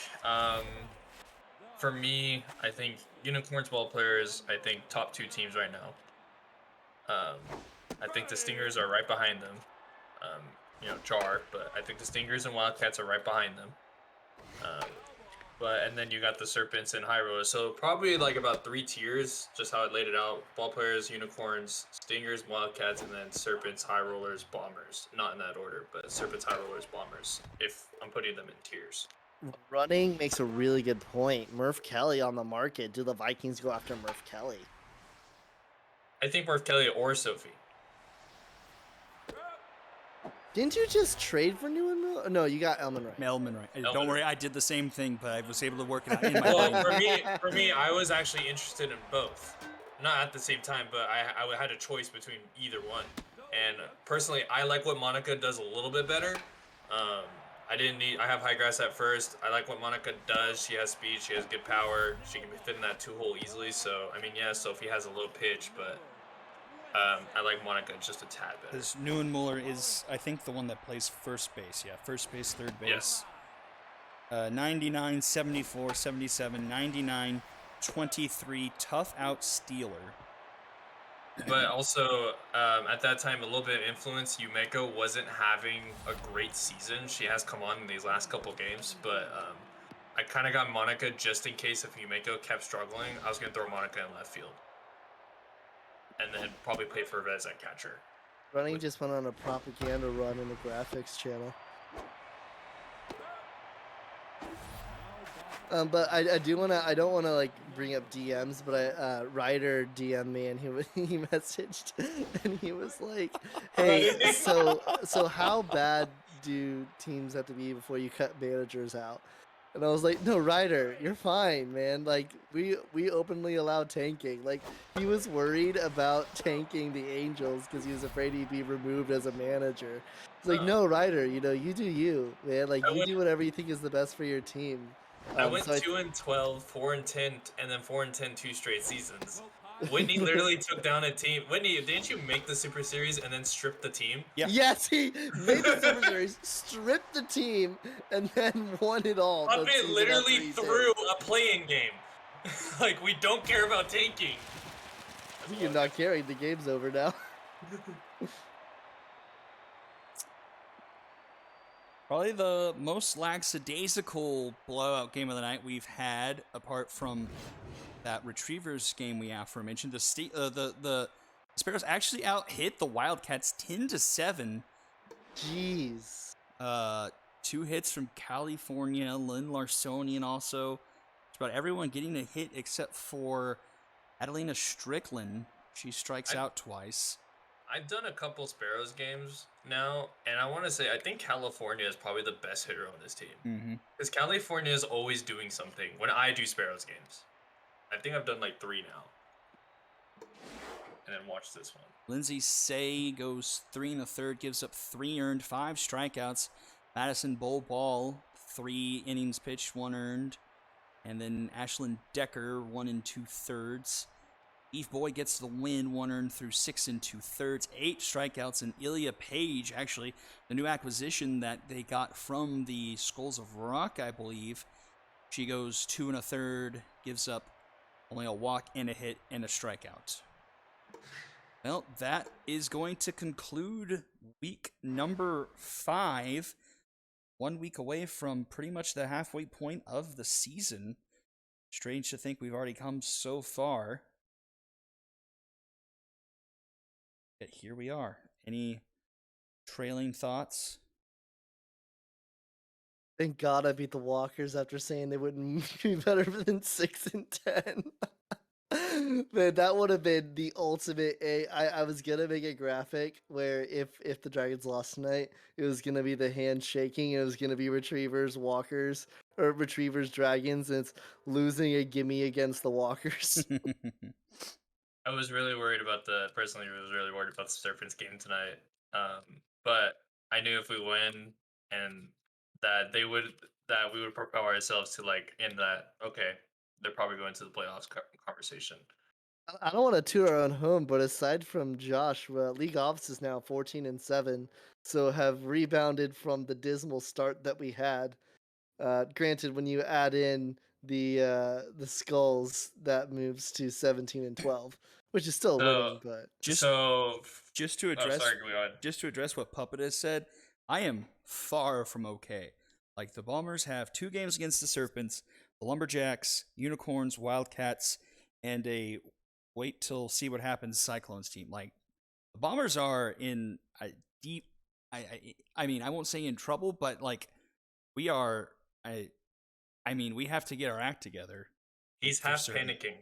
for me, I think Unicorns ball players, I think top 2 teams right now. I think the Stingers are right behind them. Jar, but I think the Stingers and Wildcats are right behind them. And then you got the Serpents and High Rollers. So probably like about 3 tiers, just how I laid it out. Ball players, Unicorns, Stingers, Wildcats, and then Serpents, High Rollers, Bombers. Not in that order, but Serpents, High Rollers, Bombers, if I'm putting them in tiers. Running makes a really good point. Murph Kelly on the market. Do the Vikings go after Murph Kelly? I think Murph Kelly or Sophie. Didn't you just trade for Newman Miller? No, you got Elman right. Melman, right? Don't Elman. worry, I did the same thing, but I was able to work it out in my Well, brain. for me, I was actually interested in both. Not at the same time, but I had a choice between either one. And personally, I like what Monica does a little bit better. I have high grass at first. I like what Monica does. She has speed. She has good power. She can fit in that 2-hole easily. So, I mean, yeah, Sophie has a little pitch, but I like Monica just a tad better. Because Neuenmuller is, I think, the one that plays first base. Yeah, first base, third base. 99, 74, 77, 99, 23, tough out stealer. But also, at that time, a little bit of influence. Yumeko wasn't having a great season. She has come on in these last couple games, but I kind of got Monica just in case if Yumeko kept struggling. I was going to throw Monica in left field. And then probably play for Vez at catcher. Running just went on a propaganda run in the graphics channel. But I don't want to like bring up DMs, but Ryder DM'd me and he messaged and he was like, "Hey, so how bad do teams have to be before you cut managers out?" And I was like, "No, Ryder, you're fine, man. Like we openly allow tanking." Like he was worried about tanking the Angels because he was afraid he'd be removed as a manager. It's like, no, Ryder, you do you, man. Like you do whatever you think is the best for your team. I went 2-12, 4-10, and then 4-10 2 straight seasons. Whitney literally took down a team. Whitney, didn't you make the Super Series and then strip the team? Yeah. Yes, he made the Super Series, stripped the team, and then won it all. Puppet literally threw a play-in game. Like, we don't care about tanking. You're not caring. The game's over now. Probably the most lackadaisical blowout game of the night we've had, apart from that Retrievers game we aforementioned. The Sparrows actually out-hit the Wildcats 10-7. Jeez. 2 hits from California, Lynn Larsonian also. It's about everyone getting a hit except for Adelina Strickland. She strikes out twice. I've done a couple Sparrows games now, and I want to say I think California is probably the best hitter on this team. Because California is always doing something when I do Sparrows games. I think I've done like 3 now. And then watch this one. Lindsay Say goes 3 1/3, gives up 3 earned, 5 strikeouts. Madison Ball, 3 innings pitched, 1 earned. And then Ashlyn Decker, 1 2/3. Eve Boy gets the win, 1 earned through 6 2/3, 8 strikeouts, and Ilya Page, actually, the new acquisition that they got from the Skulls of Rock, I believe. She goes 2 1/3, gives up only a walk and a hit and a strikeout. Well, that is going to conclude week number 5. 1 week away from pretty much the halfway point of the season. Strange to think we've already come so far. But here we are. Any trailing thoughts? Thank God I beat the Walkers after saying they wouldn't be better than 6-10. Man, that would have been the ultimate. I was gonna make a graphic where if the Dragons lost tonight, it was gonna be the hand shaking. It was gonna be Retrievers, Walkers, or Retrievers, Dragons, and it's losing a gimme against the Walkers. I was really worried about personally was really worried about the Serpents game tonight. But I knew if we win and that we would propel ourselves to like in that okay, they're probably going to the playoffs conversation. I don't want to toot our own home, but aside from Josh, League Office is now 14-7, so have rebounded from the dismal start that we had. Granted, when you add in the skulls, that moves to 17-12, which is still So winning. But Just so just to oh, address sorry, go on. just to address what Puppet has said, I am far from okay. Like the Bombers have 2 games against the Serpents, the Lumberjacks, Unicorns, Wildcats, and a wait till see what happens Cyclones team. Like the Bombers are in a deep. I mean I won't say in trouble, but like we are. I mean we have to get our act together. He's for half certain. panicking.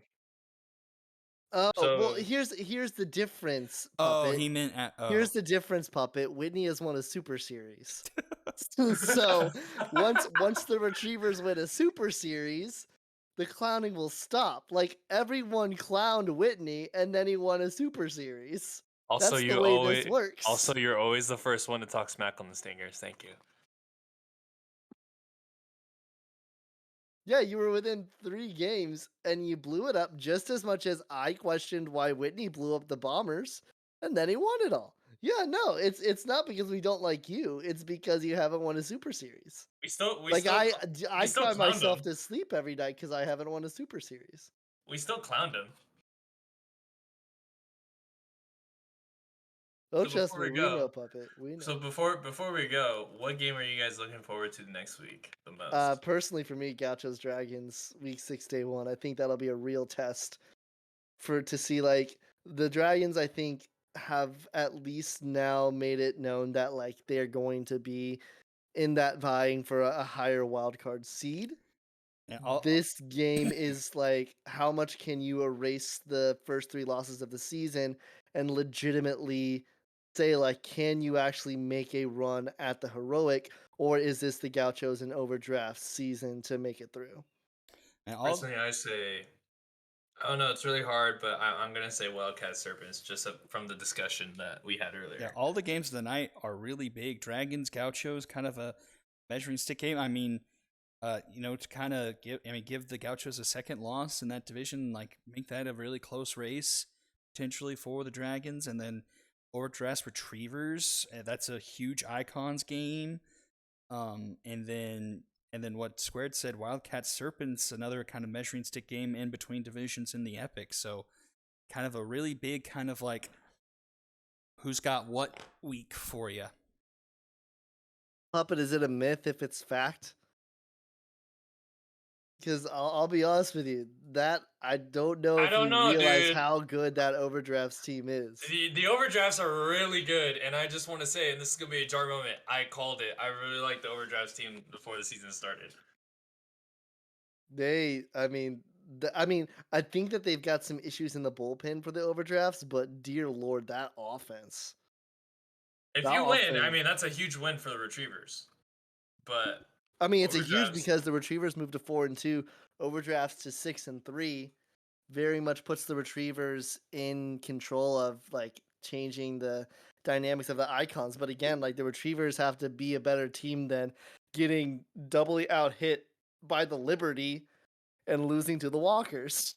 oh well, So here's the difference. Oh, Puppet. he meant at, oh. Here's the difference, Puppet. Whitney has won a Super Series. So once the Retrievers win a Super Series, the clowning will stop. Like everyone clowned Whitney, and then he won a Super Series. Also, That's you the way always this works. also you're always the first one to talk smack on the Stingers. Thank you. Yeah, you were within 3 games, and you blew it up just as much as I questioned why Whitney blew up the Bombers, and then he won it all. Yeah, no, it's not because we don't like you. It's because you haven't won a Super Series. we still I still cry clowned myself him. to sleep every night because I haven't won a Super Series. We still clowned him. Oh, So trust before me, we we go- know, Puppet. We know. So before we go, what game are you guys looking forward to next week the most? Personally, for me, Gauchos Dragons, Week 6, Day 1. I think that'll be a real test to see like the Dragons. I think have at least now made it known that like they're going to be in that vying for a higher wildcard seed. And This game is like how much can you erase the first 3 losses of the season and legitimately say like can you actually make a run at the heroic, or is this the Gauchos and overdraft season to make it through? and all, Personally, I say, I don't know, it's really hard, but I'm gonna say Wildcat Serpents just from the discussion that we had earlier. yeah, all the games of the night are really big. Dragons, Gauchos, kind of a measuring stick game. I mean, to kind of give the Gauchos a second loss in that division, like make that a really close race potentially for the Dragons, and then Overdraft Retrievers. That's a huge Icons game. And then what Squared said, Wildcat Serpents, another kind of measuring stick game in between divisions in the Epic. So kind of a really big kind of like who's got what week for you. Puppet, is it a myth if it's fact? Because I'll be honest with you, that I don't know if you realize dude. how good that overdrafts team is. The overdrafts are really good, and I just want to say, and this is gonna be a jar moment, I called it. I really like the overdrafts team before the season started. I think that they've got some issues in the bullpen for the overdrafts, but dear lord, that offense. If That you win, I offense- mean that's a huge win for the Retrievers. But I mean, it's a huge Overdrafts. because the Retrievers moved to 4-2, overdrafts to 6-3. Very much puts the Retrievers in control of like changing the dynamics of the Icons. But again, like the Retrievers have to be a better team than getting doubly out hit by the Liberty and losing to the Walkers.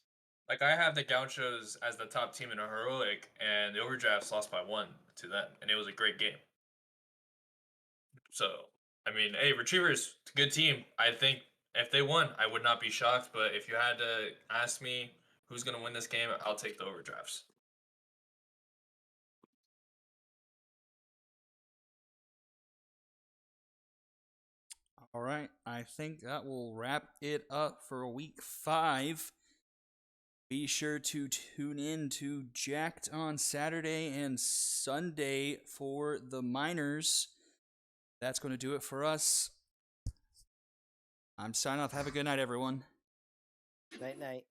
like I have the Gauchos as the top team in a heroic, and the overdrafts lost by 1 to them, and it was a great game. So I mean, hey, Retrievers, good team. I think if they won, I would not be shocked. But if you had to ask me who's gonna win this game, I'll take the overdrafts. All right, I think that will wrap it up for week 5. Be sure to tune in to Jacked on Saturday and Sunday for the Miners. That's going to do it for us. I'm signing off. Have a good night, everyone. Night night.